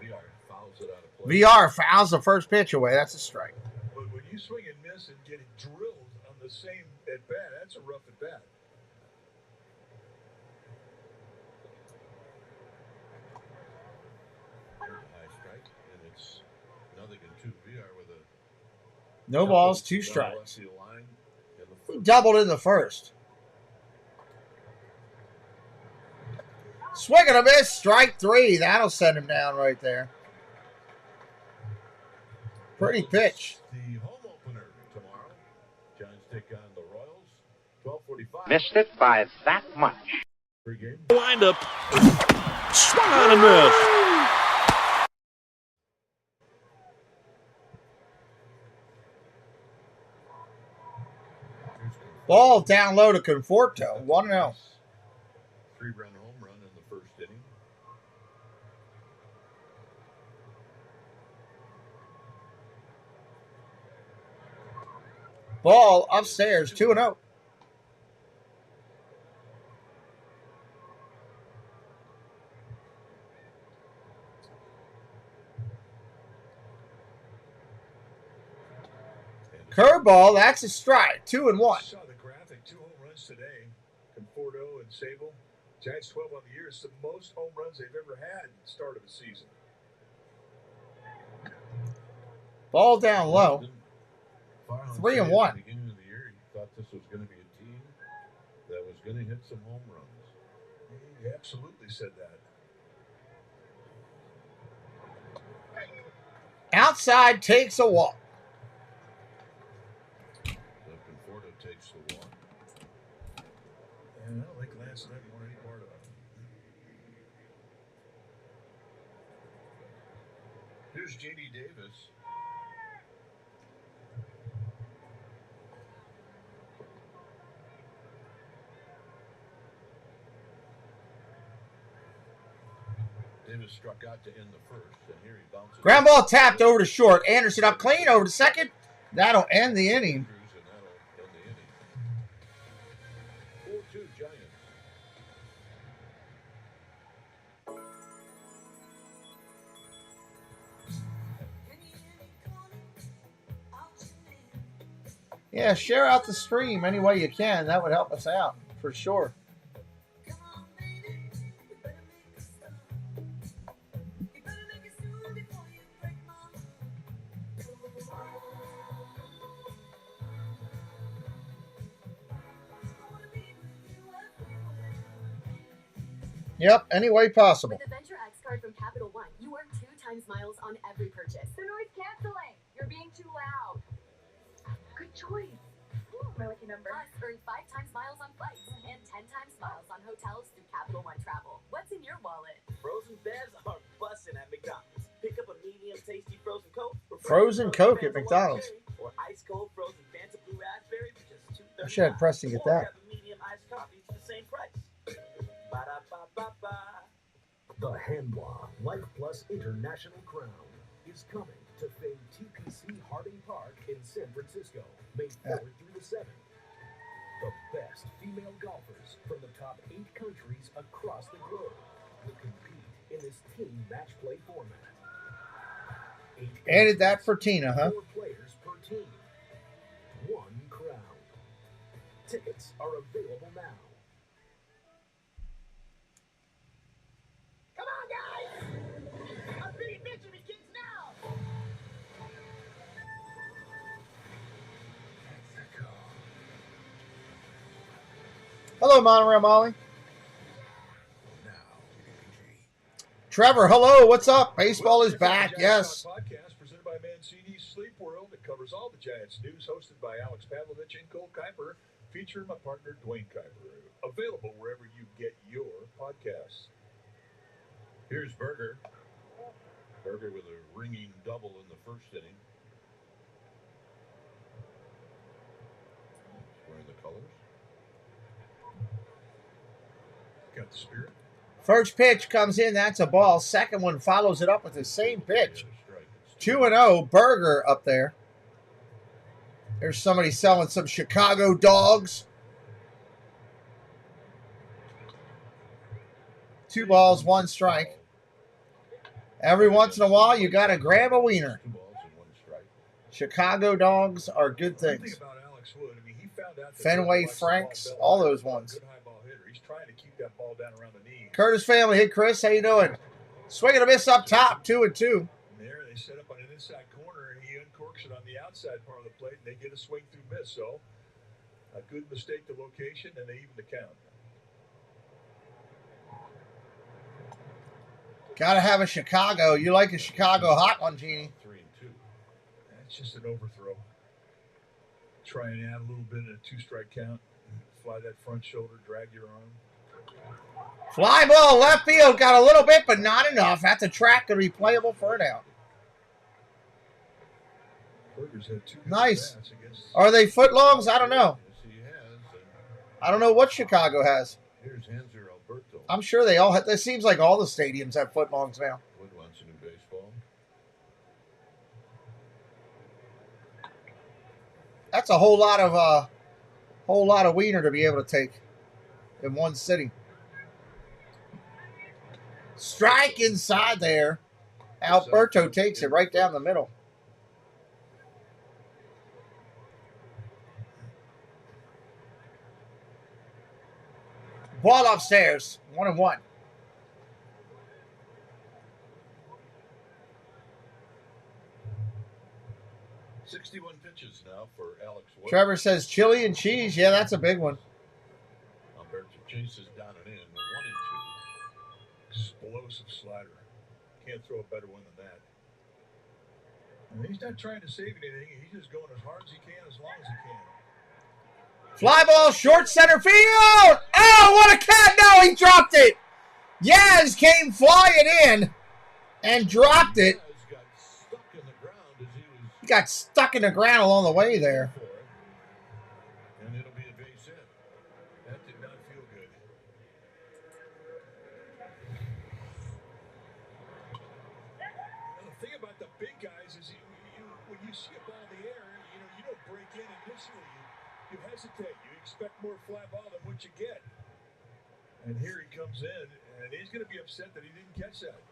VR fouls it out of play. VR fouls the first pitch away. That's a strike. But when you swing and miss and get it drilled on the same at bat, that's a rough at bat. High strike, and it's nothing in 2. VR with a No balls, 2 strikes. line in the He doubled in the first. Swing and a miss, strike 3. That'll send him down right there. Pretty pitch. The home opener tomorrow. Giants take on the Royals. 12:45. Missed it by that much. Pregame. Wind up. Swung on and missed. Ball down low to Conforto. 1-0. 3-run home run in the first inning. Ball upstairs, 2-0. Curveball, that's a strike. 2-1. Saw the graphic, 2 home runs today. Conforto and Sable. Giants 12 on the year. It's the most home runs they've ever had at the start of a season. Ball down low. 3-1. Beginning of the year, he thought this was going to be a team that was going to hit some home runs. He absolutely said that. Outside takes a walk. Conforto takes the walk. And I don't think Lance Knight wanted any part of it. Here's J.D. Davis. Davis struck out to end the first, and here he bounces. Ground ball tapped over to short. Anderson up clean over to second. That'll end the inning. And that'll end the inning. 4-2 Giants. Yeah, share out the stream any way you can. That would help us out for sure. Yep, any way possible. With the Venture X card from Capital One, you earn 2 times miles on every purchase. The noise canceling. You're being too loud. Good choice. My lucky number. Plus, earn 5 times miles on flights and 10 times miles on hotels through Capital One Travel. What's in your wallet? Frozen bears are busting at McDonald's. Pick up a medium tasty frozen Coke. Frozen Coke at McDonald's. Or ice cold frozen Fanta Blue Raspberry for just $2.39. I should have pressed to get that. Or grab a medium iced coffee for the same price. Ba-da-ba-ba-ba. The Hanwha Life Plus International Crown is coming to famed TPC Harding Park in San Francisco, May 4th through the 7th. The best female golfers from the top 8 countries across the globe will compete in this team match play format. 8 Added that for Tina, huh? 4 players per team. 1 crown. Tickets are available now. Come on, guys! I'm pretty bitchy with kids now! Hello, Monorail Molly. Trevor, hello. What's up? Baseball is back. Yes. Podcast presented by Mancini's Sleep World. It covers all the Giants news, hosted by Alex Pavlovich and Cole Kuiper, featuring my partner Dwayne Kuiper. Available wherever you get your podcasts. Here's Berger. Berger with a ringing double in the first inning. He's wearing the colors. Got the spirit. First pitch comes in. That's a ball. Second one follows it up with the same pitch. 2-0. Burger up there. There's somebody selling some Chicago dogs. 2 balls, 1 strike. Every once in a while, you got to grab a wiener. Chicago dogs are good things. Fenway Franks, all those ones. Curtis family, hey Chris, how you doing? Swing and a miss up top, 2-2. There, they set up on an inside corner, and he uncorks it on the outside part of the plate, and they get a swing through miss. So, a good mistake to location, and they even the count. Got to have a Chicago. You like a Chicago hot one, Jeannie? 3-2. That's just an overthrow. Try and add a little bit in a 2-strike count. Fly that front shoulder, drag your arm. Fly ball, left field. Got a little bit, but not enough. At the track, could be playable for an out. Nice. Are they footlongs? I don't know. I don't know what Chicago has. I'm sure they all have. It seems like all the stadiums have footlongs now. That's a whole lot of wiener to be able to take in one sitting. Strike inside there. Alberto takes it right down the middle. Ball upstairs. 1-1. Pitches now for Alex Wood. Trevor says chili and cheese. Yeah, that's a big one. Alberto chases down and in. 1-2. Explosive slider. Can't throw a better one than that. And he's not trying to save anything. He's just going as hard as he can, as long as he can. Fly ball, short center field. Oh, what a cat. No, he dropped it. Yaz came flying in and dropped it. He got stuck in the ground along the way there. And it'll be a base hit. That did not feel good. Now, the thing about the big guys is when you see a ball in the air, you don't break in initially. You hesitate. You expect more fly ball than what you get. And here he comes in, and he's going to be upset that he didn't catch that.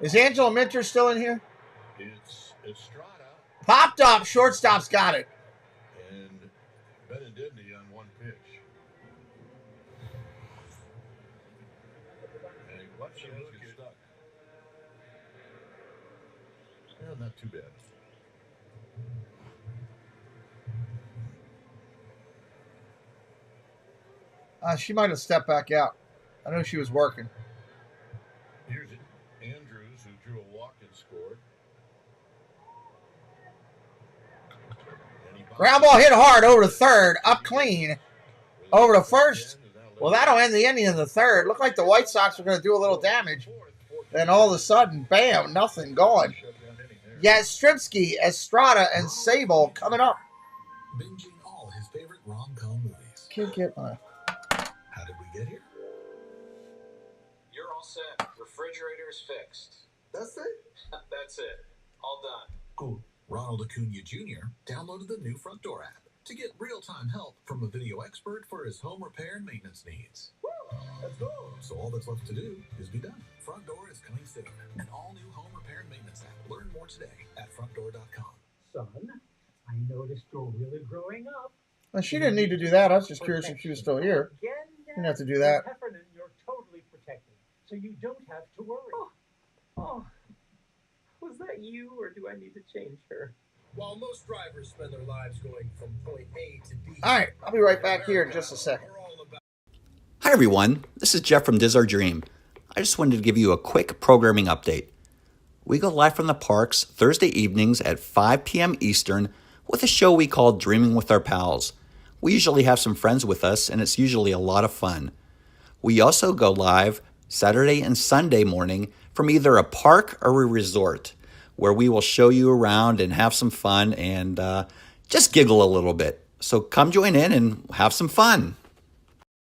Is Angela Minter still in here? It's Estrada. Popped up. Shortstop's got it. And Benedetti on one pitch. And watch him get stuck. Well, not too bad. She might have stepped back out. I know she was working. Here's Andrews, who drew a walk and scored. Ground ball hit hard over to third, up clean, over to first. Well, that'll end the inning of the third. Looked like the White Sox were going to do a little damage. Then all of a sudden, bam, nothing going. Yastrzemski, Estrada, and Sable coming up. Binging all his favorite rom-com movies. Can't get my... How did we get here? You're all set. Refrigerator is fixed. That's it? That's it. All done. Cool. Ronald Acuna Jr. downloaded the new Front Door app to get real-time help from a video expert for his home repair and maintenance needs. Woo! Let's go. So all that's left to do is be done. Front Door is coming soon. An all-new home repair and maintenance app. Learn more today at frontdoor.com. Son, I noticed you're really growing up. Well, she didn't need to do that. I was just curious if she was still here. Again, Didn't have to do that. Heffernan, you're totally protected, so you don't have to worry. Oh, was that you, or do I need to change her? While most drivers spend their lives going from point A to B. All right, I'll be right back here in just a second. Hi everyone, this is Jeff from Diz Our Dream. I just wanted to give you a quick programming update. We go live from the parks Thursday evenings at 5 p.m. Eastern with a show we call Dreaming with Our Pals. We usually have some friends with us, and it's usually a lot of fun. We also go live Saturday and Sunday morning from either a park or a resort, where we will show you around and have some fun and just giggle a little bit. So come join in and have some fun.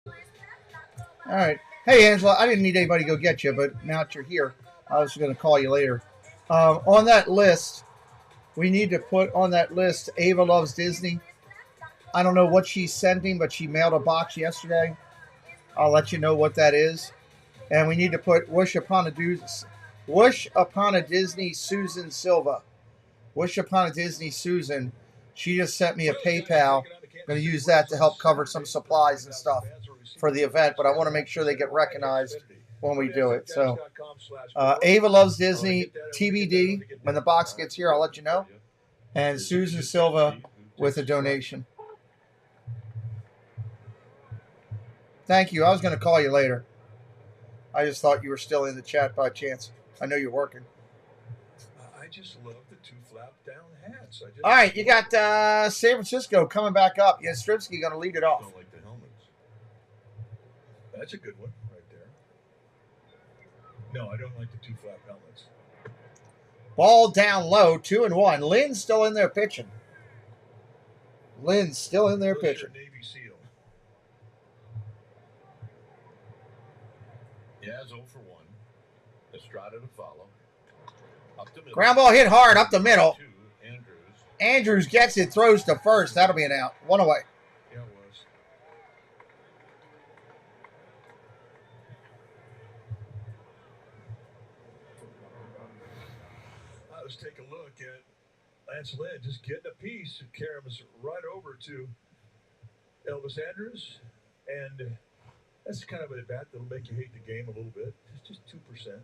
All right. Hey, Angela, I didn't need anybody to go get you, but now that you're here, I was going to call you later. On that list, we need to put on that list Ava Loves Disney. I don't know what she's sending, but she mailed a box yesterday. I'll let you know what that is. And we need to put Wish Upon a Disney Susan Silva. Wish Upon a Disney Susan. She just sent me a PayPal. I'm going to use that to help cover some supplies and stuff for the event, but I want to make sure they get recognized when we do it. So Ava Loves Disney, TBD. When the box gets here, I'll let you know. And Susan Silva with a donation. Thank you. I was going to call you later. I just thought you were still in the chat by chance. I know you're working. I just love the two flap down hats. All right, you got San Francisco coming back up. Yastrzemski going to lead it off. Don't like the helmets. That's a good one right there. No, I don't like the two flap helmets. Ball down low, 2-1. Lynn's still in there pitching. Lynn's still in there pitching. Navy SEAL. Yeah, 0 for 1. Estrada to follow. Up the middle. Ground ball hit hard up the middle. Andrews. Andrews gets it, throws to first. That'll be an out. 1 away. Yeah, it was. Let's take a look at Lance Lynn just getting a piece. Carries right over to Elvis Andrews. And that's kind of a bat that'll make you hate the game a little bit. It's just 2%.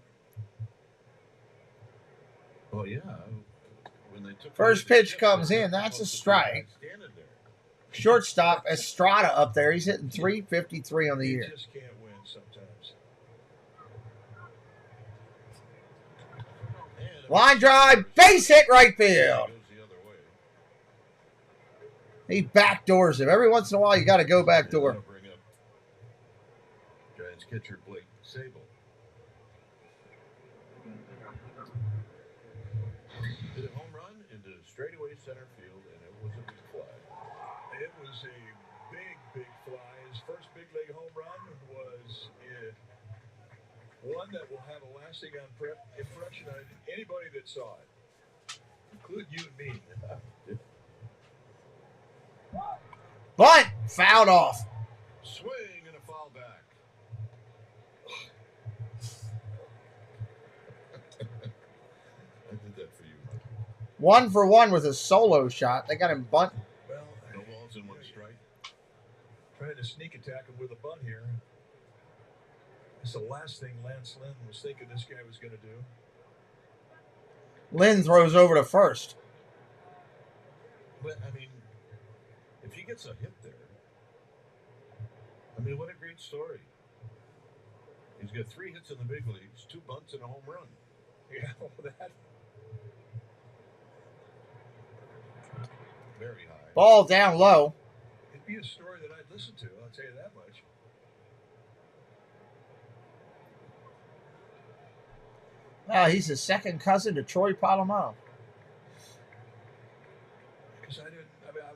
Oh, yeah. When they took First pitch comes in. That's a strike. Shortstop Estrada up there. He's hitting .353 on the year. You just can't win sometimes. Line drive, base hit right field. He backdoors him. Every once in a while, you got to go backdoor. Giants catcher Blake Sable. Hit a home run into straightaway center field, and it was a big fly. It was a big fly. His first big league home run was one that will have a lasting impression on anybody that saw it, including you and me. Bunt fouled off. Swing and a foul back. I did that for you, Mike. 1 for 1 with a solo shot. They got him bunting. Well, no balls in 1 strike. Trying to sneak attack him with a bunt here. It's the last thing Lance Lynn was thinking this guy was going to do. Lynn throws over to first. But, I mean, if he gets a hit there, I mean, what a great story. He's got 3 hits in the big leagues, 2 bunts, and a home run. Yeah, well, that. Very high. Ball down low. It'd be a story that I'd listen to, I'll tell you that much. He's a second cousin to Troy Polamalu. Because I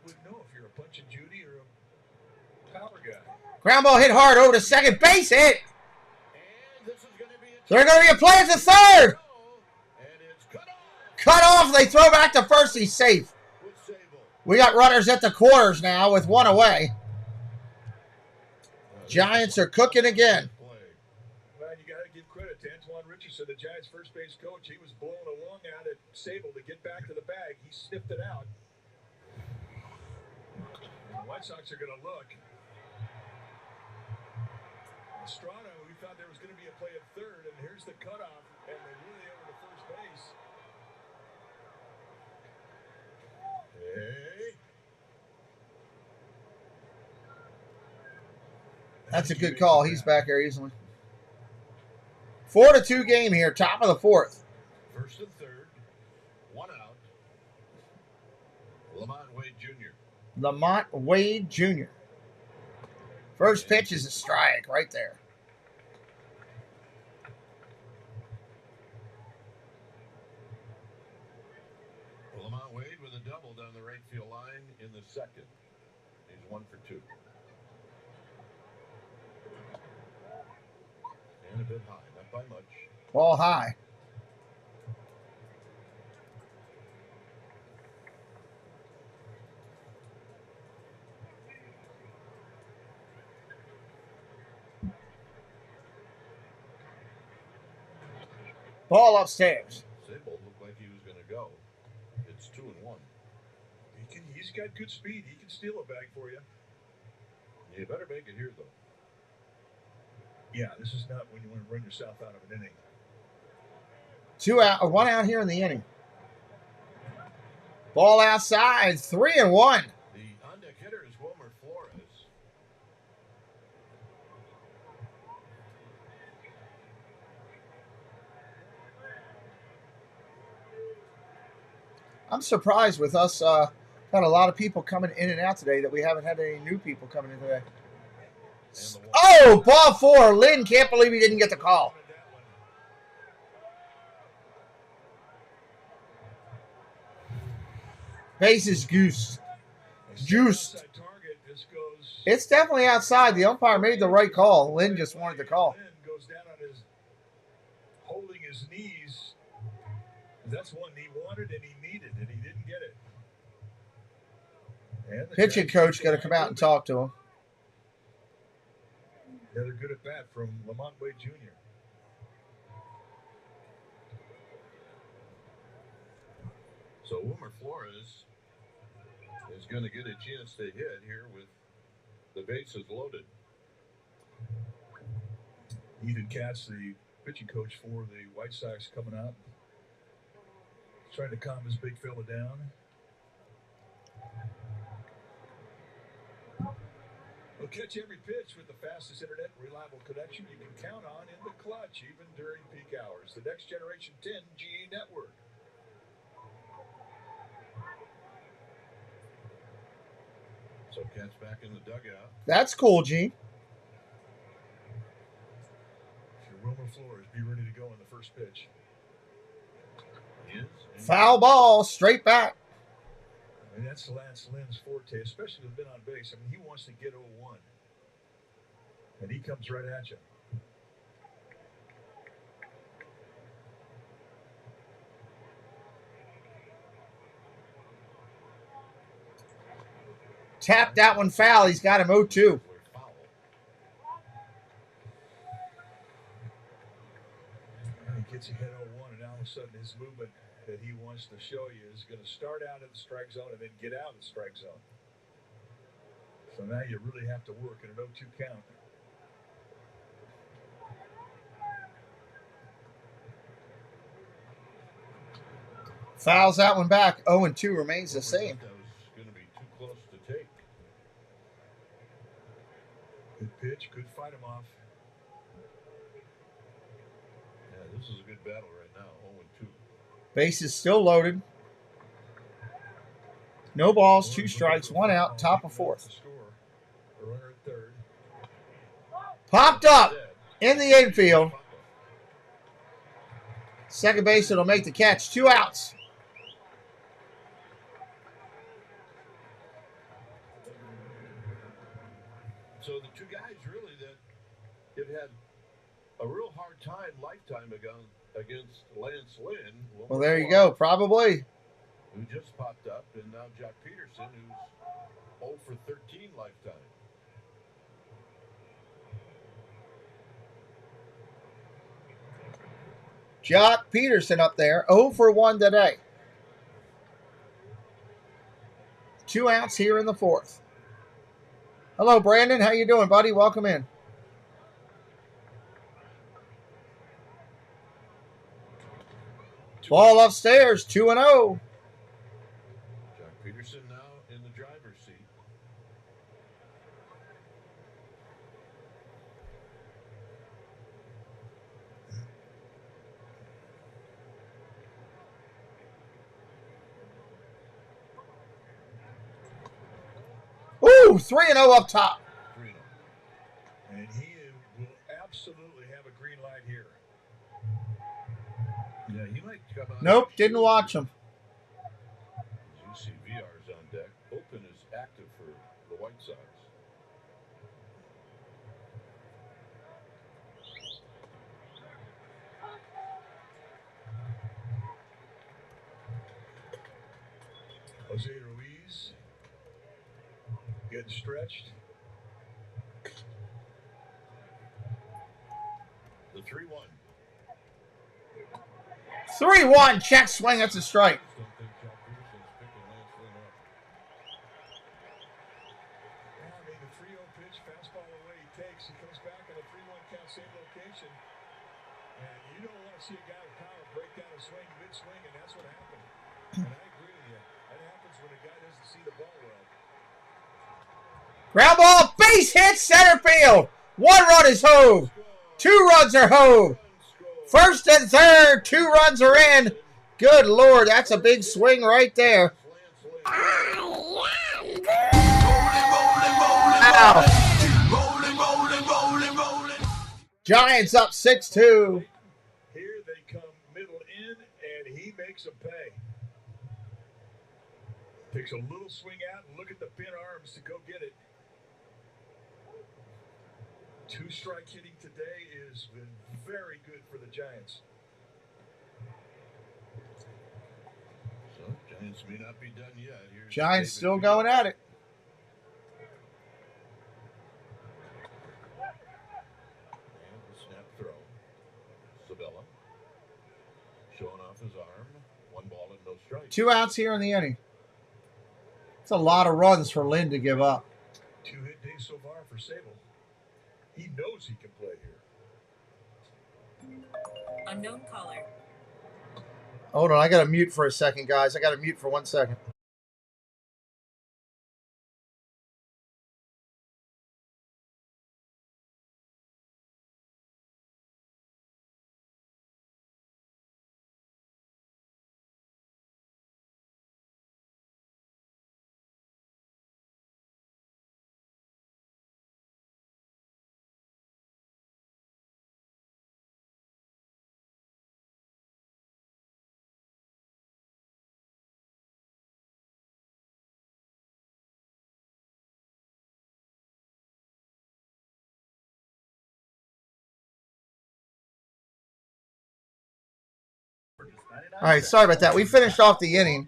wouldn't know if you're a Punch and Judy or a power guy. Ground ball hit hard over to second base hit. There's going to be a play at the third. Cut off. They throw back to first. He's safe. We got runners at the corners now with 1 away. Giants are cooking again. Well, you got to give credit to Antoine Richardson, the Giants' first base coach. He was blowing along out at Sable to get back to the bag. He sniffed it out. The White Sox are going to look. Estrada, we thought there was going to be a play at third, and here's the cutoff, and they're really over to first base. Hey. That's a good call. He's back there easily. 4-2 game here, top of the 4th. First and third, 1 out. Lamont Wade Jr. Lamont Wade Jr. First pitch is a strike right there. Lamont Wade with a double down the right field line in the second. He's 1 for 2. And a bit high, not by much. Ball high. Ball upstairs. Sable looked like he was going to go. It's 2-1. He's got good speed. He can steal a bag for you. You better make it here, though. Yeah, this is not when you want to run yourself out of an inning. 2 out, 1 out here in the inning. Ball outside, 3-1. The on-deck hitter is Wilmer Flores. I'm surprised with us. Got a lot of people coming in and out today that we haven't had any new people coming in today. Oh, ball 4. Lynn can't believe he didn't get the call. Base is goose. Juiced. It's definitely outside. The umpire made the right call. Lynn just wanted the call. Lynn goes down on his, holding his knees. That's one he wanted and he needed, and he didn't get it. And Pitching coach got to come out and talk to him. Another good at bat from Lamont Wade Jr. So Wilmer Flores is going to get a chance to hit here with the bases loaded. Ethan Katz, the pitching coach for the White Sox, coming out, trying to calm his big fella down. We'll catch every pitch with the fastest internet and reliable connection you can count on in the clutch, even during peak hours. The next generation 10G network. So Katz back in the dugout. That's cool, Gene. If you're Wilmer Flores, be ready to go on the first pitch. Foul ball, straight back. I mean, that's Lance Lynn's forte, especially with been on base. I mean, he wants to get 0-1. And he comes right at you. Tap that one foul. He's got him 0-2. And he gets ahead 0-1, and all of a sudden his movement that he wants to show you is going to start out in the strike zone and then get out of the strike zone. So now you really have to work in an 0-2 count. Fouls that one back. 0-2 remains the same. That was going to be too close to take. Good pitch, could fight him off. Yeah, this is a good battle right now. 0-2. Base is still loaded. No balls, 2 strikes, 1 out, top of 4th. Runner at third. Popped up in the infield. Second base, it'll make the catch. 2 outs. So the two guys really that have had a real hard time lifetime against Lance Lynn. Well, there you go, probably. Who just popped up, and now Jock Peterson, who's 0 for 13 lifetime. Jock Peterson up there, 0 for 1 today. 2 outs here in the 4th. Hello, Brandon. How you doing, buddy? Welcome in. Ball upstairs, 2-0. Jock Peterson now in the driver's seat. Ooh, 3-0 up top. 3-0. And he will absolutely have a green light here. Yeah, he might come out. Nope, didn't watch him. As you see, VR's on deck. Bullpen is active for the White Sox. Jose Ruiz getting stretched. The 3-1. 3-1, check swing. That's a strike. See a guy with power break down a swing mid-swing, and that's what happened. And I agree with you. That happens when a guy doesn't see the ball well. Ground ball, base hit, center field. 1 run is hove. 2 runs are hove. First and third, 2 runs are in. Good Lord, that's a big swing right there. Wow. Giants up 6-2. Here they come middle in, and he makes them pay. Takes a little swing out and look at the pin arms to go get it. 2-strike hitting today has been very good for the Giants. So Giants may not be done yet. Here's Giants still going at it. And the snap throw. Sabella showing off his arm. 1 ball and no strike. 2 outs here in the inning. It's a lot of runs for Lynn to give up. 2-hit day so far for Sable. He knows he can play here. Unknown caller. Hold on, I got to mute for a second, guys. I got to mute for 1 second. All right, sorry about that. We finished off the inning.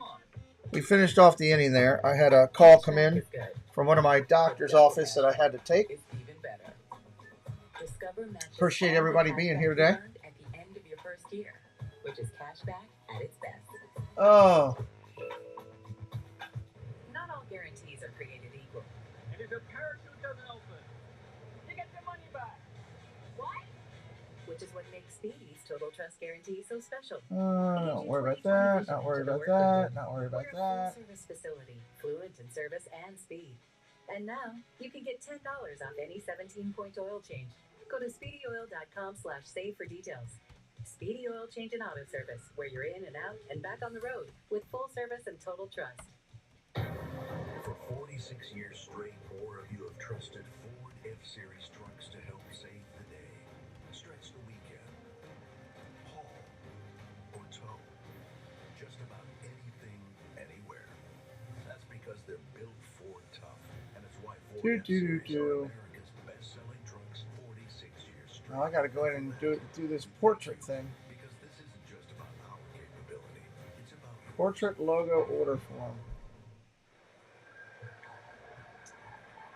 There. I had a call come in from one of my doctor's office that I had to take. Appreciate everybody being here today. At the end of your first year, which is cashback at its best. Oh. Not all guarantees are created equal. And if your parachute doesn't open, you get your money back. What? Which is what makes Speedy's Total Trust Guarantee so special. Don't worry about that. Not worried about that. Not worried about that. Full service facility, fluent in service and speed. And now you can get $10 off any 17-point oil change. Go to speedyoil.com/save for details. Speedy Oil Change and Auto Service, where you're in and out and back on the road with full service and total trust. For 46 years straight, more of you have trusted Ford F-Series trucks to help save the day, stretch the weekend, haul, or tow. Just about anything, anywhere. That's because they're built Ford tough, and it's why Ford F-Series are America's best-selling trucks 46 years straight. Now I got to go ahead and do this portrait thing. Because this isn't just about our capability. It's about Portrait logo order form.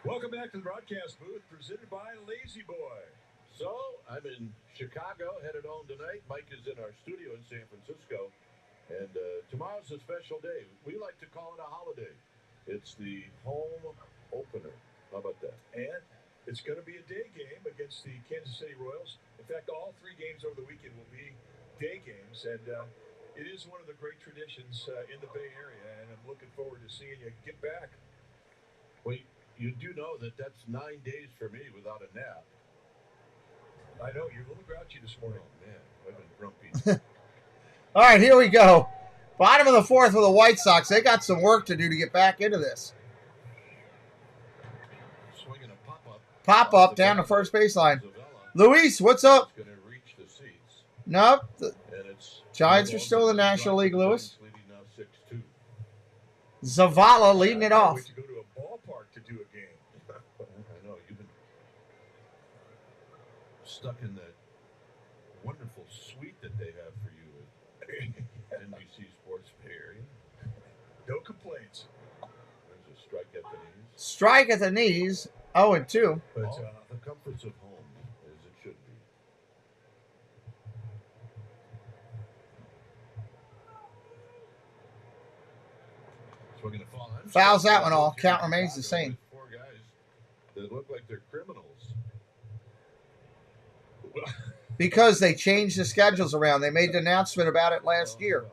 Welcome back to the broadcast booth, presented by Lazy Boy. So, I'm in Chicago, headed home tonight. Mike is in our studio in San Francisco. And tomorrow's a special day. We like to call it a holiday. It's the home opener. How about that? And it's going to be a day game against the Kansas City Royals. In fact, all 3 games over the weekend will be day games. And it is one of the great traditions in the Bay Area. And I'm looking forward to seeing you get back. Well, you do know that that's 9 days for me without a nap. I know, you're a little grouchy this morning. Oh, man, I've been grumpy. All right, here we go. Bottom of the 4th for the White Sox. They got some work to do to get back into this. Swinging a pop-up. Pop-up down the first baseline. Luis, what's up? Going to reach the seats. Nope. The Giants are still in the National League, Lewis. Zavala leading it off. To go to a ballpark to do a game. I know, you've been stuck in that wonderful suite that they have for you at NBC Sports Bay Area. No complaints. There's a strike at the knees. Strike at the knees. 0-2. But the comforts of home, as it should be. Fouls that one off. Count remains the same. Four guys that look like they're criminals. Because they changed the schedules around. They made the announcement about it last year.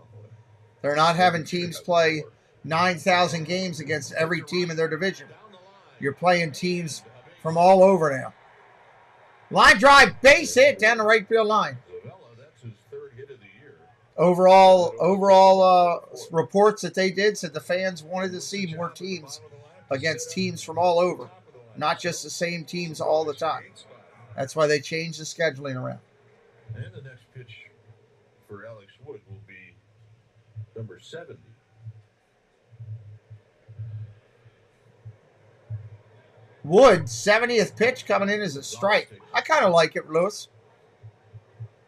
They're not having teams play 9,000 games against every team in their division. You're playing teams from all over now. Line drive, base hit down the right field line. That's his third hit of the year. Overall reports that they did said the fans wanted to see more teams against teams from all over, not just the same teams all the time. That's why they changed the scheduling around. And the next pitch for Alex Wood will be number 70. Wood, 70th pitch coming in as a strike. I kind of like it, Lewis.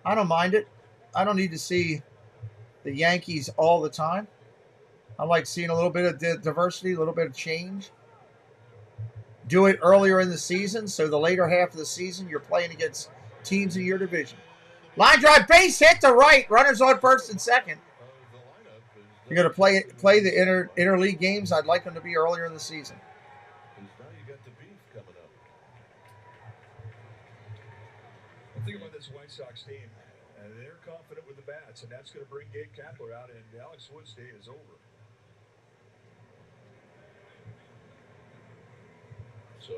I don't mind it. I don't need to see the Yankees all the time. I like seeing a little bit of diversity, a little bit of change. Do it earlier in the season, so the later half of the season you're playing against teams in your division. Line drive, base hit to right. Runners on first and second. You're going to play the interleague games. I'd like them to be earlier in the season. Now you got the beef coming up. The thing about this White Sox team, they're confident with the bats, and that's going to bring Gabe Kapler out, and Alex Wood's day is over. So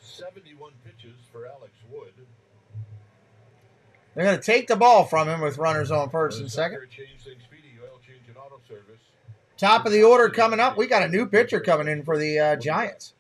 71 pitches for Alex Wood. They're going to take the ball from him with runners on first and second. Top of the order coming up. We got a new pitcher coming in for the Giants.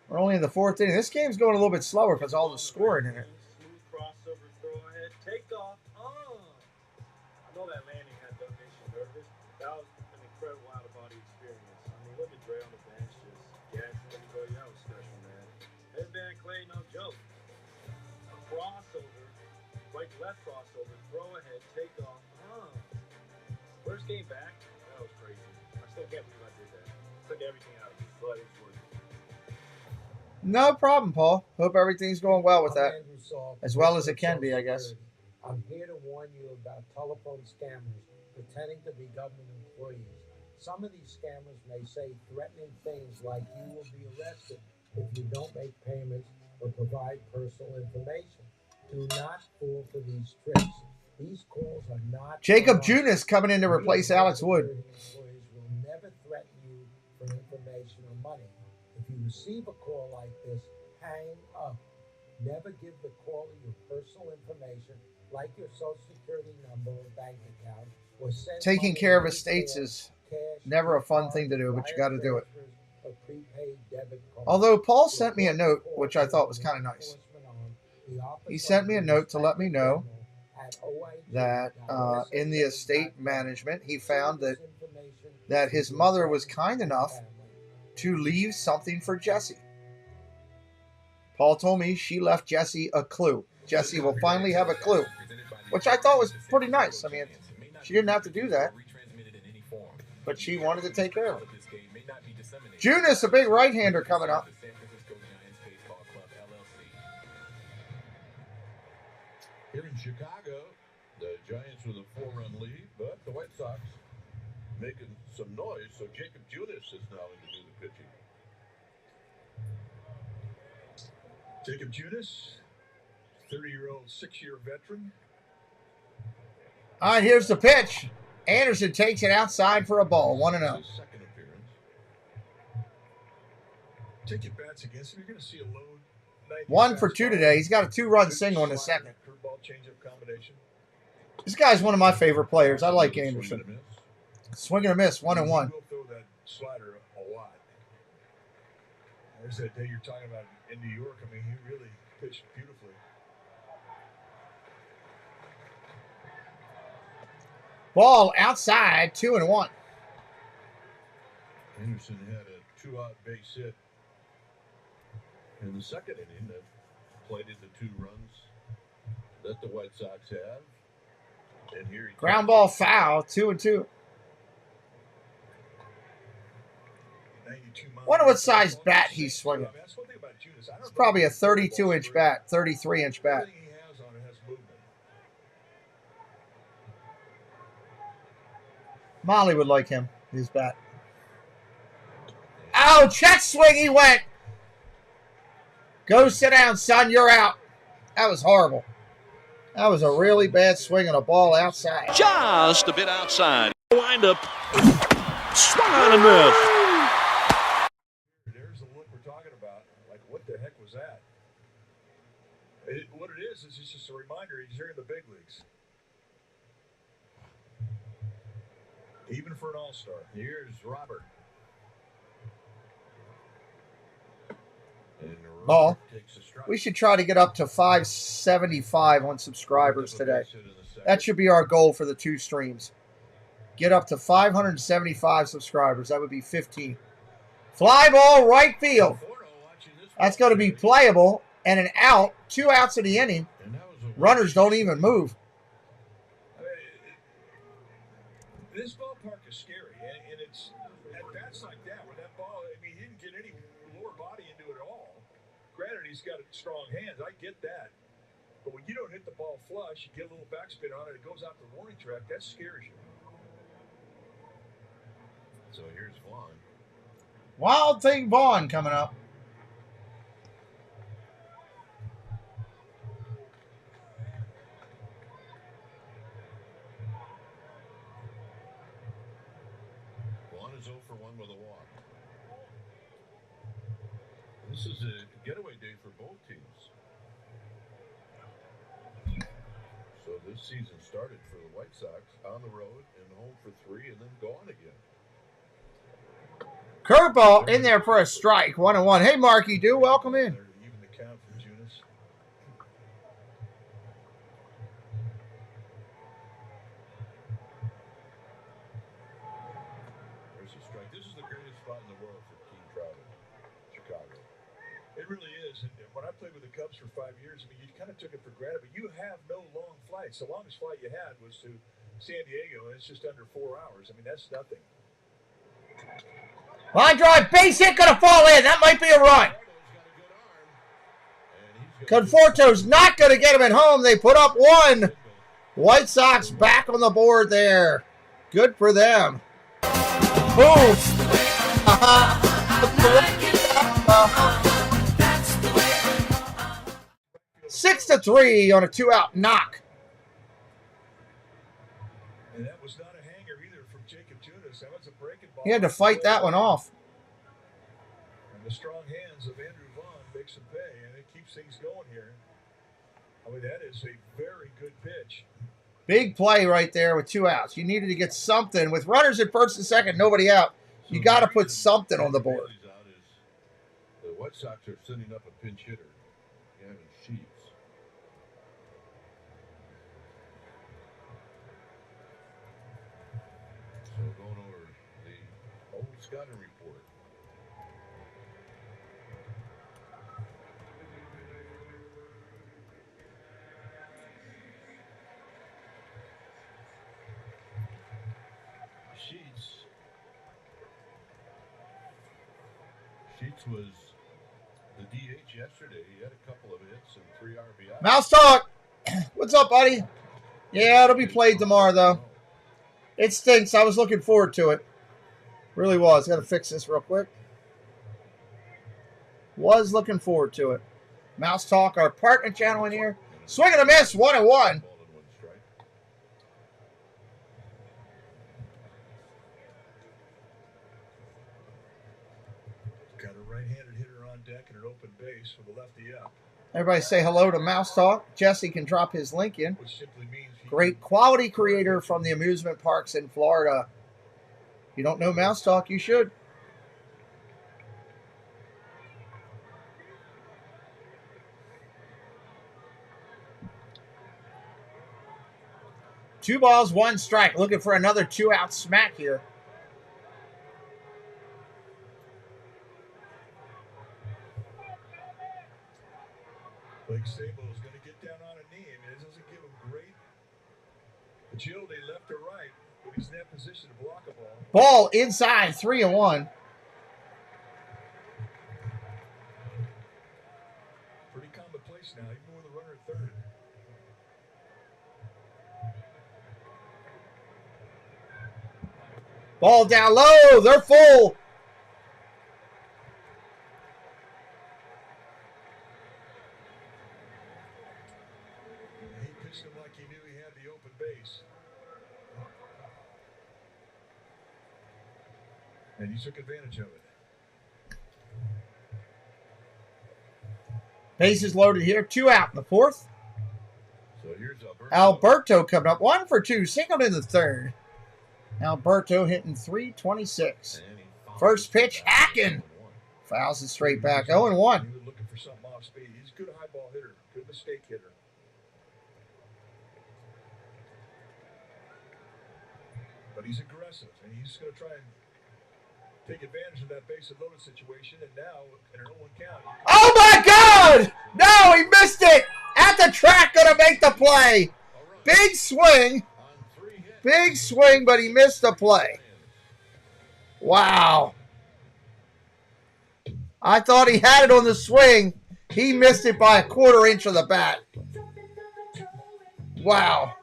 We're only in the fourth inning. This game's going a little bit slower because all the scoring in it. Smooth crossover, throw ahead, take off. I know that landing had done Nation nervous. That was an incredible out-of-body experience. I mean, look at Dre on the bench just gassing everybody. That was special, man. Headband Clay, no joke. A crossover, right-left crossover, throw ahead, take off. First game back, that was crazy. I still can't believe I did that. Took everything out of me, but it's worth it. No problem, Paul. Hope everything's going well with that. As well as it can be, I guess. I'm here to warn you about telephone scammers pretending to be government employees. Some of these scammers may say threatening things like you will be arrested if you don't make payments or provide personal information. Do not fall for these tricks. These calls are not. Jacob Junis coming in to replace Alex Wood. Employees will never threaten you for information or money. If you receive a call like this, hang up. Never give the caller your personal information, like your social security number or bank account, or send. Taking care of estates is never a fun thing to do, but you got to do it. Although Paul sent me a note, which I thought was kind of nice. He sent me a note to let me know that in the estate management, he found that his mother was kind enough to leave something for Jesse. Paul told me she left Jesse a clue. Jesse will finally have a clue, which I thought was pretty nice. I mean, she didn't have to do that, but she wanted to take care of it. Junis, a big right-hander coming up. Here in Chicago, the Giants with a 4-run lead, but the White Sox making some noise, so Jacob Junis is now in to do the pitching. Jacob Junis, 30-year-old, 6-year veteran. All right, here's the pitch. Anderson takes it outside for a ball, 1-0. Second appearance. Take your bats against him. You're going to see a low. 1 for 2 today. He's got a 2-run single in the second. Curveball changeup combination. This guy's one of my favorite players. I like Anderson. Swing and a miss, 1-1. He'll throw that slider a lot. There's that day you're talking about in New York. I mean, he really pitched beautifully. Ball outside, 2-1. Anderson had a 2-out base hit in the second inning that played into 2 runs that the White Sox have. And here he ground ball foul, 2-2. Wonder what size bat he's swinging. It's probably a 32-inch bat, 33-inch bat. Molly would like him, his bat. Oh, check swing he went. Go sit down, son. You're out. That was horrible. That was a really bad swing on a ball outside. Just a bit outside. Wind up. Swung on and missed. There's the look we're talking about. Like, what the heck was that? What it is it's just a reminder he's here in the big leagues. Even for an all-star. Here's Robert. Ball. We should try to get up to 575 on subscribers today. That should be our goal for the 2 streams. Get up to 575 subscribers. That would be 15. Fly ball, right field. That's going to be playable and an out. 2 outs in the inning. Runners don't even move. This ballpark is scary, and it's at bats like that, where that ball, I mean, he didn't get any lower body into it at all. Granted, he's got strong hands. I get that. But when you don't hit the ball flush, you get a little backspin on it, it goes out the warning track, that scares you. So here's Vaughn. Wild Thing Vaughn coming up. Vaughn is 0 for 1 with a walk. This is a getaway day for both teams. So this season started for the White Sox on the road and home for 3 and then gone again. Curveball in there for a strike. 1-1. Hey, Marky Do, welcome in. Even the count from Junis. There's a strike. This is the greatest spot in the world for Team Trout, Chicago. It really is. And when I played with the Cubs for 5 years, I mean, you kind of took it for granted, but you have no long flights. The longest flight you had was to San Diego, and it's just under 4 hours. I mean, that's nothing. Line drive, base hit, gonna fall in. That might be a run. Conforto's not gonna get him at home. They put up 1. White Sox back on the board there. Good for them. Boom. 6-3 on a 2-out knock. And that was not a hanger either from Jacob Junis. That was a breaking ball. He had to fight that one off. And the strong hands of Andrew Vaughn makes him pay, and it keeps things going here. I mean, that is a very good pitch. Big play right there with 2 outs. You needed to get something. With runners at first and second, nobody out. You got to put something on the board. The White Sox are sending up a pinch hitter, Gavin Sheets. So going over the old scouting report. Sheets was the DH yesterday. He had a couple of hits and 3 RBIs. Mouse Talk. What's up, buddy? Yeah, it'll be played tomorrow, though. It stinks. I was looking forward to it. Really was. Got to fix this real quick. Was looking forward to it. Mouse Talk, our partner channel in here. Swing and a miss, 1-1. Got a right-handed hitter on deck and an open base with a lefty up. Everybody say hello to Mouse Talk. Jesse can drop his link in. Which simply means Great quality creator from the amusement parks in Florida. If you don't know Mouse Talk, you should. Two balls, 1 strike. Looking for another 2-out smack here. Blake Sabo is going to get down on a knee. I mean, it doesn't give him great agility left or right, but he's in that position to block a ball. Ball inside, 3-1. Pretty commonplace now, even with a runner at third. Ball down low. They're full. Flexed him like he knew he had the open base. And he took advantage of it. Bases loaded here. 2 out in the 4th. So here's Alberto coming up. 1 for 2. Singled in the 3rd. Alberto hitting .326. First pitch, hacking. Fouls it straight back. 0-1. He was looking for something off speed. He's a good high ball hitter. Good mistake hitter. But he's aggressive, and he's going to try and take advantage of that base and loaded situation. And now, in an 0-1 count. Oh my God! No, he missed it! At the track, gonna make the play. Big swing. Big swing, but he missed the play. Wow. I thought he had it on the swing. He missed it by a 1/4 inch of the bat. Wow.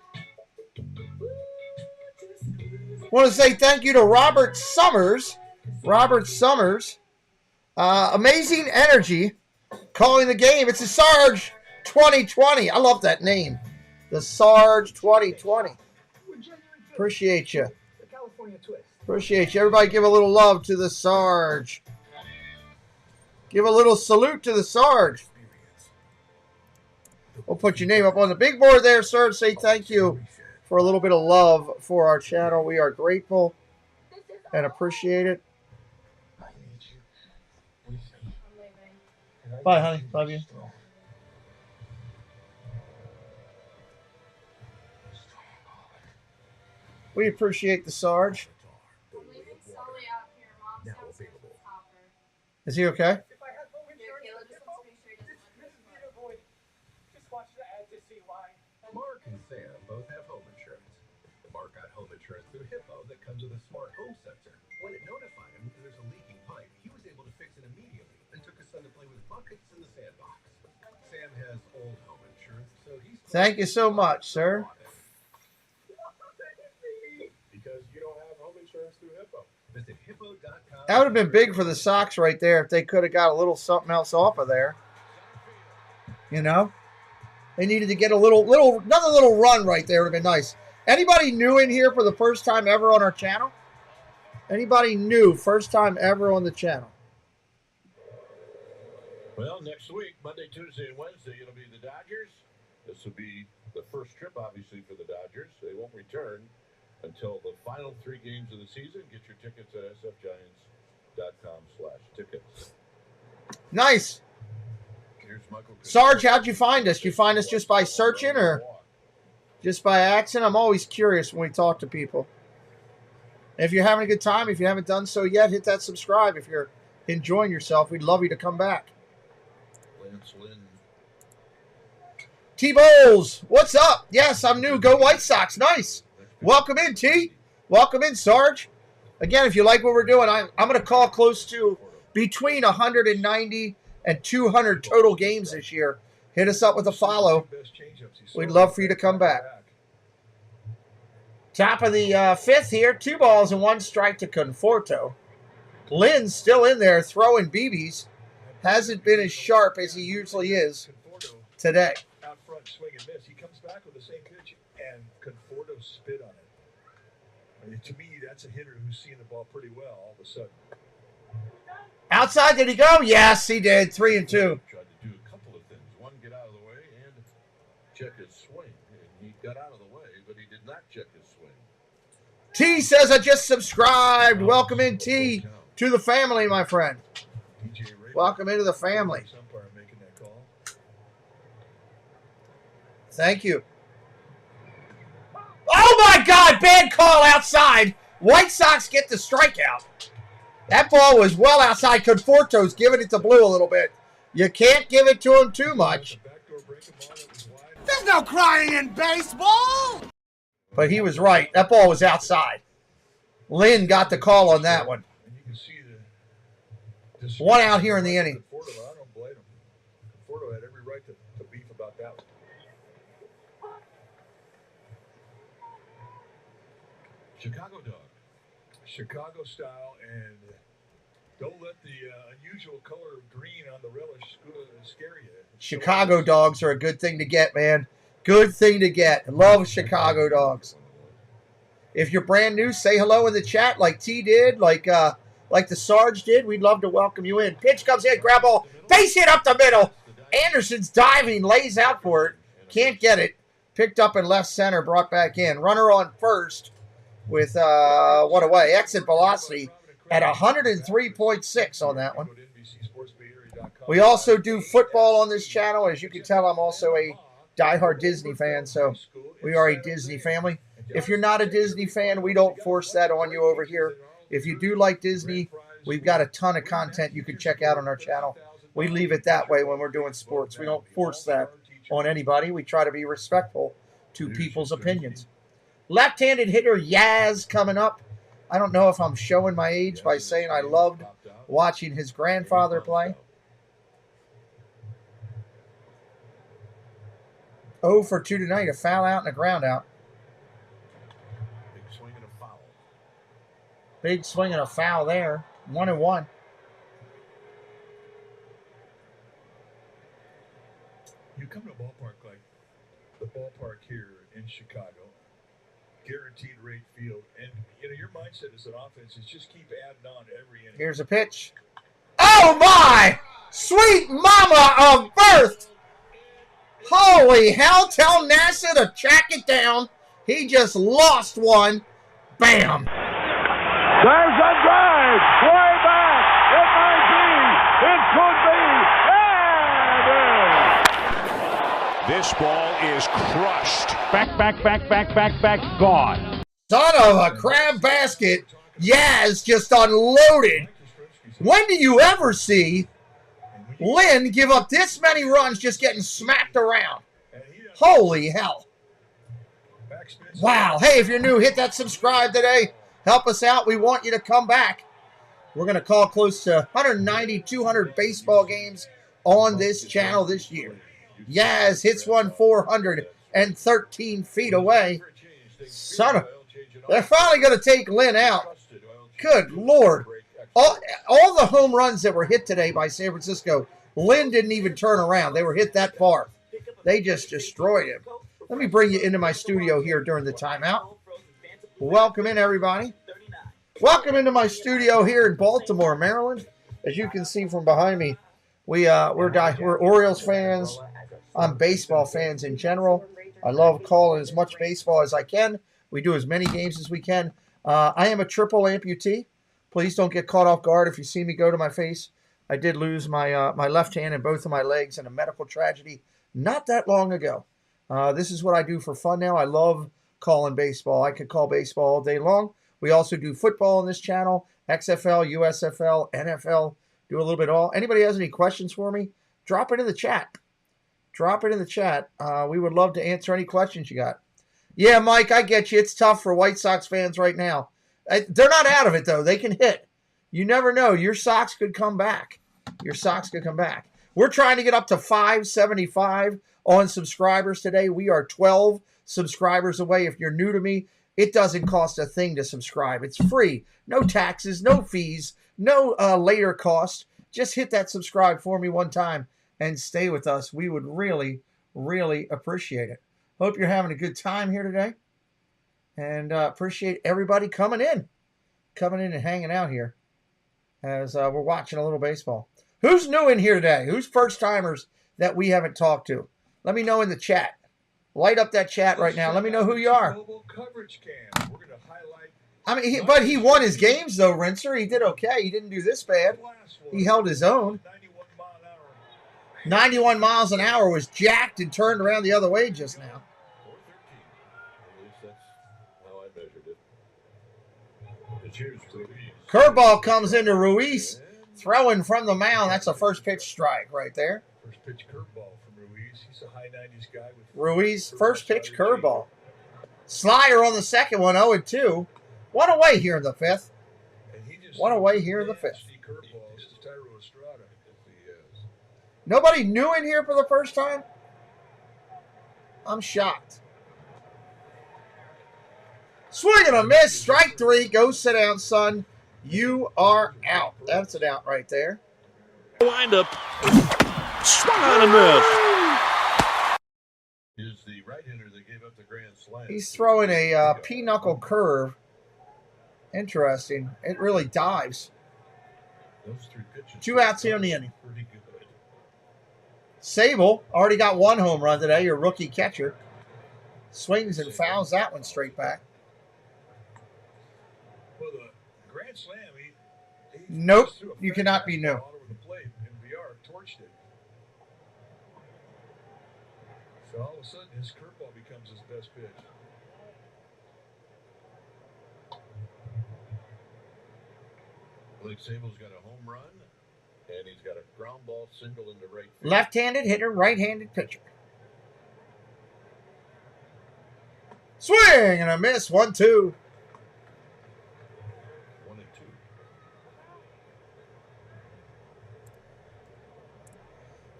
Want to say thank you to Robert Summers. Robert Summers. Amazing energy. Calling the game. It's a Sarge 2020. I love that name. The Sarge 2020. Appreciate you. Appreciate you. Everybody give a little love to the Sarge. Give a little salute to the Sarge. We'll put your name up on the big board there, Sarge. Say thank you for a little bit of love for our channel. We are grateful and appreciate it. Bye, honey. Love you. We appreciate the Sarge. Is he okay? Mark and Sam both have home insurance. Mark got home insurance through Hippo that comes with a smart home sensor. When it notified him that there's a leaking pipe, he was able to fix it immediately and took his son to play with buckets in the sandbox. Sam has old home insurance, so he's... Thank you so much, sir. Because you don't have home insurance through Hippo. Visit hippo.com. That would have been big for the Sox right there if they could have got a little something else off of there. You know? They needed to get another little run right there. Would have been nice. Anybody new in here for the first time ever on our channel? Anybody new, first time ever on the channel? Well, next week, Monday, Tuesday, and Wednesday, it'll be the Dodgers. This will be the first trip, obviously, for the Dodgers. They won't return until the final 3 games of the season. Get your tickets at sfgiants.com/tickets. Nice. Sarge, how'd you find us? Did you find us just by searching or just by accident? I'm always curious when we talk to people. If you're having a good time, if you haven't done so yet, hit that subscribe. If you're enjoying yourself, we'd love you to come back. T-Bowles, what's up? Yes, I'm new. Go White Sox. Nice. Welcome in, T. Welcome in, Sarge. Again, if you like what we're doing, I'm going to call close to between 190 and 200 total games this year. Hit us up with a follow. We'd love for you to come back. Top of the 5th here. 2 balls and 1 strike to Conforto. Lynn's still in there throwing BBs. Hasn't been as sharp as he usually is today. Out front, swing and miss. He comes back with the same pitch, and Conforto spit on it. I mean, to me, that's a hitter who's seeing the ball pretty well all of a sudden. Outside, did he go? Yes, he did. 3-2. Tried to do a couple of things. One, get out of the way, and check his swing. And he got out of the way, but he did not check his swing. T says, I just subscribed. Welcome in, T, to the family, my friend. Welcome into the family. Thank you. Oh, my God. Bad call outside. White Sox get the strikeout. That ball was well outside. Conforto's giving it to Blue a little bit. You can't give it to him too much. There's no crying in baseball. But he was right. That ball was outside. Lynn got the call on that one. 1 out here in the inning. I don't blame him. Conforto had every right to beef about that one. Chicago dog. Chicago style, and don't let the unusual color of green on the relish scare you. Chicago dogs are a good thing to get, man. Good thing to get. Love Chicago dogs. If you're brand new, say hello in the chat like T did, like the Sarge did. We'd love to welcome you in. Pitch comes in, grab ball, base hit up the middle. Anderson's diving, lays out for it. Can't get it. Picked up in left center, brought back in. Runner on first with, what away? Exit velocity at 103.6 on that one. We also do football on this channel. As you can tell, I'm also a diehard Disney fan, so we are a Disney family. If you're not a Disney fan, we don't force that on you over here. If you do like Disney, we've got a ton of content you can check out on our channel. We leave it that way when we're doing sports. We don't force that on anybody. We try to be respectful to people's opinions. Left-handed hitter Yaz coming up. I don't know if I'm showing my age by saying I loved watching his grandfather play. 0 for 2 tonight, a foul out and a ground out. Big swing and a foul. Big swing and a foul there. 1-1. You come to a ballpark like the ballpark here in Chicago, guaranteed rate field, and your mindset as an offense is just keep adding on every inning. Here's a pitch. Oh my! Sweet mama of birth! Holy hell, tell NASA to track it down. He just lost one. Bam! There's a drive. Way back. It might be. It could be. And this ball is crushed. Back, gone. Son of a crab basket. Yaz just unloaded. When do you ever see Lynn give up this many runs just getting smacked around? Holy hell. Wow. Hey, if you're new, hit that subscribe today. Help us out. We want you to come back. We're going to call close to 190, 200 baseball games on this channel this year. Yaz hits one 413 feet away. Son of... They're finally going to take Lynn out. Good Lord. All the home runs that were hit today by San Francisco, Lynn didn't even turn around. They were hit that far. They just destroyed him. Let me bring you into my studio here during the timeout. Welcome in, everybody. Welcome into my studio here in Baltimore, Maryland. As you can see from behind me, we're Orioles fans. I'm baseball fans in general. I love calling as much baseball as I can. We do as many games as we can. I am a triple amputee. Please don't get caught off guard if you see me go to my face. I did lose my my left hand and both of my legs in a medical tragedy not that long ago. This is what I do for fun now. I love calling baseball. I could call baseball all day long. We also do football on this channel, XFL, USFL, NFL, do a little bit of all. Anybody has any questions for me, drop it in the chat. Drop it in the chat. We would love to answer any questions you got. Yeah, Mike, I get you. It's tough for White Sox fans right now. They're not out of it, though. They can hit. You never know. Your Sox could come back. Your Sox could come back. We're trying to get up to 575 on subscribers today. We are 12 subscribers away. If you're new to me, it doesn't cost a thing to subscribe. It's free. No taxes, no fees, no later cost. Just hit that subscribe for me one time and stay with us. We would really, really appreciate it. Hope you're having a good time here today. And appreciate everybody coming in and hanging out here as we're watching a little baseball. Who's new in here today? Who's first-timers that we haven't talked to? Let me know in the chat. Light up that chat right now. Let me know who you are. I mean, but he won his games, though, Rinser. He did okay. He didn't do this bad. He held his own. 91 miles an hour was jacked and turned around the other way just now. Curveball comes into Ruiz, throwing from the mound. That's a first pitch strike right there. First pitch curveball from Ruiz. He's a high 90s guy. Ruiz, first pitch curveball. Slider on the second one, 0-2. One away here in the fifth. One away here in the fifth. Nobody new in here for the first time? I'm shocked. Swing and a miss. Strike three. Go sit down, son. You are out. That's an out right there. Wind up. Swung on and missed. is the right-hander that gave up the grand slam. He's throwing a P-knuckle curve. Interesting. It really dives. Those 3 pitches. 2 outs here in the inning. Pretty good. Sable already got 1 home run today, your rookie catcher. Swings and fouls that one straight back. Well, the grand slam, he Nope, you cannot be new. all over the plate, and VR torched it. So all of a sudden, his curveball becomes his best pitch. Blake Sable's got a home run, and he's got a ground ball single into right field. Left-handed hitter, right-handed pitcher. Swing and a miss. 1-2. 1 and 2.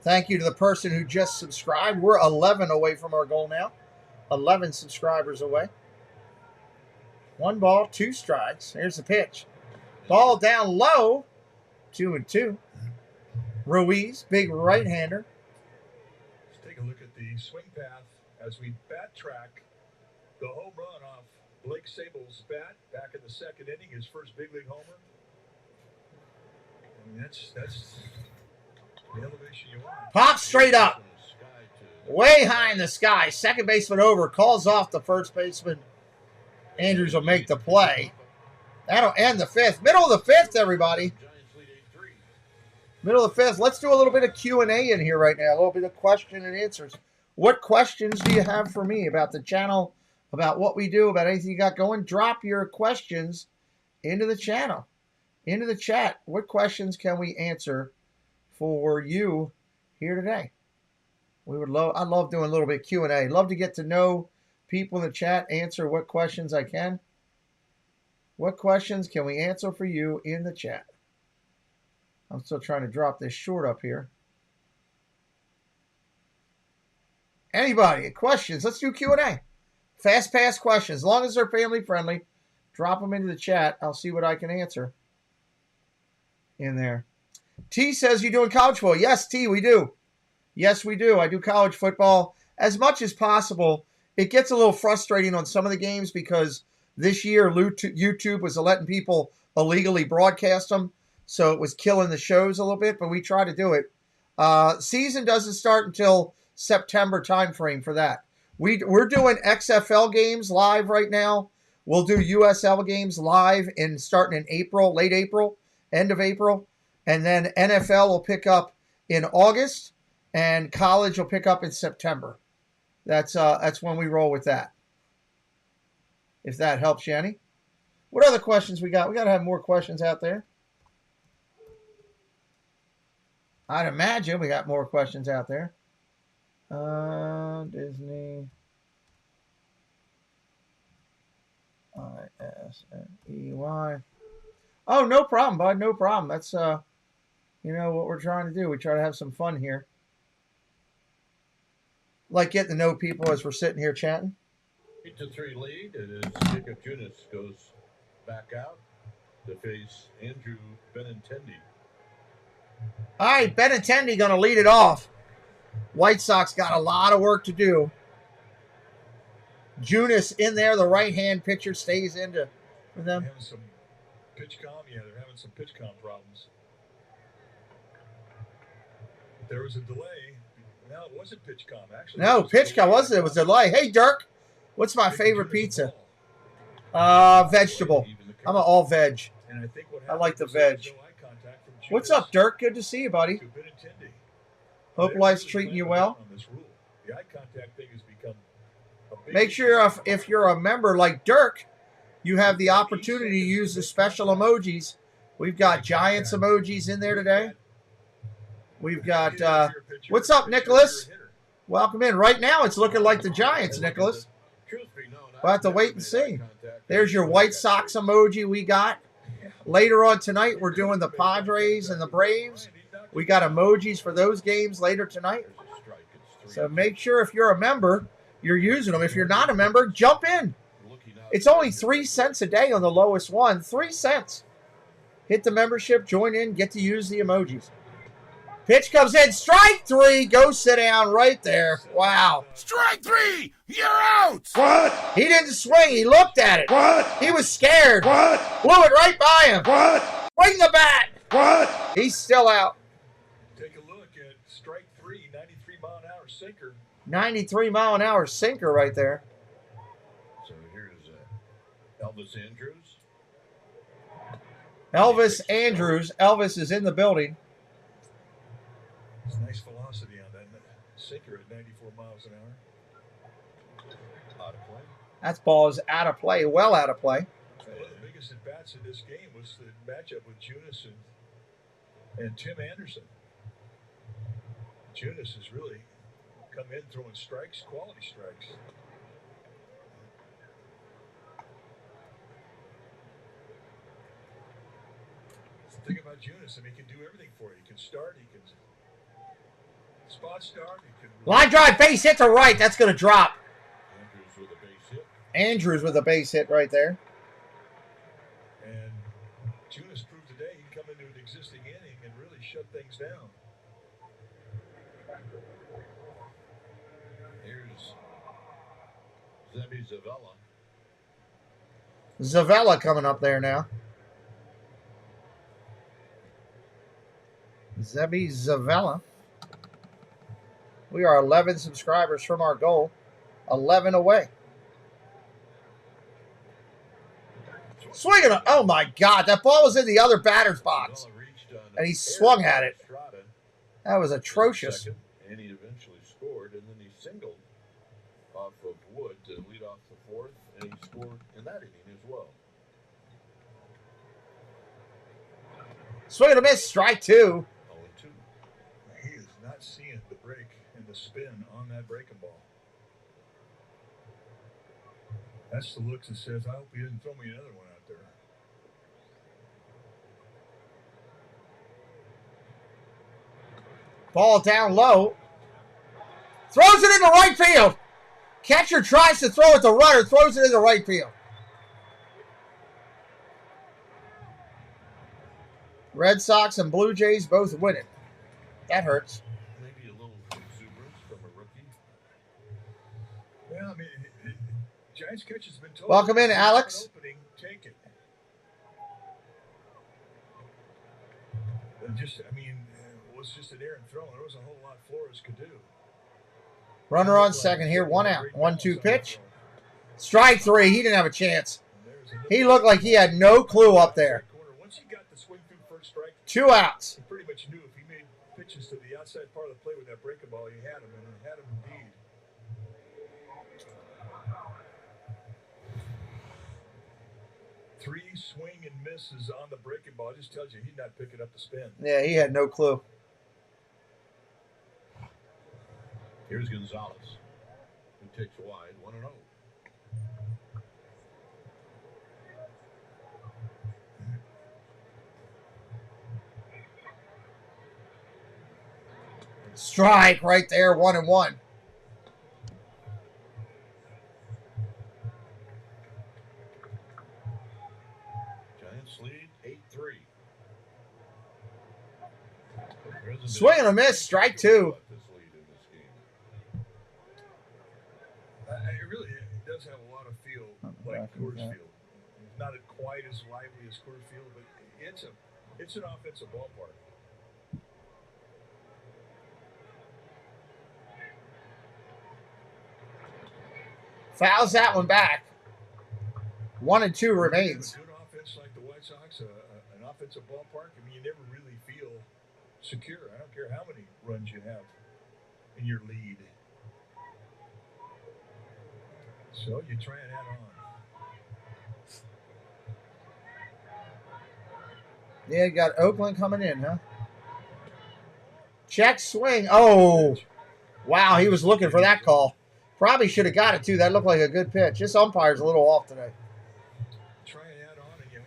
Thank you to the person who just subscribed. We're 11 away from our goal now. 11 subscribers away. 1 ball, 2 strikes. Here's the pitch. Ball down low. 2-2. Ruiz, big right-hander. Let's take a look at the swing path as we backtrack the home run off Blake Sable's bat back in the 2nd inning, his first big league homer. I mean, that's the elevation you want. Pop straight up. Way high in the sky. Second baseman over. Calls off the first baseman. Andrews will make the play. That'll end the 5th. Middle of the 5th, everybody. Middle of the 5th. Let's do a little bit of Q&A in here right now. A little bit of question and answers. What questions do you have for me about the channel, about what we do, about anything you got going? Drop your questions into the channel, into the chat. What questions can we answer for you here today? I love doing a little bit of Q&A. Love to get to know people in the chat, answer what questions I can. What questions can we answer for you in the chat? I'm still trying to drop this short up here. Anybody, questions? Let's do Q&A. Fast pass questions. As long as they're family friendly, drop them into the chat. I'll see what I can answer in there. T says, you doing college football? Yes, T, we do. Yes, we do. I do college football as much as possible. It gets a little frustrating on some of the games because this year YouTube was letting people illegally broadcast them, so it was killing the shows a little bit, but we try to do it. Season doesn't start until September timeframe for that. We're doing XFL games live right now. We'll do USL games live starting in April, late April, end of April. And then NFL will pick up in August, and college will pick up in September. That's when we roll with that. If that helps you any. What other questions we got? We got to have more questions out there. I'd imagine we got more questions out there. Disney. ISNEY. Oh, no problem, bud. No problem. That's what we're trying to do. We try to have some fun here. Like getting to know people as we're sitting here chatting. 8-3 lead, and as Jacob Junis goes back out to face Andrew Benintendi. All right, Benintendi going to lead it off. White Sox got a lot of work to do. Junis in there, the right-hand pitcher stays into for them. Having some pitch com, they're having some pitch com problems. There was a delay. No, it wasn't pitch com, actually. No, pitch com wasn't. It was a delay. Hey, Dirk, what's my favorite pizza? Vegetable. I'm an all veg. And I think I like the veg. What's up, Dirk? Good to see you, buddy. Hope life's treating you well. The eye contact thing has become a big Make sure if you're a member like Dirk, you have the opportunity to use the special emojis. We've got Giants emojis in there today. We've got, what's up, Nicholas? Welcome in. Right now, it's looking like the Giants, Nicholas. We'll have to wait and see. There's your White Sox emoji we got. Later on tonight, we're doing the Padres and the Braves. We got emojis for those games later tonight. So make sure if you're a member, you're using them. If you're not a member, jump in. It's only 3 cents a day on the lowest one. 3 cents. Hit the membership, join in, get to use the emojis. Pitch comes in. Strike 3. Go sit down right there. Wow. Strike 3! You're out! What? He didn't swing. He looked at it. What? He was scared. What? Blew it right by him. What? Bring the bat. What? He's still out. Take a look at strike 3, 93-mile-an-hour sinker. 93-mile-an-hour sinker right there. So here's Elvis Andrews. Elvis Andrews. Elvis is in the building. It's nice velocity on that sinker at 94 miles an hour. Out of play. That ball is out of play. Well out of play. One of the biggest at-bats in this game was the matchup with Junis and Tim Anderson. Junis has really come in throwing strikes, quality strikes. The thing about Junis, I mean, he can do everything for you. He can start, he can spot start, he can... Line drive, base hit to right. That's going to drop. Andrews with a base hit. Andrews with a base hit right there. And Junis proved today he can come into an existing inning and really shut things down. Here's Zebby Zavella. Zavella coming up there now. Zebby Zavella. We are 11 subscribers from our goal. 11 away. Swinging. Oh, my God. That ball was in the other batter's box. And he swung at it. That was atrocious. And he eventually scored, and then he singled off of Wood to lead off the fourth, and he scored in that inning as well. Swing and a miss. Strike 2. He is not seeing the break and the spin on that breaking ball. That's the look that says, I hope he didn't throw me another one out there. Ball down low. Throws it into right field. Catcher tries to throw it to runner. Throws it into right field. Red Sox and Blue Jays both win it. That hurts. Maybe a little exuberance from a rookie. Yeah, I mean, Giants catcher's been told. Welcome in, Alex. Opening, take it. And just, I mean, it was just an errant throw. There wasn't a whole lot Flores could do. Runner on second here. 1 out. 1-2 pitch. Strike 3. He didn't have a chance. He looked like he had no clue up there. Once he got the swing through first strike, 2 outs. he pretty much knew if he made pitches to the outside part of the plate with that breaking ball, he had him, and he had him indeed. Three swing and misses on the breaking ball. It just tells you he's not picking up the spin. Yeah, he had no clue. Here's Gonzalez, who takes wide, 1-0. Strike right there. 1-1. Giants lead 8-3. Swing and a miss. Strike 2. It really does have a lot of feel like Coors Field. It's not quite as lively as Coors Field, but it's an offensive ballpark. Fouls that one back. 1-2 remains. A good offense like the White Sox, an offensive ballpark, I mean, you never really feel secure. I don't care how many runs you have in your lead. So you try and add on. Yeah, you got Oakland coming in, huh? Check swing. Oh, wow. He was looking for that call. Probably should have got it, too. That looked like a good pitch. This umpire's a little off today. Try and add on, and you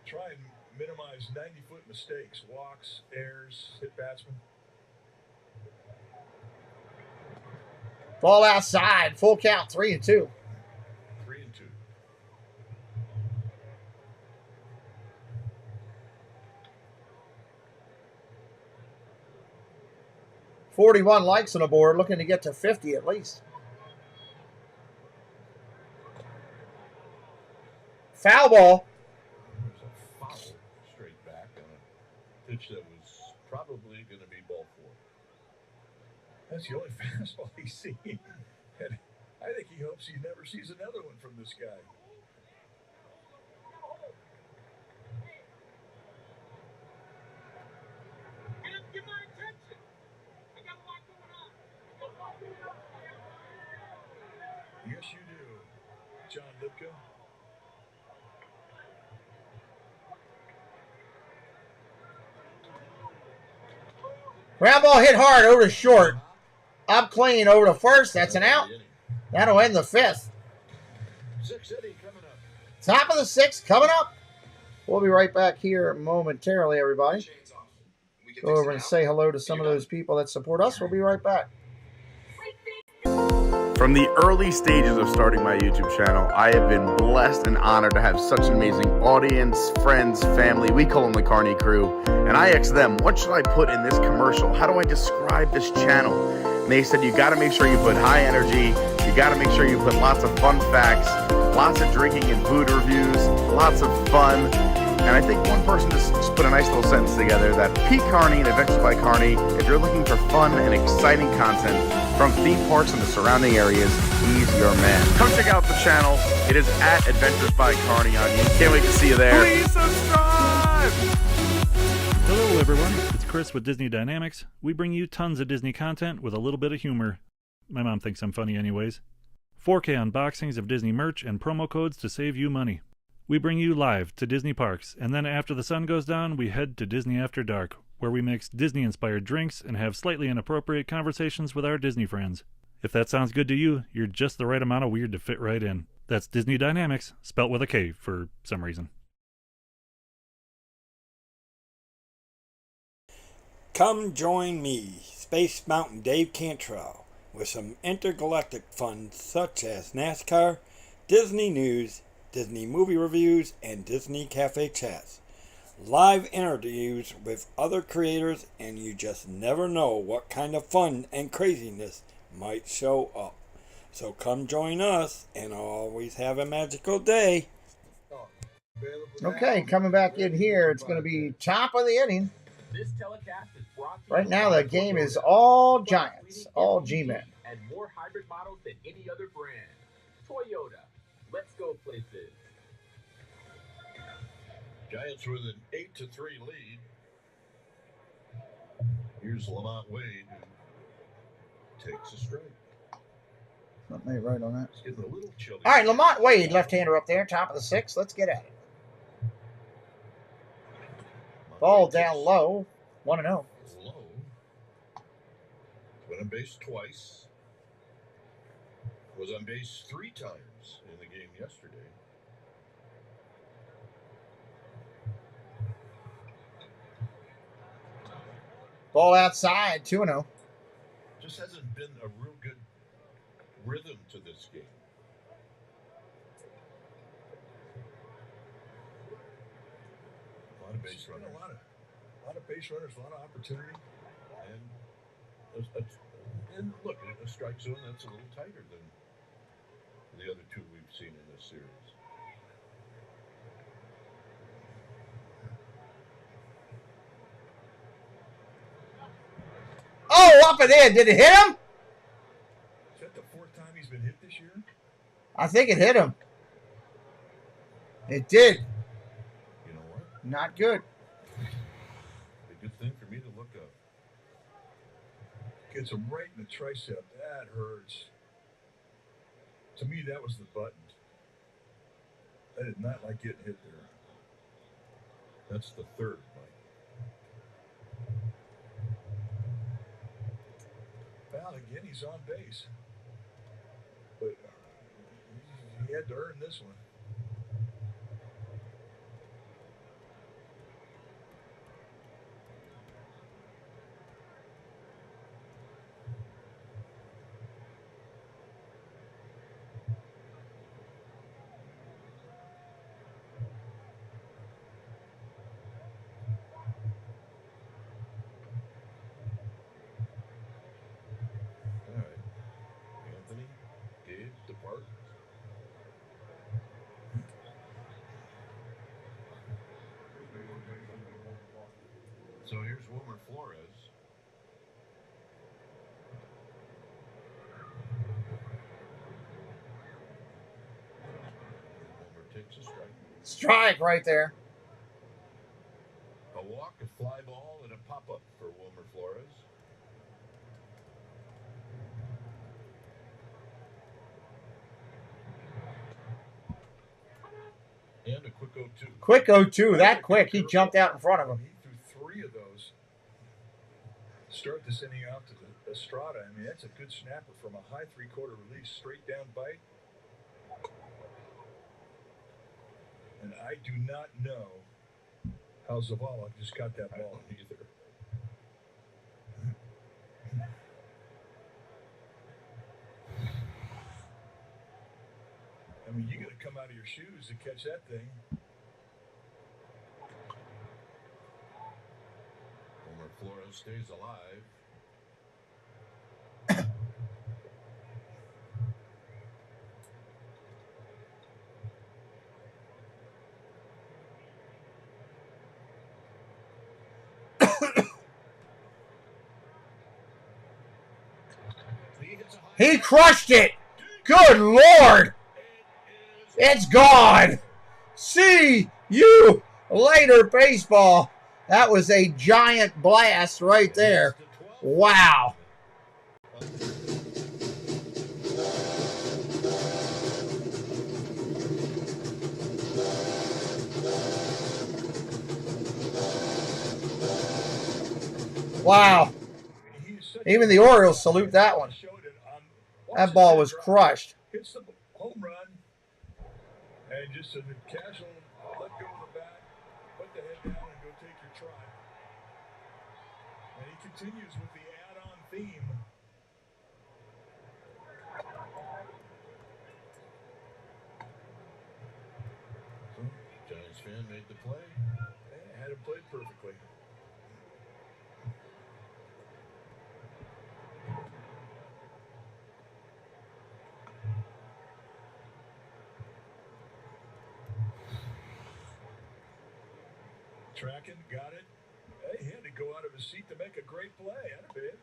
try and minimize 90-foot mistakes, walks, errors, hit batsmen. Ball outside. Full count. 3-2. 3-2. 41 likes on the board, looking to get to 50 at least. Foul ball. There's a foul straight back on a pitch that was probably going to be ball 4. That's the only fastball he's seen. And I think he hopes he never sees another one from this guy. Get my attention. I got a lot going on. Yes, you do, John Lipka. Ground ball hit hard over to short. Up clean over to first. That's an out. That'll end the 5th. 6th inning coming up. Top of the 6th coming up. We'll be right back here momentarily, everybody. Go over and say hello to some of those people that support us. We'll be right back. From the early stages of starting my YouTube channel, I have been blessed and honored to have such an amazing audience, friends, family. We call them the Carney Crew. And I asked them, what should I put in this commercial? How do I describe this channel? And they said, you got to make sure you put high energy. You got to make sure you put lots of fun facts, lots of drinking and food reviews, lots of fun. And I think one person just put a nice little sentence together that Pete Carney and Adventures by Carney, if you're looking for fun and exciting content from theme parks and the surrounding areas, he's your man. Come check out the channel. It is at Adventures by Carney on YouTube. Can't wait to see you there. Please subscribe! Hello everyone, it's Chris with Disney Dynamics. We bring you tons of Disney content with a little bit of humor. My mom thinks I'm funny anyways. 4K unboxings of Disney merch and promo codes to save you money. We bring you live to Disney parks, and then after the sun goes down, we head to Disney After Dark, where we mix Disney-inspired drinks and have slightly inappropriate conversations with our Disney friends. If that sounds good to you, you're just the right amount of weird to fit right in. That's Disney Dynamics, spelt with a K for some reason. Come join me, Space Mountain Dave Cantrell, with some intergalactic fun such as NASCAR, Disney News, Disney movie reviews, and Disney Cafe chats. Live interviews with other creators, and you just never know what kind of fun and craziness might show up. So come join us and always have a magical day. Okay, coming back in here, it's going to be top of the inning. Right now, the game is all Giants, all G-men. And more hybrid models than any other brand. Toyota. Let's go places. Giants with an 8-3 lead. Here's Lamont Wade, who takes a strike. Something ain't right on that. It's getting a little chilly. All right, Lamont Wade, left-hander up there, top of the 6th. Let's get at it. Ball down low, 1-0. Low. Went on base twice. Was on base 3 times in the game yesterday. Ball outside, 2-0. Just hasn't been a real good rhythm to this game. A lot of base runners. A lot of base runners, a lot of opportunity. And look, a strike zone that's a little tighter than the other 2 we've seen in this series. Oh, up and in. Did it hit him? Is that the 4th time he's been hit this year? I think it hit him. It did. You know what? Not good. A good thing for me to look up. Gets him right in the tricep. That hurts. To me, that was the button. I did not like getting hit there. That's the 3rd, Mike. Well, again, he's on base. But he had to earn this one. Here's Wilmer Flores. Wilmer takes a strike. Strike right there. A walk, a fly ball, and a pop-up for Wilmer Flores. And a quick 0-2. Quick 0-2. That quick. He jumped out in front of him. He threw 3 of those. Start this inning out to the Estrada. I mean, that's a good snapper from a high 3/4 release, straight down bite. And I do not know how Zavala just got that ball either. I mean, you got to come out of your shoes to catch that thing. Wilmer Flores stays alive. He crushed it. Good Lord. It's gone. See you later, baseball. That was a giant blast right there. Wow. Wow. Even the Orioles salute that one. That ball was crushed. Hits the home run. And just a casual let go of the bat, put the head down, and go take your try. And he continues with the add-on theme. Giants fan made the play. And had him played perfectly. Tracking, got it. Hey, he had to go out of his seat to make a great play. Bit.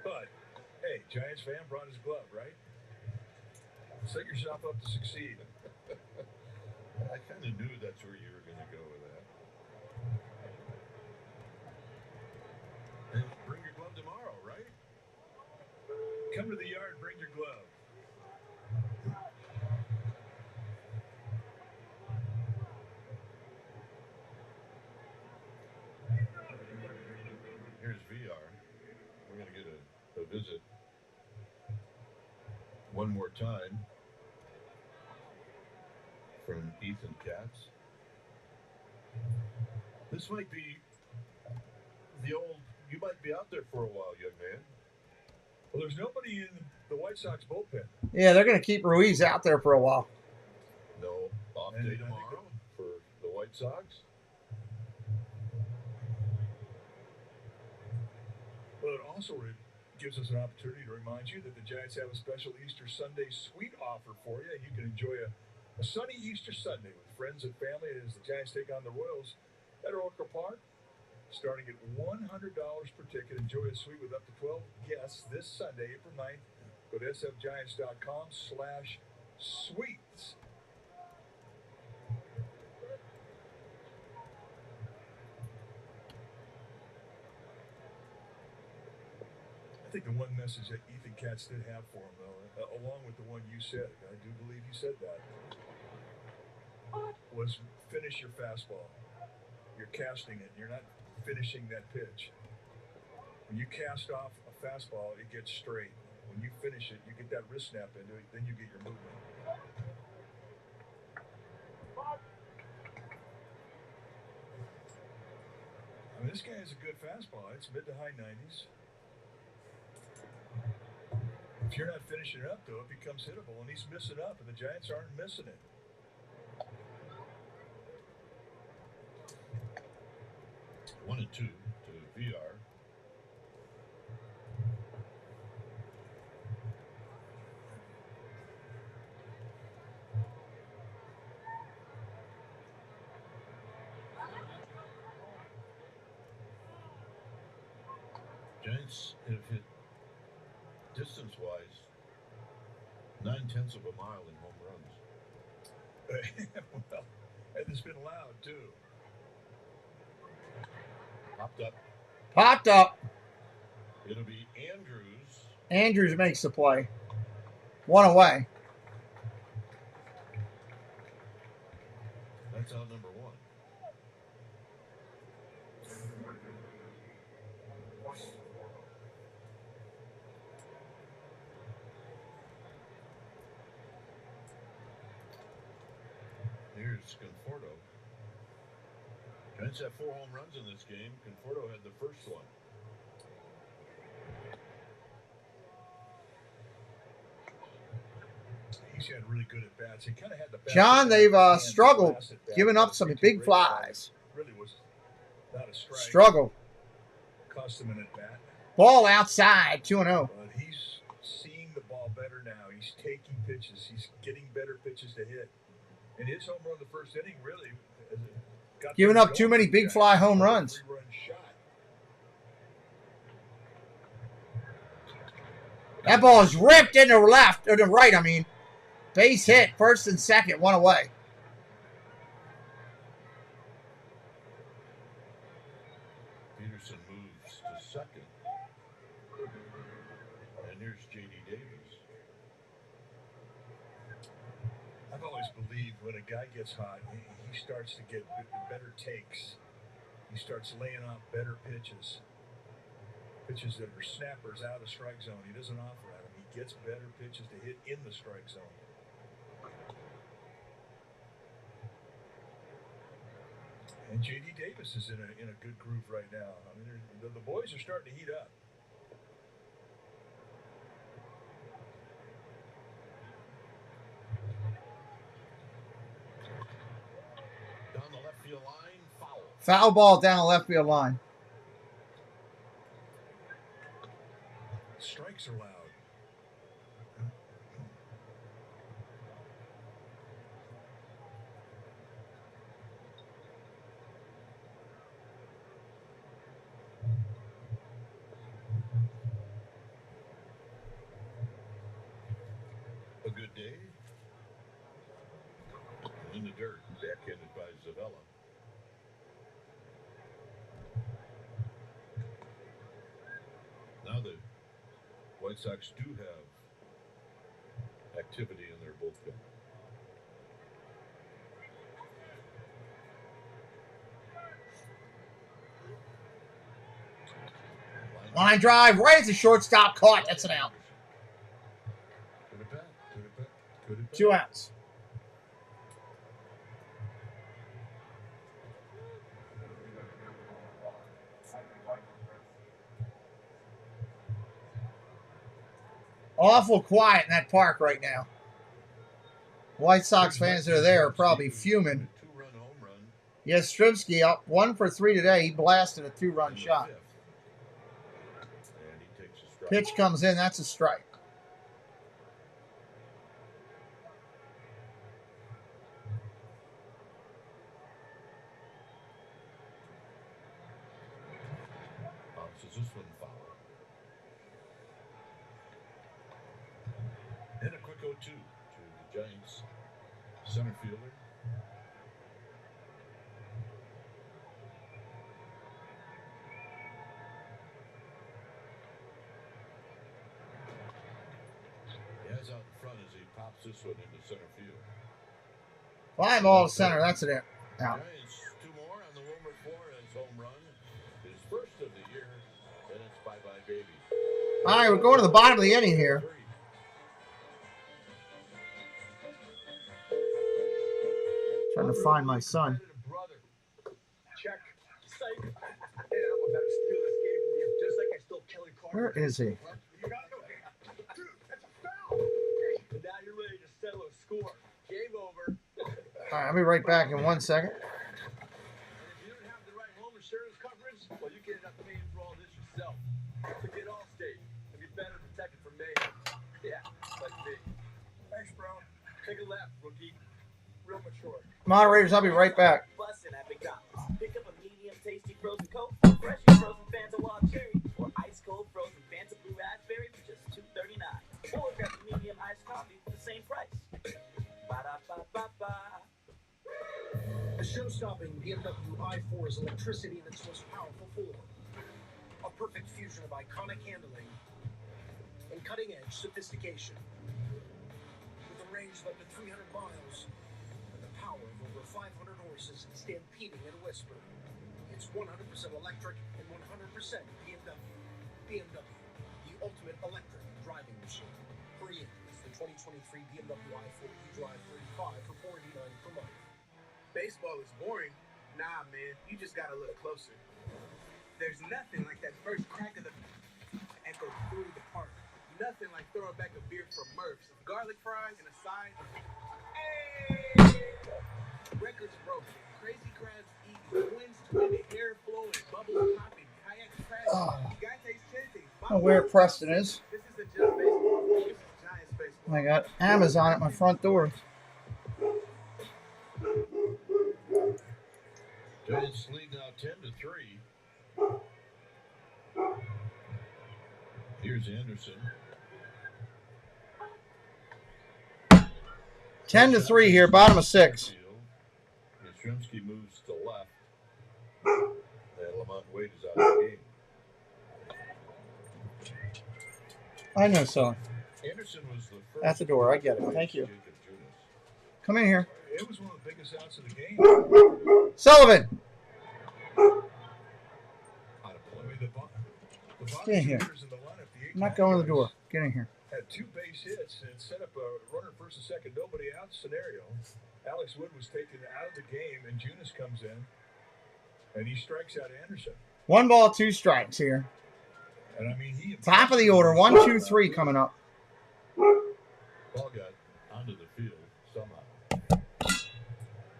But, hey, Giants fan brought his glove, right? Set yourself up to succeed. I kind of knew that's where you were going to go with that. And bring your glove tomorrow, right? Come to the yard, bring your glove. Here's VR. We're going to get a visit one more time from Ethan Katz. This might be the old, you might be out there for a while, young man. Well, there's nobody in the White Sox bullpen. Yeah, they're going to keep Ruiz out there for a while. No off day tomorrow for the White Sox. Well, it also gives us an opportunity to remind you that the Giants have a special Easter Sunday suite offer for you. You can enjoy a sunny Easter Sunday with friends and family as the Giants take on the Royals at Orca Park. Starting at $100 per ticket, enjoy a suite with up to 12 guests this Sunday, April 9th. Go to sfgiants.com/suites. I think the one message that Ethan Katz did have for him, though, along with the one you said, I do believe he said that, was finish your fastball. You're casting it. You're not finishing that pitch. When you cast off a fastball, it gets straight. When you finish it, you get that wrist snap into it, then you get your movement. I mean, this guy has a good fastball. It's mid to high 90s. If you're not finishing it up, though, it becomes hittable, and he's missing up, and the Giants aren't missing it. One and two to VR. Giants have hit, distance-wise, 9/10 of a mile in home runs. Well, and it's been loud, too. Popped up. Popped up. It'll be Andrews. Andrews makes the play. One away. That's out number one. Here's Conforto. Giants have 4 home runs in this game. Conforto had the first one. He's had really good at bats. He kind of had the best John, they've struggled, last at bat. giving up some big flies. Really was not a strike. Struggle. Cost him an at bat. Ball outside, 2-0. But he's seeing the ball better now. He's taking pitches. He's getting better pitches to hit. And his home run in the first inning really got Giving them up too going. many big fly home runs. 3-run shot. That ball is ripped into the left, or the right, I mean. Base hit, first and second, one away. Peterson moves to second. And here's J.D. Davis. I've always believed when a guy gets hot, he starts to get better takes. He starts laying off better pitches. Pitches that are snappers out of the strike zone. He doesn't offer at them. He gets better pitches to hit in the strike zone. And J.D. Davis is in a good groove right now. I mean, the boys are starting to heat up. Down the left field line, foul. Foul ball down the left field line. Strikes are loud. A good day. In the dirt, backhanded by Zavella. Now the White Sox do have activity in their bullpen. Line drive, right at the shortstop, caught. That's an out. Could have been. Could have been. Could have been. 2 outs. Awful quiet in that park right now. White Sox fans that are there are probably fuming. Two-run home run. Yes, Yastrzemski up 1 for 3 today. He blasted a 2-run shot. And he takes a strike. Pitch comes in. That's a strike. Bounces this one foul. And a quick 0-2 to the Giants center fielder. He has out in front as he pops this one into center field. Fly ball to center. That's it. Out. Giants 2 more on the Wilmer Flores home run. His first of the year, and it's bye-bye baby. All right, we're going to the bottom of the inning here. Trying to find my son. Check. Psych. And I'm about to steal this game from you, just like I stole Kelly Carter. Where is he? You got no game. Dude, that's a foul. And now you're ready to settle a score. Game over. All right, I'll be right back in 1 second. And if you don't have the right home insurance coverage, well, you can end up paying for all this yourself. So get Allstate and be better protected from me. Yeah, like me. Thanks, bro. Take a left, rookie. Real mature. Moderators, I'll be right back. Bussin' at McDonald's. Pick up a medium tasty frozen Coke, freshly frozen Fanta Wild Cherry, or ice cold frozen Show-stopping BMW i4's electricity in its most powerful form. A perfect fusion of iconic handling and cutting-edge sophistication. With a range of up to 300 miles and the power of over 500 horses stampeding in a whisper. It's 100% electric and 100% BMW. BMW, the ultimate electric driving machine. Hurry in with the 2023 BMW i4 eDrive 35 for $489 per month. Baseball is boring. Nah, man, you just gotta look closer. There's nothing like that first crack of the echo through the park. Nothing like throwing back a beer from Murph's. Garlic fries and a side. Hey! Records broken. Crazy crabs eating. Winds twinning. Hair flowing. Bubbles popping. Kayaks crashing. Gaite's chanting. I don't know where Preston is. This isn't just baseball. This is Giants baseball. I got Amazon at my front door. Giants lead now 10-3. Here's Anderson. 10-3 here, bottom of 6. Yastrzemski moves to left. And Lamont Wade is out of the game. I know so. Anderson was the first. At the door, I get it. Thank you. Come in here. It was one of the biggest outs of the game. Sullivan! Get in here. I'm not going to the door. Get in here. Had 2 base hits and set up a runner first and second, nobody out scenario. Alex Wood was taken out of the game, and Junis comes in, and he strikes out Anderson. 1 ball, 2 strikes here. And I mean, he Top of the order, 1, 2, 3 coming up. Ball got onto the field somehow.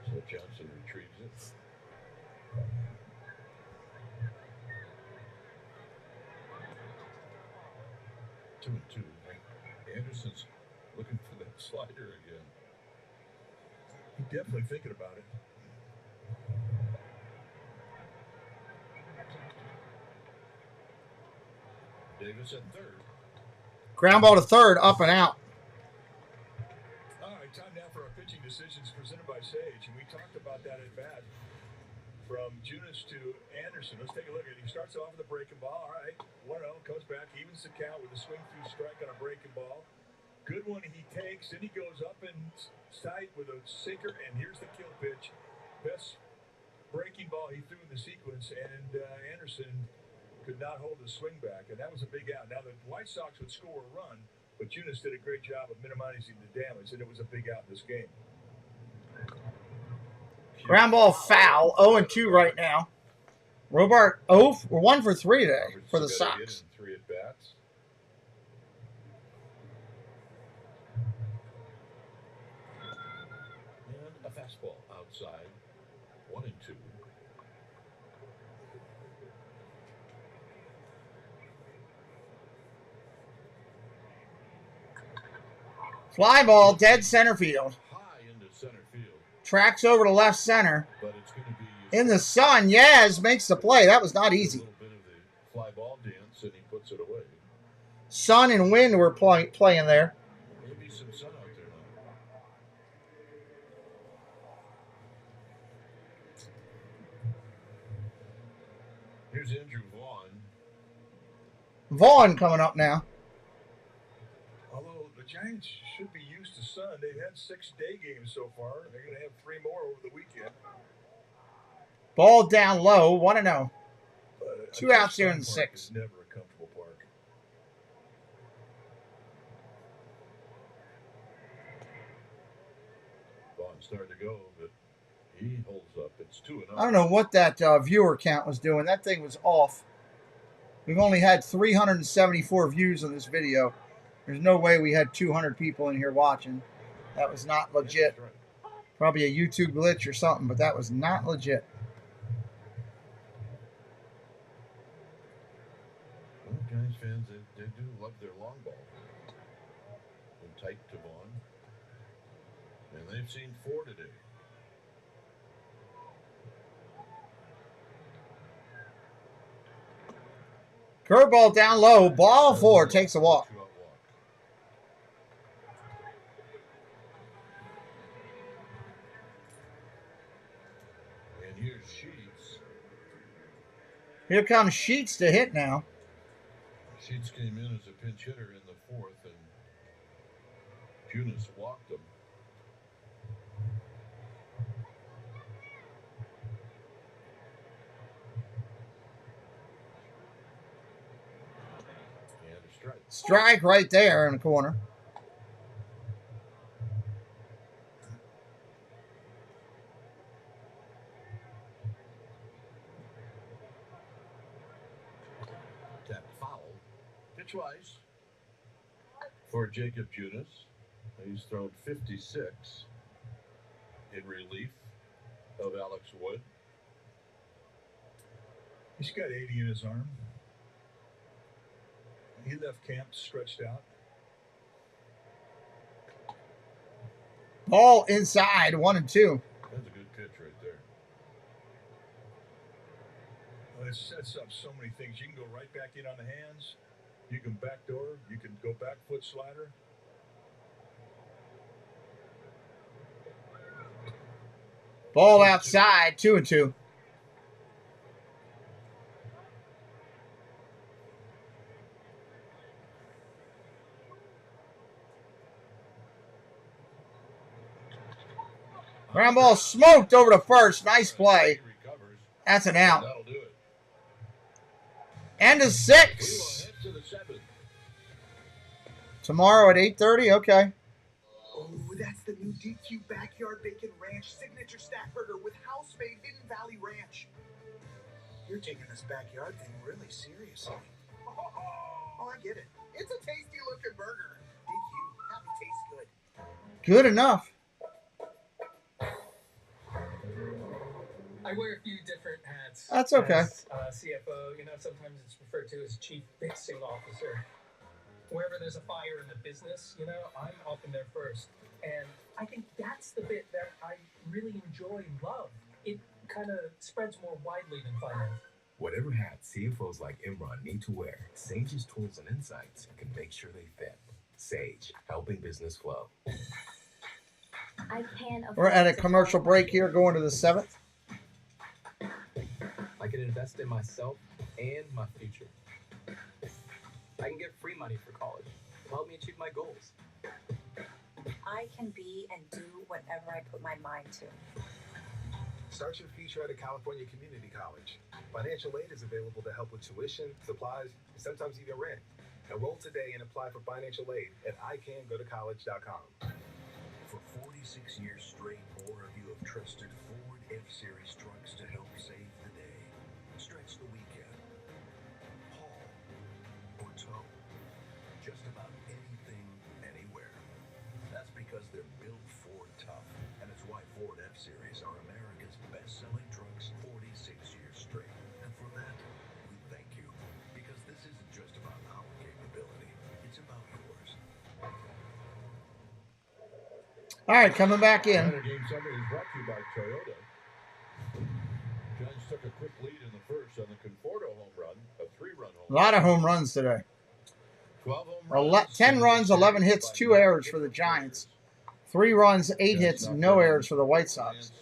So Johnson retrieves it. Two and two. Anderson's looking for that slider again. He's definitely thinking about it. Davis at third. Ground ball to third, up and out. All right, time now for our pitching decisions presented by Sage. And we talked about that at bat from Junis to Anderson. Let's take a look at it. He starts off with a breaking ball. All right, 1-0, comes back, evens the count with a swing through strike on a breaking ball. Good one he takes. Then he goes up and tight with a sinker, and here's the kill pitch. Best breaking ball he threw in the sequence, and Anderson could not hold the swing back, and that was a big out. Now, the White Sox would score a run, but Junis did a great job of minimizing the damage, and it was a big out in this game. Ground ball foul, 0-2 right now. Robart, 1 for 3 today for the Sox. 3 at bats. And a fastball outside, 1-2. Fly ball, dead center field. High into center field. Tracks over to left center. But it's going to be in the sun. Yaz makes the play. That was not easy. a little bit of the fly ball dance, and he puts it away. Sun and wind were playing there. Maybe some sun out there now. Here's Andrew Vaughn. Vaughn coming up now. Although the Giants should be used to sun. They've had 6 day games so far. They're going to have 3 more over the weekend. Ball down low, 1-0. 2 outs here in the 6th. It's never a comfortable park. Vaughn started to go, but he holds up. It's 2-0. I don't know what that viewer count was doing. That thing was off. We've only had 374 views on this video. There's no way we had 200 people in here watching. That was not legit. Probably a YouTube glitch or something, but that was not legit. Well, Giants fans, they do love their long ball. And tight to Vaughn. And they've seen 4 today. Curveball down low, ball 4, takes a walk. Here comes Sheets to hit now. Sheets came in as a pinch hitter in the fourth, and Punis walked him. And a strike. Strike right there in the corner. Tap foul. Pitch twice for Jacob Punis. He's thrown 56 in relief of Alex Wood. He's got 80 in his arm. He left camp stretched out. Ball inside, 1-2. That's a good pitch right there. Well, it sets up so many things. You can go right back in on the hands. You can backdoor. You can go back foot slider. Ball outside, 2-2. Ground ball smoked over to first. Nice play. That's an out. And a 6. Tomorrow at 8:30. Okay. Oh, that's the new DQ Backyard Bacon Ranch signature stack burger with house-made Hidden Valley Ranch. You're taking this backyard thing really seriously. Oh, I get it. It's a tasty-looking burger. DQ, happy tastes good. Good enough. I wear a few different hats. That's okay. As, CFO, sometimes it's referred to as Chief Fixing Officer. Wherever there's a fire in the business, I'm often there first. And I think that's the bit that I really enjoy and love. It kind of spreads more widely than finance. Whatever hat CFOs like Imran need to wear, Sage's tools and insights can make sure they fit. Sage, helping business flow. We're at a commercial break here, going to the 7th. I can invest in myself and my future. I can get free money for college to help me achieve my goals. I can be and do whatever I put my mind to. Start your future at a California community college. Financial aid is available to help with tuition, supplies, and sometimes even rent. Enroll today and apply for financial aid at icangotocollege.com. For 46 years straight, more of you have trusted Ford F-Series trucks to help save the day. Stretch the weekend. Haul or tow. Just about anything, anywhere. That's because they're built Ford tough, and it's why Ford F-Series are America's best-selling trucks 46 years straight. And for that, we thank you. Because this isn't just about our capability, it's about yours. All right, coming back in. Game 7 is brought to you by Toyota. Giants took a quick lead in the first on the Conforto home run, a 3-run home A lot of home runs today. 12 home runs. 10 runs, 11 hits, 2 errors for the Giants. 3 runs, 8 hits, no errors for the White Sox.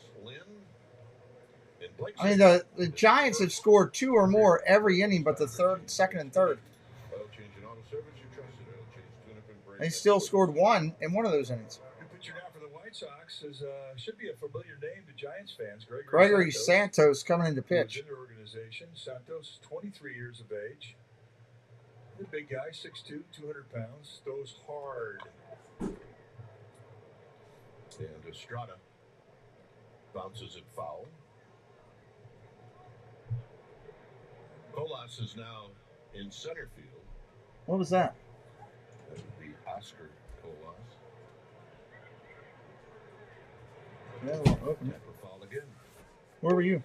I mean, the Giants have scored 2 or more every inning, but the second and third. They still scored 1 in one of those innings. The pitcher now for the White Sox should be a familiar name to Giants fans. Gregory Santos coming in to pitch. In their organization. Santos, 23 years of age. The big guy, 6'2", 200 pounds, throws hard. And Estrada bounces it foul. Colas is now in center field. What was that? That would be Oscar Colas. Yeah, we'll open it. Foul again. Where were you?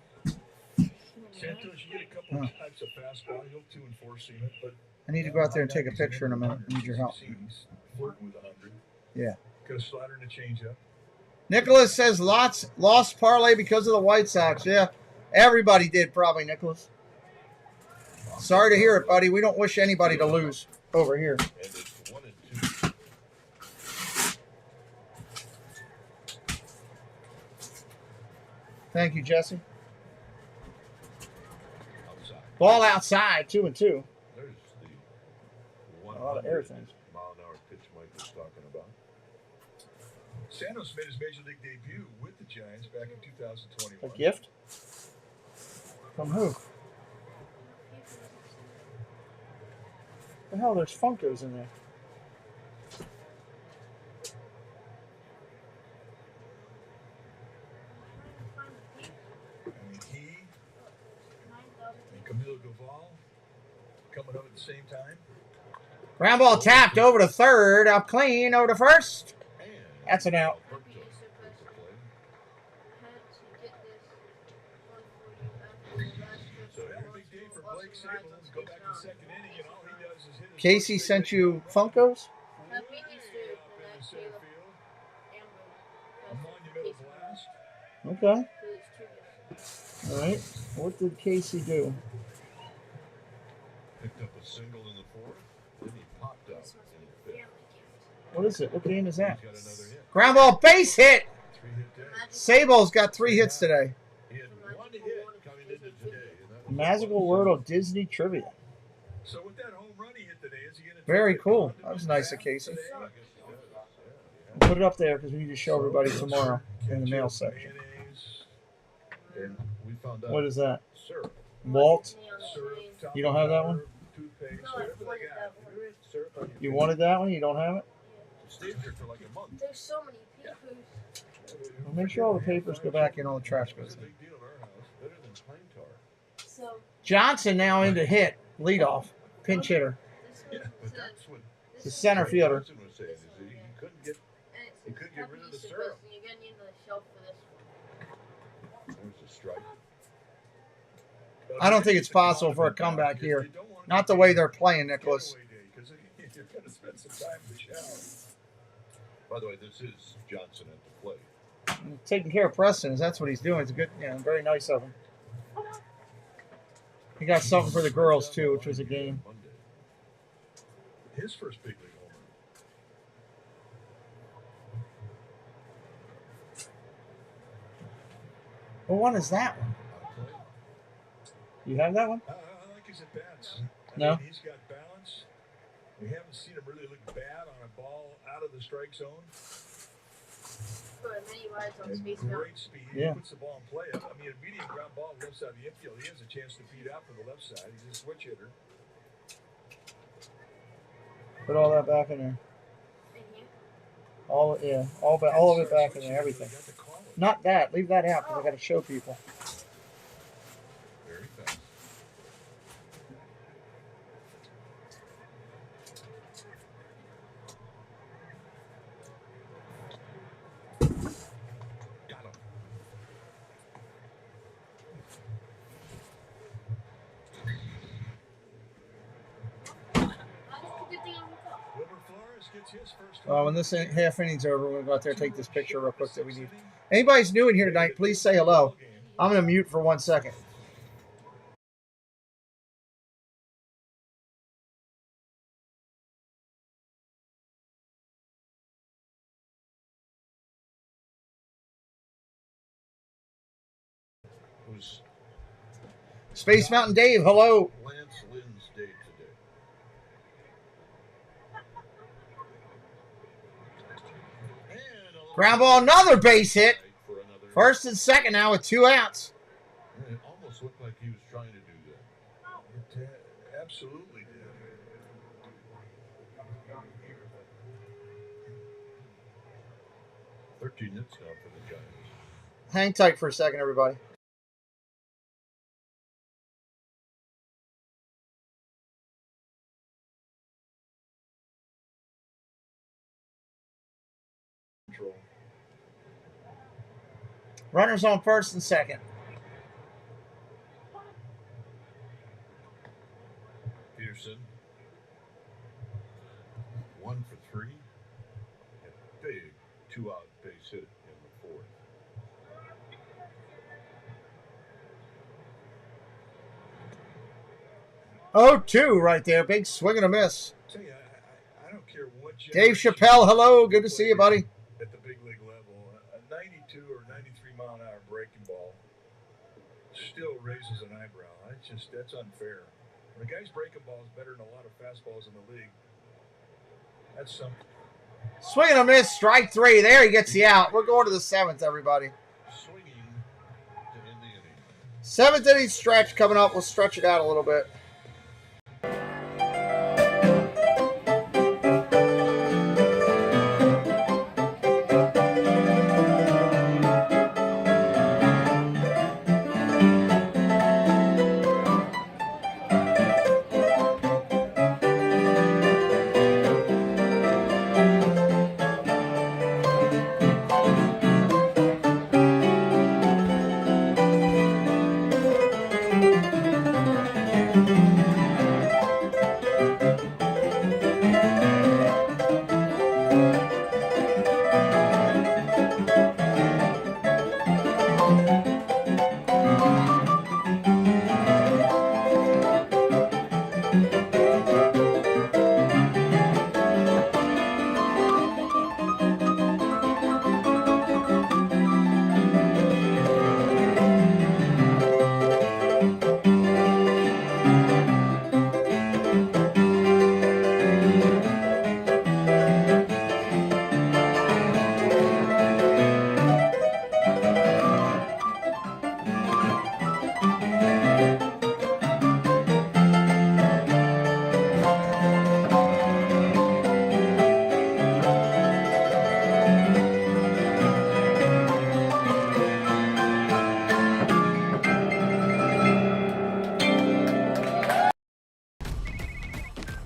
Santos, you get a couple of types of fastball. He'll 2 and 4 seam it, but I need to go out there and take a picture in a minute. I need your help. he's flirting with 100. Yeah. Got a slider and a changeup. Nicholas says lost parlay because of the White Sox. Yeah, everybody did probably, Nicholas. Sorry to hear it, buddy. We don't wish anybody to lose over here. And it's 1 and 2. Thank you, Jesse. Ball outside, 2-2. There's the A lot of air things. mile-an-hour pitch Mike was talking about. Santos made his major league debut with the Giants back in 2021. A gift? From who? The hell, there's Funkos in there. And he and Camilo Gaval coming up at the same time. Ground ball tapped over to third. Up clean over to first. That's an out. So every big day for Blake Sabol. Go back to the second inning, and all he does is hit his Casey sent you Funkos? Happy Easter center field. A monumental blast. Okay. All right. What did Casey do? Picked up a single in the fourth. Then he popped up in the fifth. What is it? What game is that? He's got another hit. Ground ball base hit. 3-hit day. Sable's got 3 hits today. He had 1 hit coming into today. And that was Magical World of Disney Trivia. So with that home run he hit today, is he going to Very cool. That was nice of Casey. Put it up there because we need to show everybody tomorrow in the mail section. And we found out What is that? syrup. Walt? Syrup, You don't have that one? toothpaste, whatever they got. Syrup on your You wanted that one? You don't have it? Stayed here for like a month. There's so many papers. Well, make sure all the papers go back in, all the trash goes in. Big deal in our house. Better than plain tar. So Johnson now into hit. Leadoff. Pinch hitter. Yeah, but that's what The center fielder. Johnson was saying. Is that he couldn't get rid of the syrup. You're gonna need the shelf for this one. There's a strike. I don't think it's possible for a comeback here. Not the way they're playing, Nicholas. Because you're going to spend some time in the shower. By the way, this is Johnson at the plate. Taking care of Preston, that's what he's doing. It's good, very nice of him. He got something for the girls too, which was a game. His first big league homer. What one is that one? You have that one? I like his at bats. No. He's got balance. We haven't seen him really look bad on a ball out of the strike zone. But many rides on And Space great Mountain. speed. Yeah. He puts the ball in play. I mean, a medium ground ball left side of the infield. He has a chance to beat out to the left side. He's a switch hitter. Put all that back in there. All of it back in there. Everything. Not that. Leave that out because I got to show people. Very fast. Got him. Wilmer Flores gets his first When this half inning's over, we'll go out there and take this picture real quick that we need. Anybody's new in here tonight, please say hello. I'm going to mute for 1 second. who's Space Mountain Dave, hello. Lance Lynn's day today. Ground ball, another base hit. First and second now with 2 outs. It almost looked like he was trying to do that. It absolutely did. $13 hits now for the Giants. Hang tight for a second, everybody. Control. Runners on first and second. Peterson. 1 for 3. A big 2-out base hit in the fourth. Oh, 2 right there. Big swing and a miss. Tell you, I don't care what. Dave Chappelle, hello. Good to see you, buddy. At the big league level, a 92 or 93 mile an hour breaking ball still raises an eyebrow. That's unfair. When a guy's breaking balls better than a lot of fastballs in the league, that's something. Swing and a miss, strike 3. There he gets the out. We're going to the 7th, everybody. Swinging to end the inning. 7th inning stretch coming up. We'll stretch it out a little bit.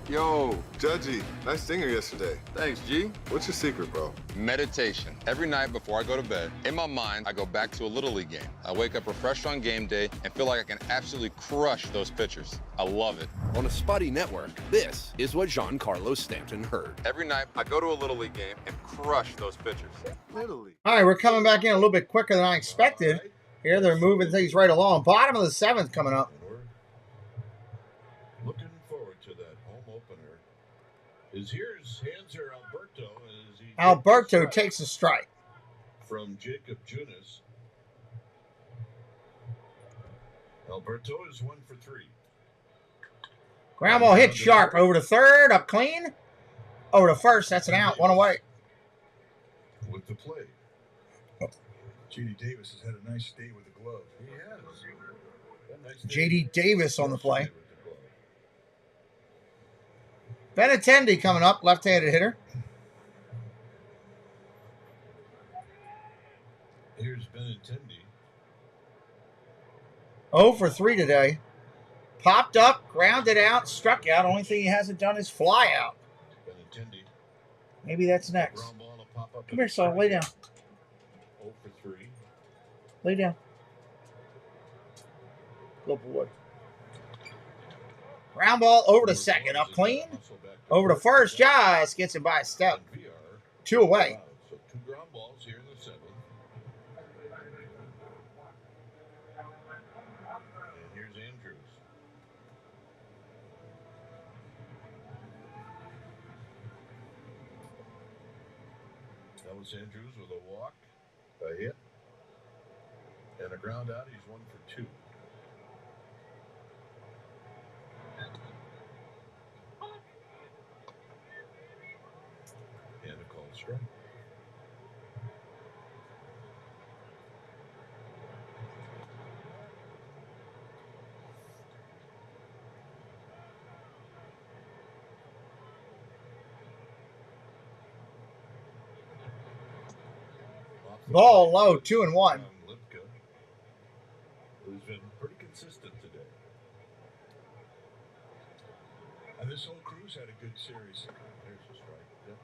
Yo, Judgy, nice singer yesterday. Thanks, G. What's your secret, bro? Meditation. Every night before I go to bed, in my mind, I go back to a Little League game. I wake up refreshed on game day and feel like I can absolutely crush those pitchers. I love it. On a spotty network, this is what Giancarlo Stanton heard. Every night, I go to a Little League game and crush those pitchers. Little League. All right, we're coming back in a little bit quicker than I expected. Here, they're moving things right along. Bottom of the 7th coming up. Looking forward to that home opener. Here's Hanser Alberto. Alberto takes a strike. From Jacob Junis. Alberto is 1 for 3. Ground ball hit sharp. Over to third, up clean. Over to first, that's an out. 1 away. With the play. J.D. Davis has had a nice day with the glove. He has. Nice J.D. Davis on the play. Benintendi coming up, left-handed hitter. Here's Benintendi. 0 for 3 today. Popped up, grounded out, struck out. Only thing he hasn't done is fly out. Benintendi. Maybe that's next. Come here, son. Lay down. 0 for 3. Lay down. Good boy. Ground ball over to second, up clean. Over to first, just gets him by a step. 2 away. So 2 ground balls here in the 7th. And here's Andrews. That was Andrews with a walk, a hit, and a ground out. He's 1 for 2. And a called strike. Ball low, 2-1. Who's been pretty consistent today. And this whole crew's had a good series. There's a strike. Yep.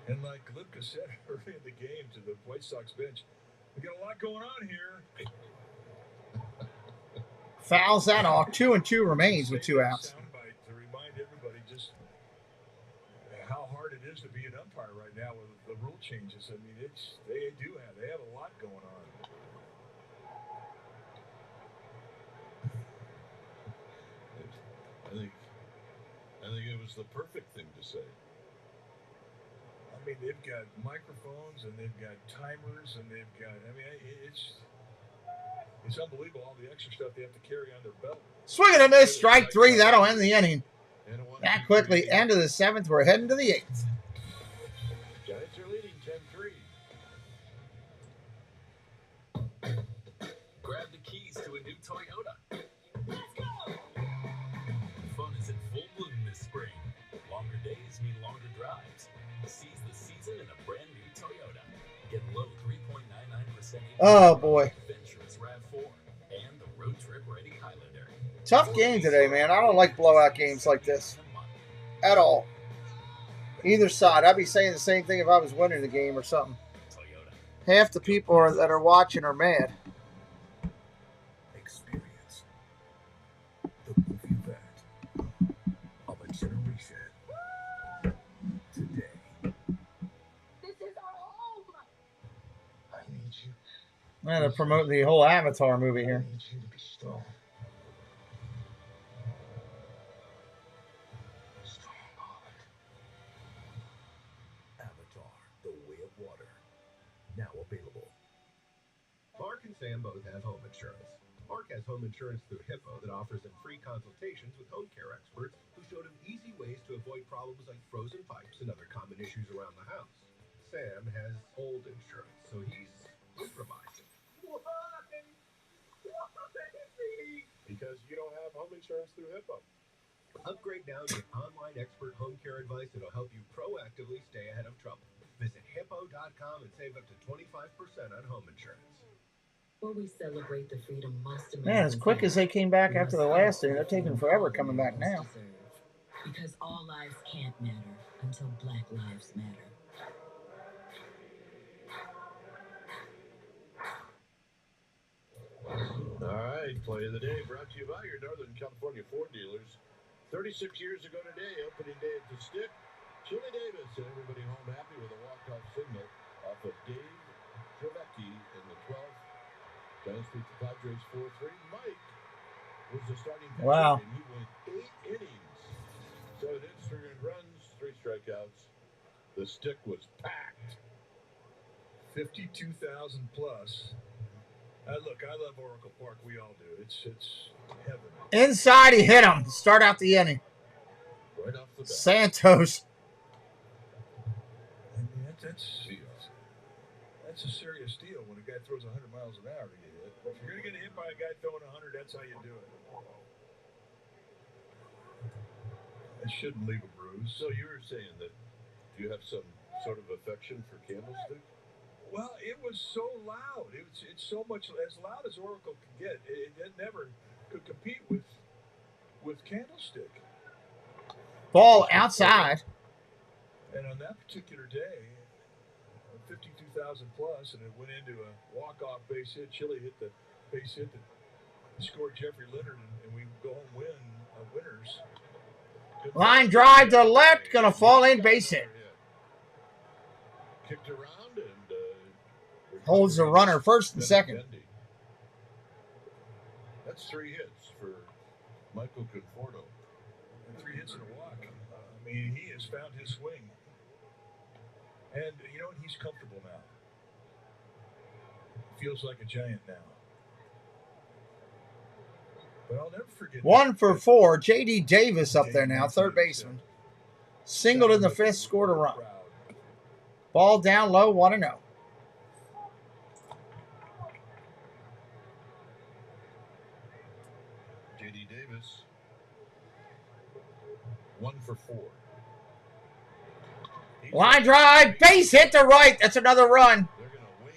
And like Lipka said early in the game to the White Sox bench, we got a lot going on here. Fouls that off. 2-2 remains with 2 outs. Soundbite to remind everybody just how hard it is to be an umpire right now with the rule changes. I mean, they have a lot going on. I think it was the perfect thing to say. I mean, they've got microphones and they've got timers and they've got. I mean, it's unbelievable all the extra stuff they have to carry on their belt. Swing and a miss, strike 3. That'll end the inning. That quickly, end of the 7th. We're heading to the 8th. Giants are leading 10-3. Grab the keys to a new Toyota. Let's go! Fun is in full bloom this spring. Longer days mean longer drives. Seize the season in a brand new Toyota. Get low 3.99% Oh, boy. adventurous RAV4 and the road trip ready Highlander. Tough game today, man. I don't like blowout games like this at all. Either side. I'd be saying the same thing if I was winning the game or something. Half the people that are watching are mad. Experience the movie that of a generation today. This is our home. I need you. Man, they're promoting the whole Avatar movie here. I need you to be strong. Strong-hearted. Avatar: The Way of Water. Now available. Mark and Sam both have home insurance. Mark has home insurance through Hippo that offers him free consultations with home care experts who showed him easy ways to avoid problems like frozen pipes and other common issues around the house. Sam has old insurance, so he's improvising. Because you don't have home insurance through Hippo. Upgrade now to online expert home care advice that'll help you proactively stay ahead of trouble. Visit hippo.com and save up to 25% on home insurance. While we celebrate the freedom most Man, as quick as they came back after the last inning, they're taking forever coming back now. Because all lives can't matter until Black lives matter. All right, play of the day brought to you by your Northern California Ford dealers. 36 years ago today, opening day at the Stick, Chili Davis and everybody home happy with a walk-off single off of Dave Trevecki in the 12th. Giants beat the Padres 4-3. Mike was the starting pitcher, Wow. and he went 8 innings. 7 hits, 3 earned runs, 3 strikeouts. The Stick was packed. 52,000 plus. Look, I love Oracle Park. We all do. It's heaven. Inside, he hit him. Start out the inning. Right off the bat. Santos. I mean, that's a serious deal when a guy throws 100 miles an hour to get hit. If you're going to get hit by a guy throwing 100, that's how you do it. It shouldn't leave a bruise. So you were saying that you have some sort of affection for Candlestick? Well, it was so loud. It's so much as loud as Oracle could get. It never could compete with Candlestick. Ball outside. And on that particular day, 52,000 plus, and it went into a walk-off base hit. Chile hit the base hit that scored Jeffrey Leonard, and we go home winners. Line drive to left. Going to fall in. Base hit. Kicked around and holds the runner first and second. That's 3 hits for Michael Conforto. And 3 hits and a walk. I mean, he has found his swing. And, you know, he's comfortable now. Feels like a Giant now. But I'll never forget. 1 for 4. J.D. Davis up there now, third baseman. Singled in the 5th, scored a run. Ball down low, 1-0. J.D. Davis, 1 for 4. Line drive, base hit to right. That's another run. They're going to wave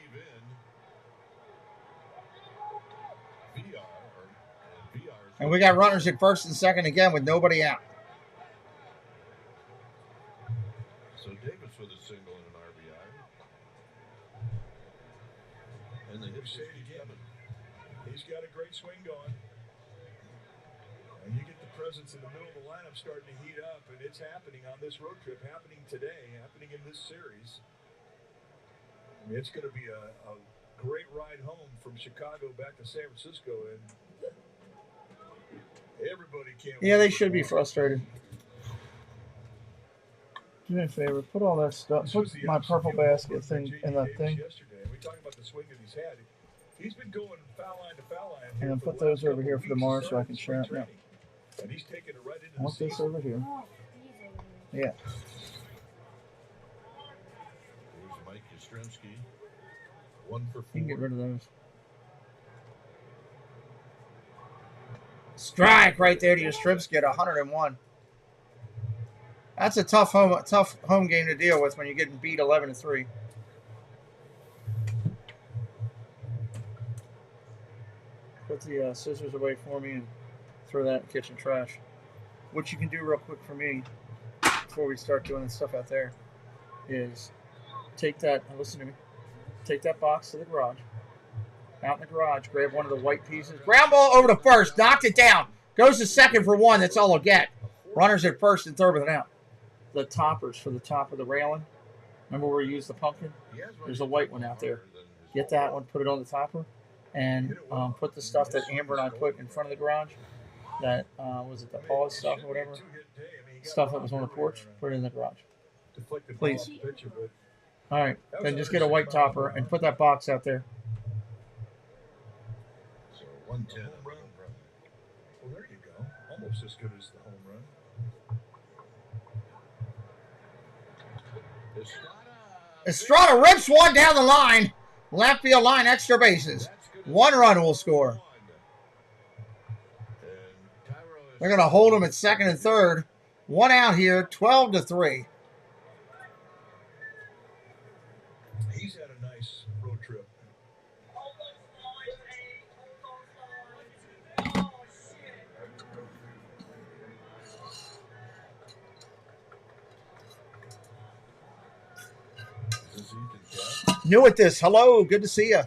in VR. And we got runners at first and second again with nobody out. So Davis with a single and an RBI. And the hit Say it again. He's got a great swing going. And you get the presence in the middle of the lineup starting to heat up, and it's happening on this road trip, happening today, happening in this series. I mean, it's going to be a great ride home from Chicago back to San Francisco, and everybody can't. Yeah, they should be frustrated. Do me a favor, put all that stuff, put my purple basket thing in that thing. We talk about the swing that he's had. He's been going foul line to foul line. And then put those over here for tomorrow so I can share it now. And he's taking it right into I want this over here. Yeah. Here's Mike Yastrzemski. 1 for 4. You can get rid of those. Strike right there to Yastrzemski at 101. That's a tough home game to deal with when you're getting beat 11-3. Put the scissors away for me and throw that in the kitchen trash. What you can do real quick for me before we start doing this stuff out there is take that, listen to me, take that box to the garage. Out in the garage, grab one of the white pieces. Ground ball over to first, knocked it down. Goes to second for 1, that's all I'll get. Runners at first and third with an out. The toppers for the top of the railing. Remember where we used the pumpkin? There's a white one out there. Get that one, put it on the topper, and put the stuff that Amber and I put in front of the garage. That, was it the pause stuff or whatever? Stuff that was on the porch, put it in the garage. Please. All right, then just get a white topper and put that box out there. So 110 run. Well, there you go. Almost as good as the home run. Estrada rips one down the line. Left field line, extra bases. 1 run will score. They're going to hold him at second and third. 1 out here, 12-3. He's had a nice road trip. New at this. Hello, good to see you.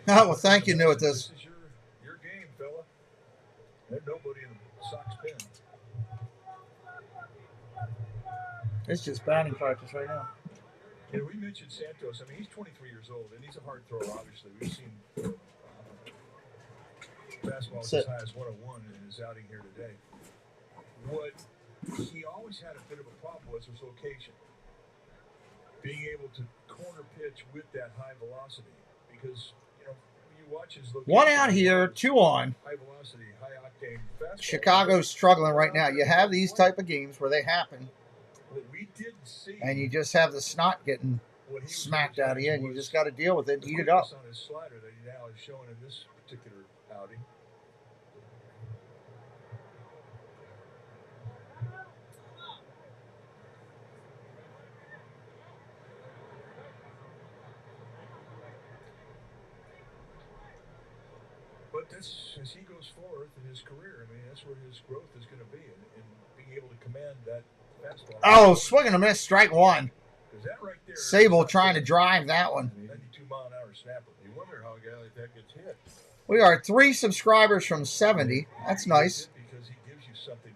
Oh, well, thank you, New at this. This is your game, fella. There's nobody in the Sox pen. It's just batting practice right now. You know, we mentioned Santos. I mean, he's 23 years old, and he's a hard thrower, obviously. We've seen fastballs as high as 101 in his outing here today. What he always had a bit of a problem was his location. Being able to corner pitch with that high velocity. Because, you know, when you watch his location. 1 out here, 2 on. High velocity, high octane fastball. Chicago's struggling right now. You have these type of games where they happen. What we didn't see. And you just have the snot getting smacked out of you, and you just got to deal with it and eat it up. On his slider that he now is showing in this particular outing. But this, as he goes forward in his career, I mean, that's where his growth is going to be, in being able to command that fastball. Oh, swing and a miss, strike 1. That right there, Sable trying to drive that one. 92-mile-an-hour snapper. You wonder how a guy like that gets hit. We are 3 subscribers from 70. That's nice.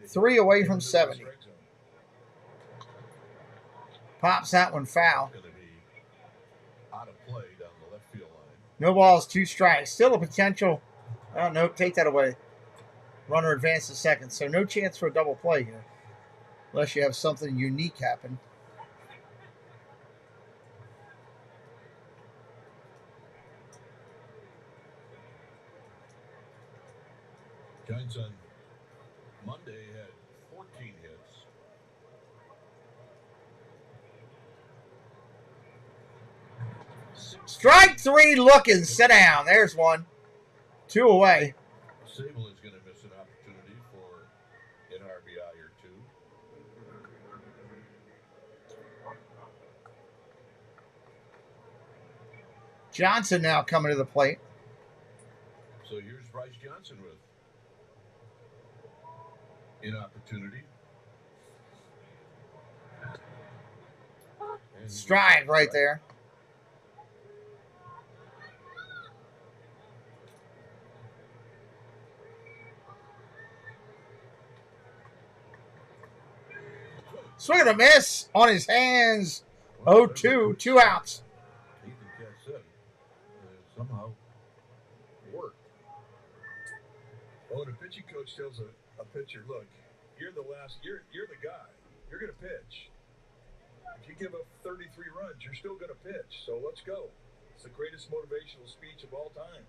3 away from 70. Pops that one foul. Out of play down the left field line. No balls, 2 strikes. Still a potential. Oh, no, take that away. Runner advances second. So no chance for a double play here. Unless you have something unique happen. Giants on Monday had 14 hits. Strike 3 looking. Sit down. There's 1. 2 away. Sable is going to miss an opportunity for an RBI or 2. Johnson now coming to the plate. So here's Bryce Johnson with an opportunity. Strike right there. Swing and a miss on his hands. 0-2, 2 outs. Ethan Katz said somehow worked. Well, when a pitching coach tells a pitcher, look, you're the guy. You're going to pitch. If you give up 33 runs, you're still going to pitch. So let's go. It's the greatest motivational speech of all times.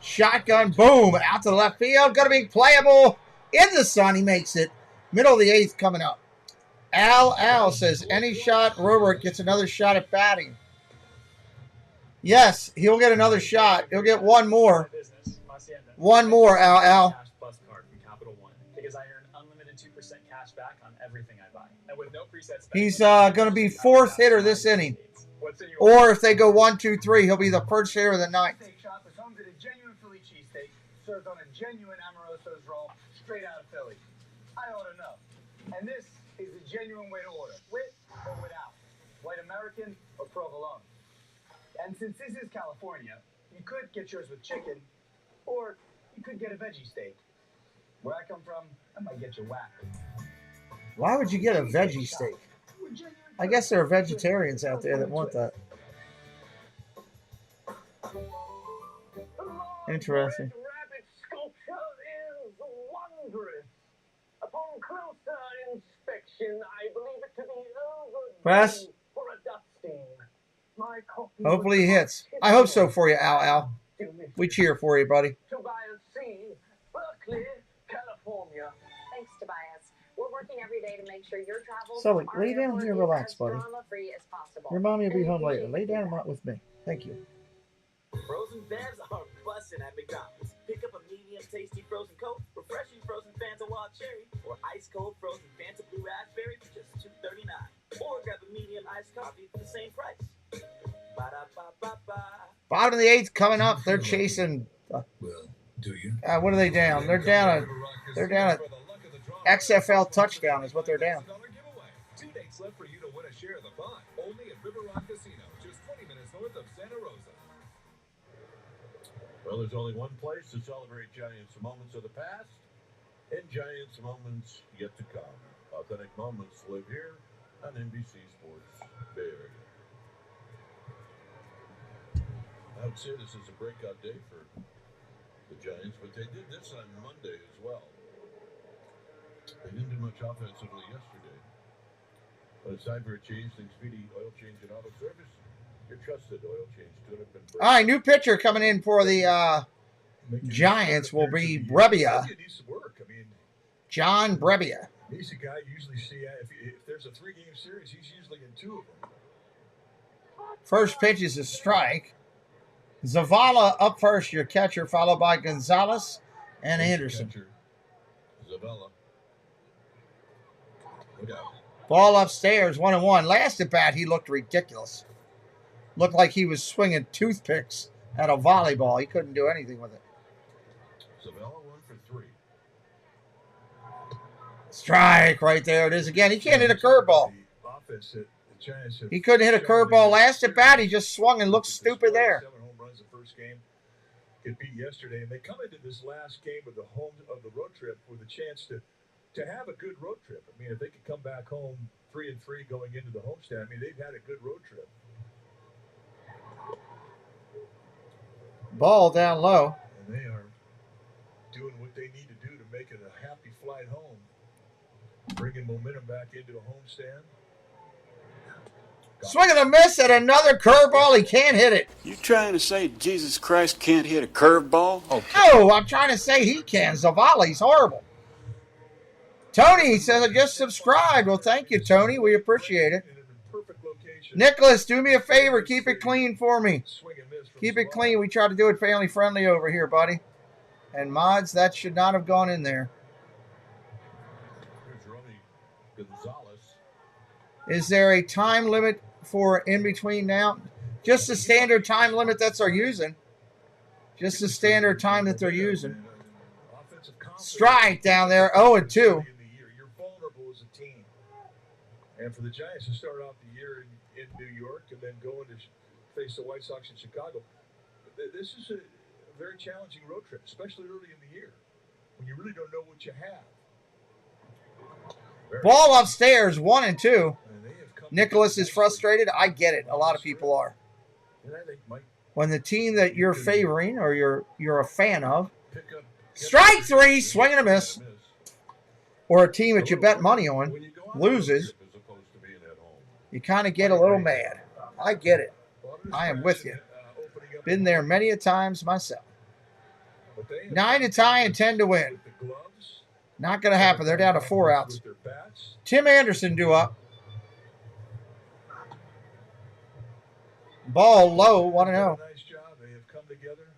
Shotgun, boom, out to the left field. Going to be playable in the sun. He makes it. Middle of the 8th coming up. Al says, any shot, Robert gets another shot at batting. Yes, he'll get another shot. He'll get one more. One more, Al. Plus card from Capital One because I earn unlimited 2% cash back on everything I buy. And with no presets. He's going to be 4th hitter this inning. Or if they go 1, 2, 3, he'll be the first hitter of the 9th. Shop is home to the genuine Philly cheesesteak, served on a genuine Amoroso's roll, straight out of Philly. I ought to know. And this is the genuine way to order, with or without, white American or provolone. And since this is California, you could get yours with chicken, or you could get a veggie steak. Where I come from, I might get you whacked. Why would you get a veggie steak? I guess there are vegetarians out there that want that. Interesting. Rabbit sculpture is wondrous. Upon closer inspection, I believe it to be overdue Press. for a dusting. My copy Hopefully he hits. I hope so for you, Al. We cheer for you, buddy. Tobias C., Berkeley, California. Thanks, Tobias. We're working every day to make sure your travels Sully, are lay down here, relax, buddy. drama-free as possible. Your mommy will be home later. Lay down with me. Thank you. Frozen bears are busting at McDonald's. Pick up a medium tasty frozen Coke, refreshing frozen Fanta Wild Cherry, or ice cold frozen Fanta Blue Raspberry for just $2.39. Or grab a medium iced coffee for the same price. Ba-da-ba-ba-ba. Bottom of the 8th coming up. They're chasing. Do you? What are they down? They're down a XFL touchdown is what they're down. 2 days left for you to win a share of the fun. Only at River Rock Casino, just 20 minutes north of Santa Rosa. Well, there's only one place to celebrate Giants moments of the past and Giants moments yet to come. Authentic moments live here on NBC Sports Bay Area. I would say this is a breakout day for the Giants, but they did this on Monday as well. They didn't do much offensively yesterday. But it's time for a change. Think Speedy Oil Change and Auto Service. Your trusted oil change tune-up and brake. All right, new pitcher coming in for the Giants will be Brebbia. John Brebbia. He's a guy you usually see if there's a 3-game series, he's usually in 2 of them. First pitch is a strike. Zavala up first, your catcher, followed by Gonzalez and Anderson. Zavala. Look out. Ball upstairs, 1-1. Last at bat, he looked ridiculous. Looked like he was swinging toothpicks at a volleyball. He couldn't do anything with it. Zavala 1 for 3. Strike right there. It is again. He can't hit a curveball. He couldn't hit a curveball last at bat. He just swung and looked stupid there. 7 home runs the first game. Get beat yesterday, and they come into this last game of the road trip with a chance to have a good road trip. I mean, if they could come back home 3-3 going into the homestand, I mean, they've had a good road trip. Ball down low. And they are doing what they need to do to make it a happy flight home. Bringing momentum back into a homestand. Swing and a miss at another curveball. He can't hit it. You trying to say Jesus Christ can't hit a curveball? No, I'm trying to say he can. Zavali's horrible. Tony says, I just subscribed. Well, thank you, Tony. We appreciate it. Nicholas, do me a favor. Keep it clean for me. Keep it clean. We try to do it family friendly over here, buddy. And mods, that should not have gone in there. Is there a time limit for in between now? Just the standard time limit that they're using. Just the standard time that they're using. Strike down there, 0-2. You're vulnerable as a team. And for the Giants to start off the year in New York and then go into face the White Sox in Chicago, this is a very challenging road trip, especially early in the year when you really don't know what you have. Ball upstairs, 1-2. Nicholas is frustrated. I get it. A lot of people are. And I think Mike when the team that you're favoring or you're a fan of, strike 3, swing and a miss, or a team that you bet money on loses, you kind of get a little mad. I get it. I am with you. Been there many a times myself. 9 to tie and 10 to win. Not going to happen. They're down to 4 outs. Tim Anderson due up. Ball low, 1-0. Nice job. They have come together.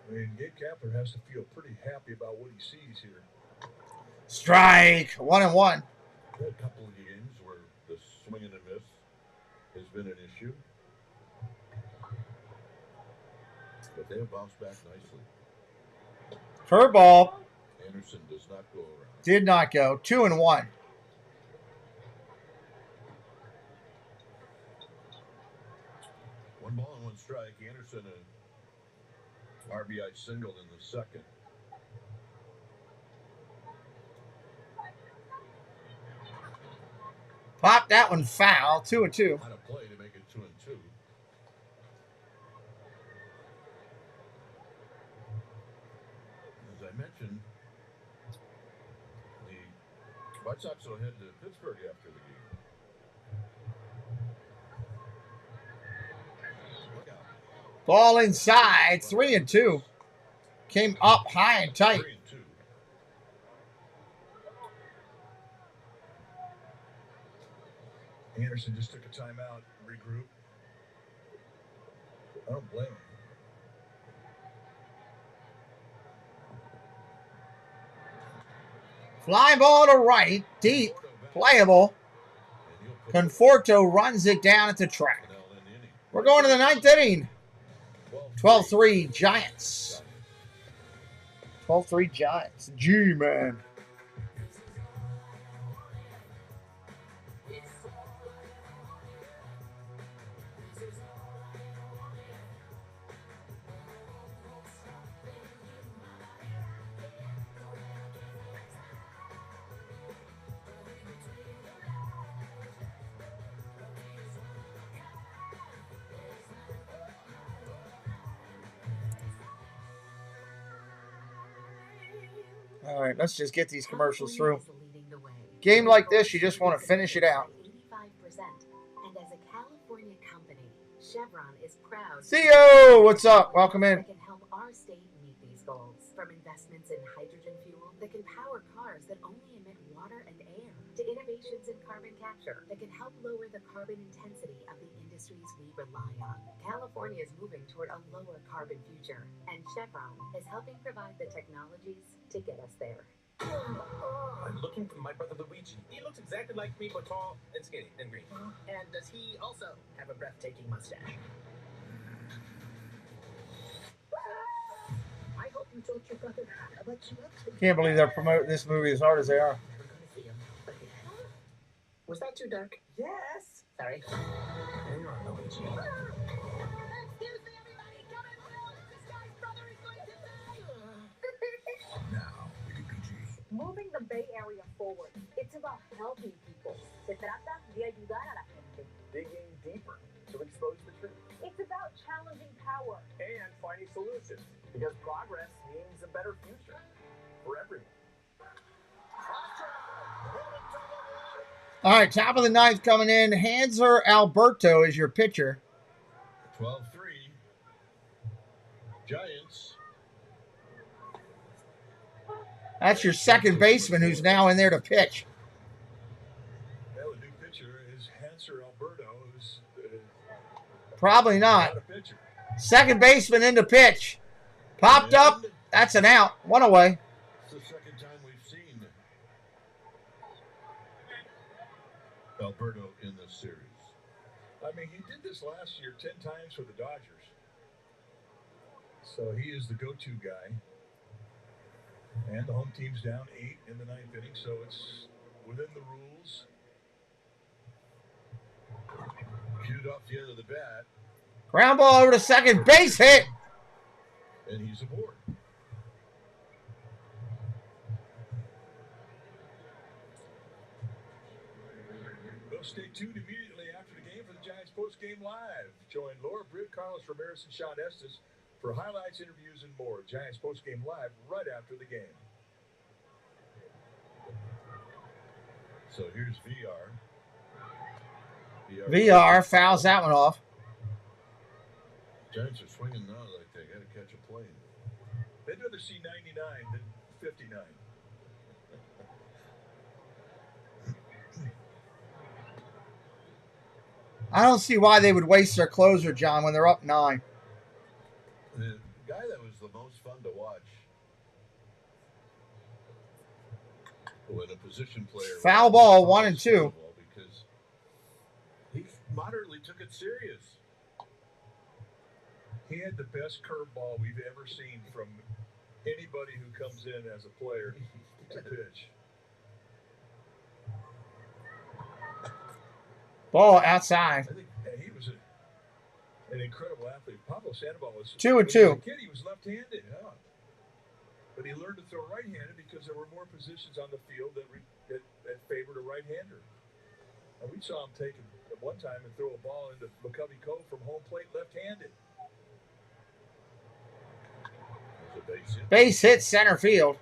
I mean, Gabe Kapler has to feel pretty happy about what he sees here. Strike, 1-1. There are a couple of games where the swing and a miss has been an issue. But they have bounced back nicely. Curveball. Anderson does not go around. Did not go. 2-1. One ball and one strike. Anderson an RBI single in the second. Pop that one foul. 2-2. On a play to make it 2-2. As I mentioned, the White Sox will head to Pittsburgh after the game. Look out. Ball inside. 3-2. Came up high and tight. 3-2. Anderson just took a timeout, regroup. I don't blame him. Fly ball to right, deep, playable. Conforto runs it down at the track. We're going to the 9th inning. 12-3 Giants. 12-3 Giants. G-Man. All right, let's just get these commercials through. Game like this, you just want to finish it out. 85%. And as a California company, Chevron is proud. Theo, what's up? Welcome in. That can help our state meet these goals. From investments in hydrogen fuel that can power cars that only emit water and air, to innovations in carbon capture that can help lower the carbon intensity of the industries we rely on. California is moving toward a lower carbon future, and Chevron is helping provide the technologies to get us there. I'm looking for my brother Luigi. He looks exactly like me, but tall and skinny and green. And does he also have a breathtaking mustache? I hope you told your brother about you. Can't believe they're promoting this movie as hard as they are. Was that too dark? Yes. Sorry. Hang on, Luigi. Excuse me, everybody. Come in, Will. This guy's brother is going to die. Now, PG. Moving the Bay Area forward. It's about helping people. Se trata de ayudar a la gente. Digging deeper to expose the truth. It's about challenging power. And finding solutions. Because progress means a better future for everyone. All right, top of the 9th coming in. Hanser Alberto is your pitcher. 12-3 Giants. That's your second baseman who's now in there to pitch. Well, the new pitcher is Hanser Alberto, who's Probably not. not a pitcher. Second baseman in to pitch. Popped up. That's an out. One away. It's the second time we've seen Alberto in this series. I mean, he did this last year 10 times for the Dodgers. So he is the go-to guy. And the home team's down 8 in the 9th inning, so it's within the rules. Cued off the end of the bat, Ground ball over to second. Base hit. and he's aboard. Well, stay tuned immediately after the game for the Giants post-game live. Join Laura Britt, Carlos Ramirez, and Sean Estes for highlights, interviews, and more. Giants postgame live right after the game. So here's VR. VR fouls that one off. Giants are swinging now like they got to catch a plane. They'd rather see 99 than 59. I don't see why they would waste their closer, John, when they're up 9. The guy that was the most fun to watch when a position player Foul ball, 1 and 2. Because he moderately took it serious. He had the best curveball we've ever seen from anybody who comes in as a player to pitch. Ball outside. I think he was an incredible athlete. Pablo Sandoval was 2 and 2. When he was a kid, he was left-handed, but he learned to throw right-handed because there were more positions on the field that favored a right-hander. And we saw him take at one time and throw a ball into McCovey Cove from home plate left-handed. Base hit center field.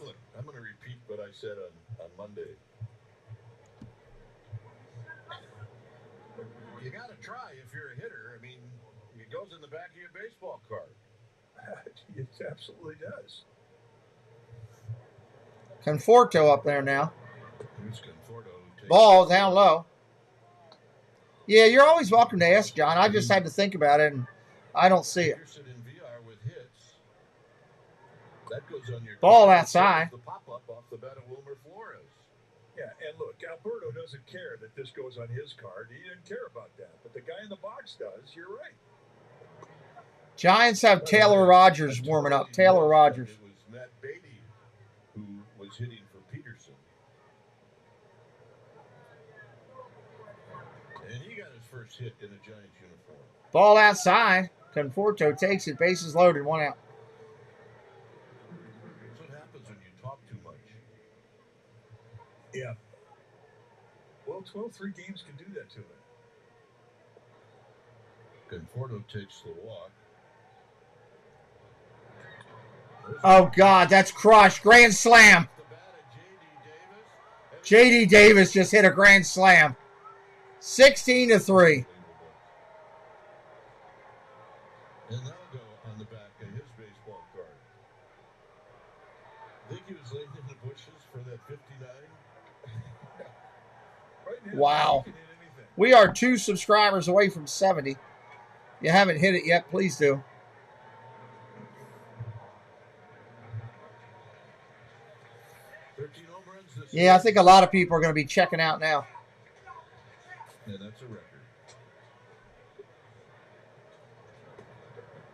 Look, I'm going to repeat what I said on Monday. You got to try if you're a hitter. I mean, it goes in the back of your baseball card. It absolutely does. Conforto up there now. Here's Conforto. Ball down low. Yeah, you're always welcome to ask, John. I just had to think about it, and I don't see it. In VR with hits. That goes on your ball outside. The pop-up off the bat of Wilmer Flores. Yeah, and look, Alberto doesn't care that this goes on his card. He didn't care about that. But the guy in the box does. You're right. Giants have Taylor Rogers warming up. Taylor Rogers. It was Matt Beatty who was hitting for Peterson. And he got his first hit in a Giants uniform. Ball outside. Conforto takes it. Bases loaded. 1 out. That's what happens when you talk too much. Yeah. Well, 12-3 games can do that to it. Conforto takes the walk. Oh, God, that's crushed. Grand slam. J.D. Davis just hit a grand slam. 16-3. And that'll go on the back of his baseball card. Think he was laying in the bushes for that 59? Right now, Wow. We are 2 subscribers away from 70. You haven't hit it yet, please do. Yeah, I think a lot of people are going to be checking out now. Yeah, that's a record.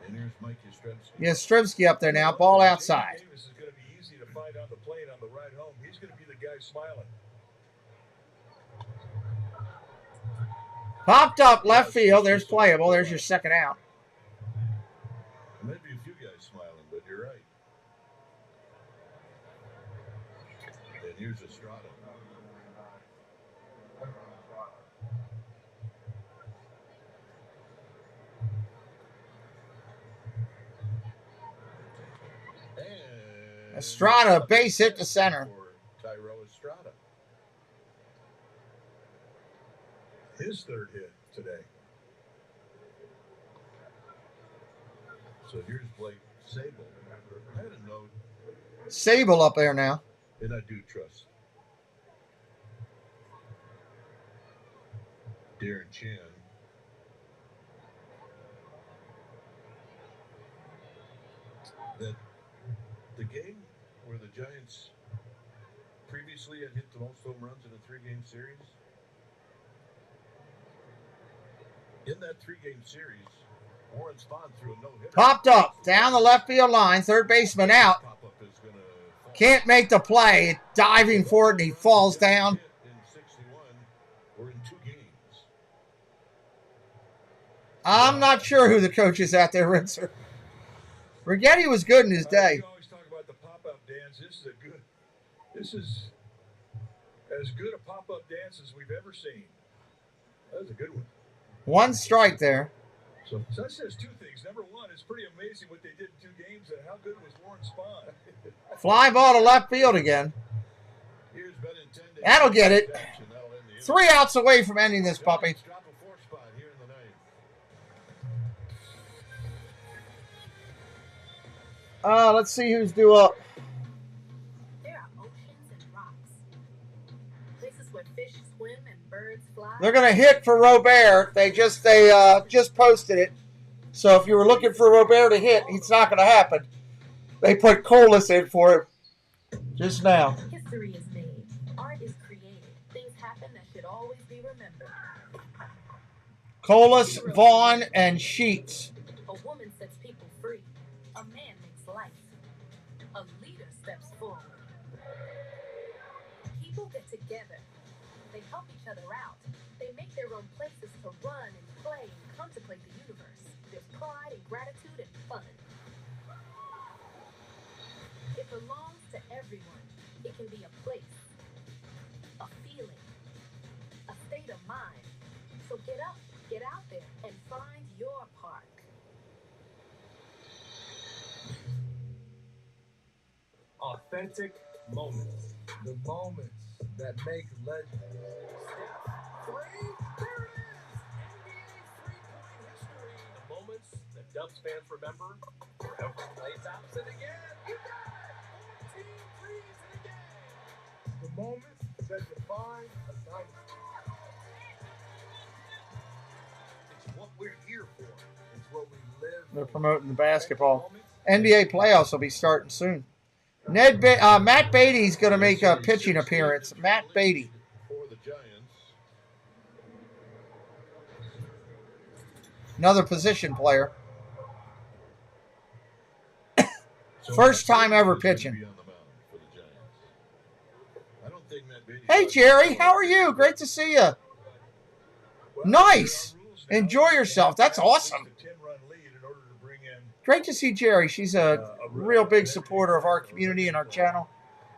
And here's Mike Yastrzemski. Yeah, Yastrzemski up there now. Ball outside. Davis is going to be easy to find on the plane on the ride home. He's going to be the guy smiling. Popped up left field. There's playable. There's your second out. There might be a few guys smiling, but you're right. And here's Estrada. Estrada, base hit to center. Tyrell Estrada. His third hit today. So here's Blake Sable. I had a note. Sable up there now. And I do trust Darren Chan. That the game where the Giants previously had hit the most home runs in a 3-game series. In that 3-game series, Warren Spahn threw a no-hitter. Popped up down the left field line. Third baseman out. Can't make the play. Diving for it, and he falls down. In 61, we're in 2 games. I'm not sure who the coach is out there, Ritzer. Rigetti was good in his day. We always talk about the pop-up dance. This is as good a pop-up dance as we've ever seen. That was a good one. One strike there. So that says two things. Number one, it's pretty amazing what they did in 2 games, and how good was Warren Spahn. Fly ball to left field again. That'll get it. 3 outs away from ending this puppy. Let's see who's due up. There are oceans and rocks, places where fish swim and birds fly. They're gonna hit for Robert. They just posted it. So if you were looking for Robert to hit, it's not gonna happen. They put Colas in for him just now. History is made. Art is created. Things happen that should always be remembered. Colas, Vaughn, and Sheets. A woman sets people free. A man makes life. A leader steps forward. People get together. They help each other out. They make their own places to run and play and contemplate the universe. There's pride and gratitude and fun. It belongs to everyone. It can be a place, a feeling, a state of mind. So get up, get out there, and find your park. Authentic moments. The moments that make legends. Three, there it is! NBA three-point history. The moments that Dubs fans remember forever. Klay Thompson again. He got it! 14 threes in a game. The moments that define a dynasty. It's what we're here for. It's what we live for. They're promoting the basketball. NBA playoffs will be starting soon. Matt Beatty's going to make a pitching appearance. Matt Beatty. Another position player. First time ever pitching. Hey, Jerry. How are you? Great to see you. Nice. Enjoy yourself. That's awesome. Great to see Jerry. She's a real big supporter of our community and our channel.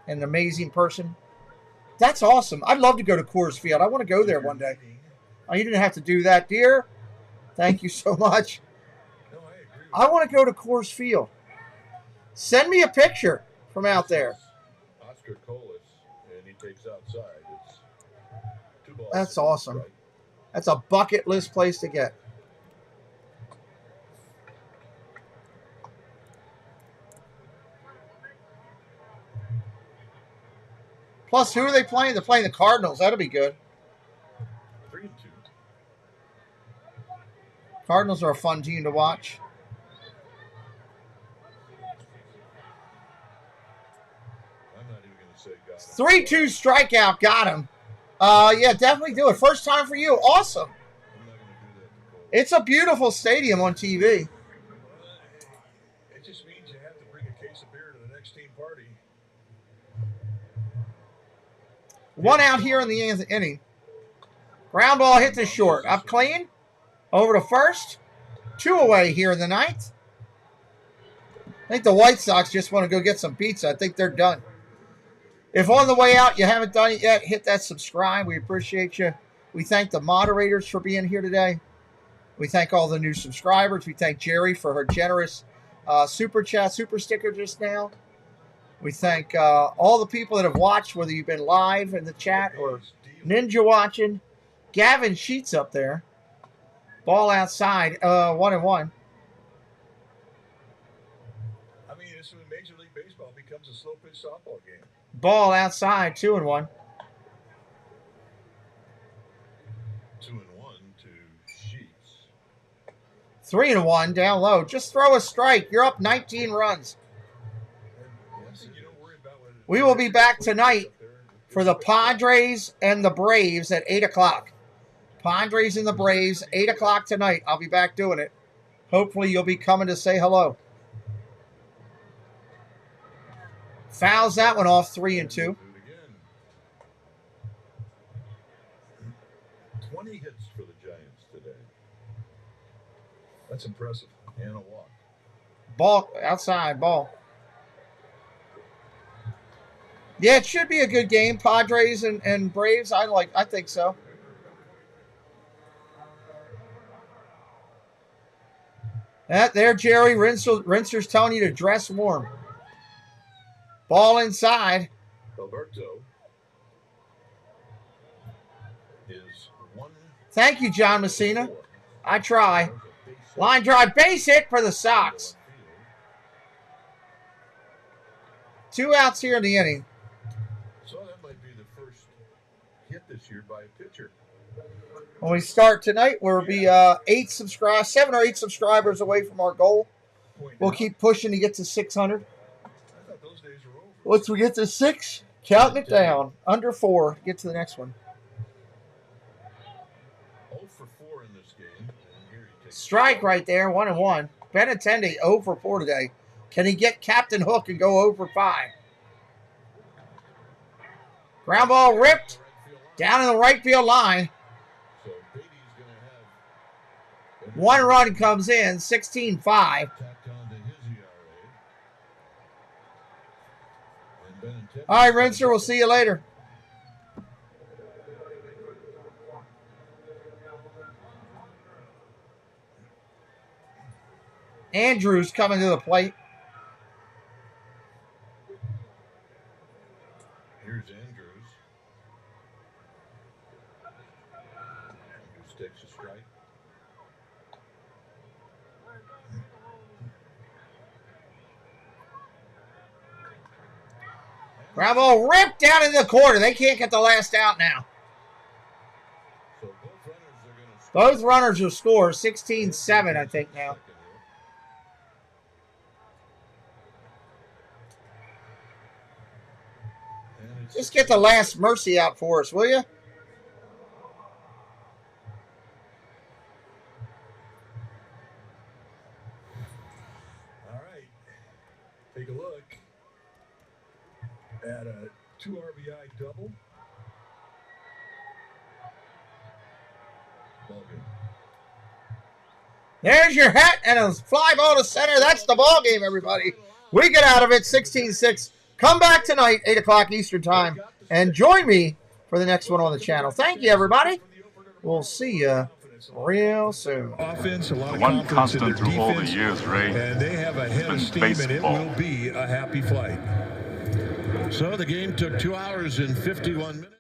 And an amazing person. That's awesome. I'd love to go to Coors Field. I want to go there one day. Oh, you didn't have to do that, dear. Thank you so much. I want to go to Coors Field. Send me a picture from out there. Oscar Colas, and he takes outside. It's 2 balls. That's awesome. That's a bucket list place to get. Plus, who are they playing? They're playing the Cardinals. That'll be good. 3-2. Cardinals are a fun team to watch. I'm not even going to say got 3-2 strikeout. Got him. Yeah, definitely do it. First time for you. Awesome. It's a beautiful stadium on TV. It just means you have to bring a case of beer to the next team party. One out here in the inning. Ground ball hit to short. Up clean. Over to first. 2 away here in the ninth. I think the White Sox just want to go get some pizza. I think they're done. If on the way out you haven't done it yet, hit that subscribe. We appreciate you. We thank the moderators for being here today. We thank all the new subscribers. We thank Jerry for her generous super chat, super sticker just now. We thank all the people that have watched, whether you've been live in the chat or ninja watching. Gavin Sheets up there. Ball outside, 1-1. I mean, this is when Major League Baseball becomes a slow-pitch softball game. Ball outside, 2-1. 2-1 to Sheets. 3-1 down low. Just throw a strike. You're up 19 runs. We will be back tonight for the Padres and the Braves at 8 o'clock. Padres and the Braves, 8 o'clock tonight. I'll be back doing it. Hopefully you'll be coming to say hello. Fouls that one off, 3-2. 20 hits for the Giants today. That's impressive. And a walk. Ball outside, ball. Yeah, it should be a good game. Padres and Braves. I think so. There, Jerry. Rinser's telling you to dress warm. Ball inside. Alberto is 1. Thank you, John Messina. I try. Line drive, base hit for the Sox. 2 outs here in the inning. So that might be the first hit this year by a pitcher. When we start tonight, we'll be 7 or 8 subscribers away from our goal. We'll keep pushing to get to 600. Once we get to 6, counting it down. Under 4, get to the next one. 0 for 4 in this game. Strike right there, 1-1. Benintendi 0 for 4 today. Can he get Captain Hook and go 0 for 5? Ground ball ripped down in the right field line. 1 run comes in, 16-5. All right, Rinser, we'll see you later. Andrews coming to the plate. Here's Andrews. Andrews takes a strike. Ground ball ripped down into the corner. They can't get the last out now. Both runners will score 16-7, I think, now. Just get the last mercy out for us, will you? All right. Take a look at a 2 RBI double. Ball game. There's your hat and a fly ball to center. That's the ball game, everybody. We get out of it 16-6. Come back tonight, 8 o'clock Eastern time, and join me for the next one on the channel. Thank you, everybody. We'll see you real soon. Offense, a lot of one confidence in constant their through all the defense, years, Ray, and they have a head of steam, baseball. and it will be a happy flight. So the game took 2 hours and 51 minutes.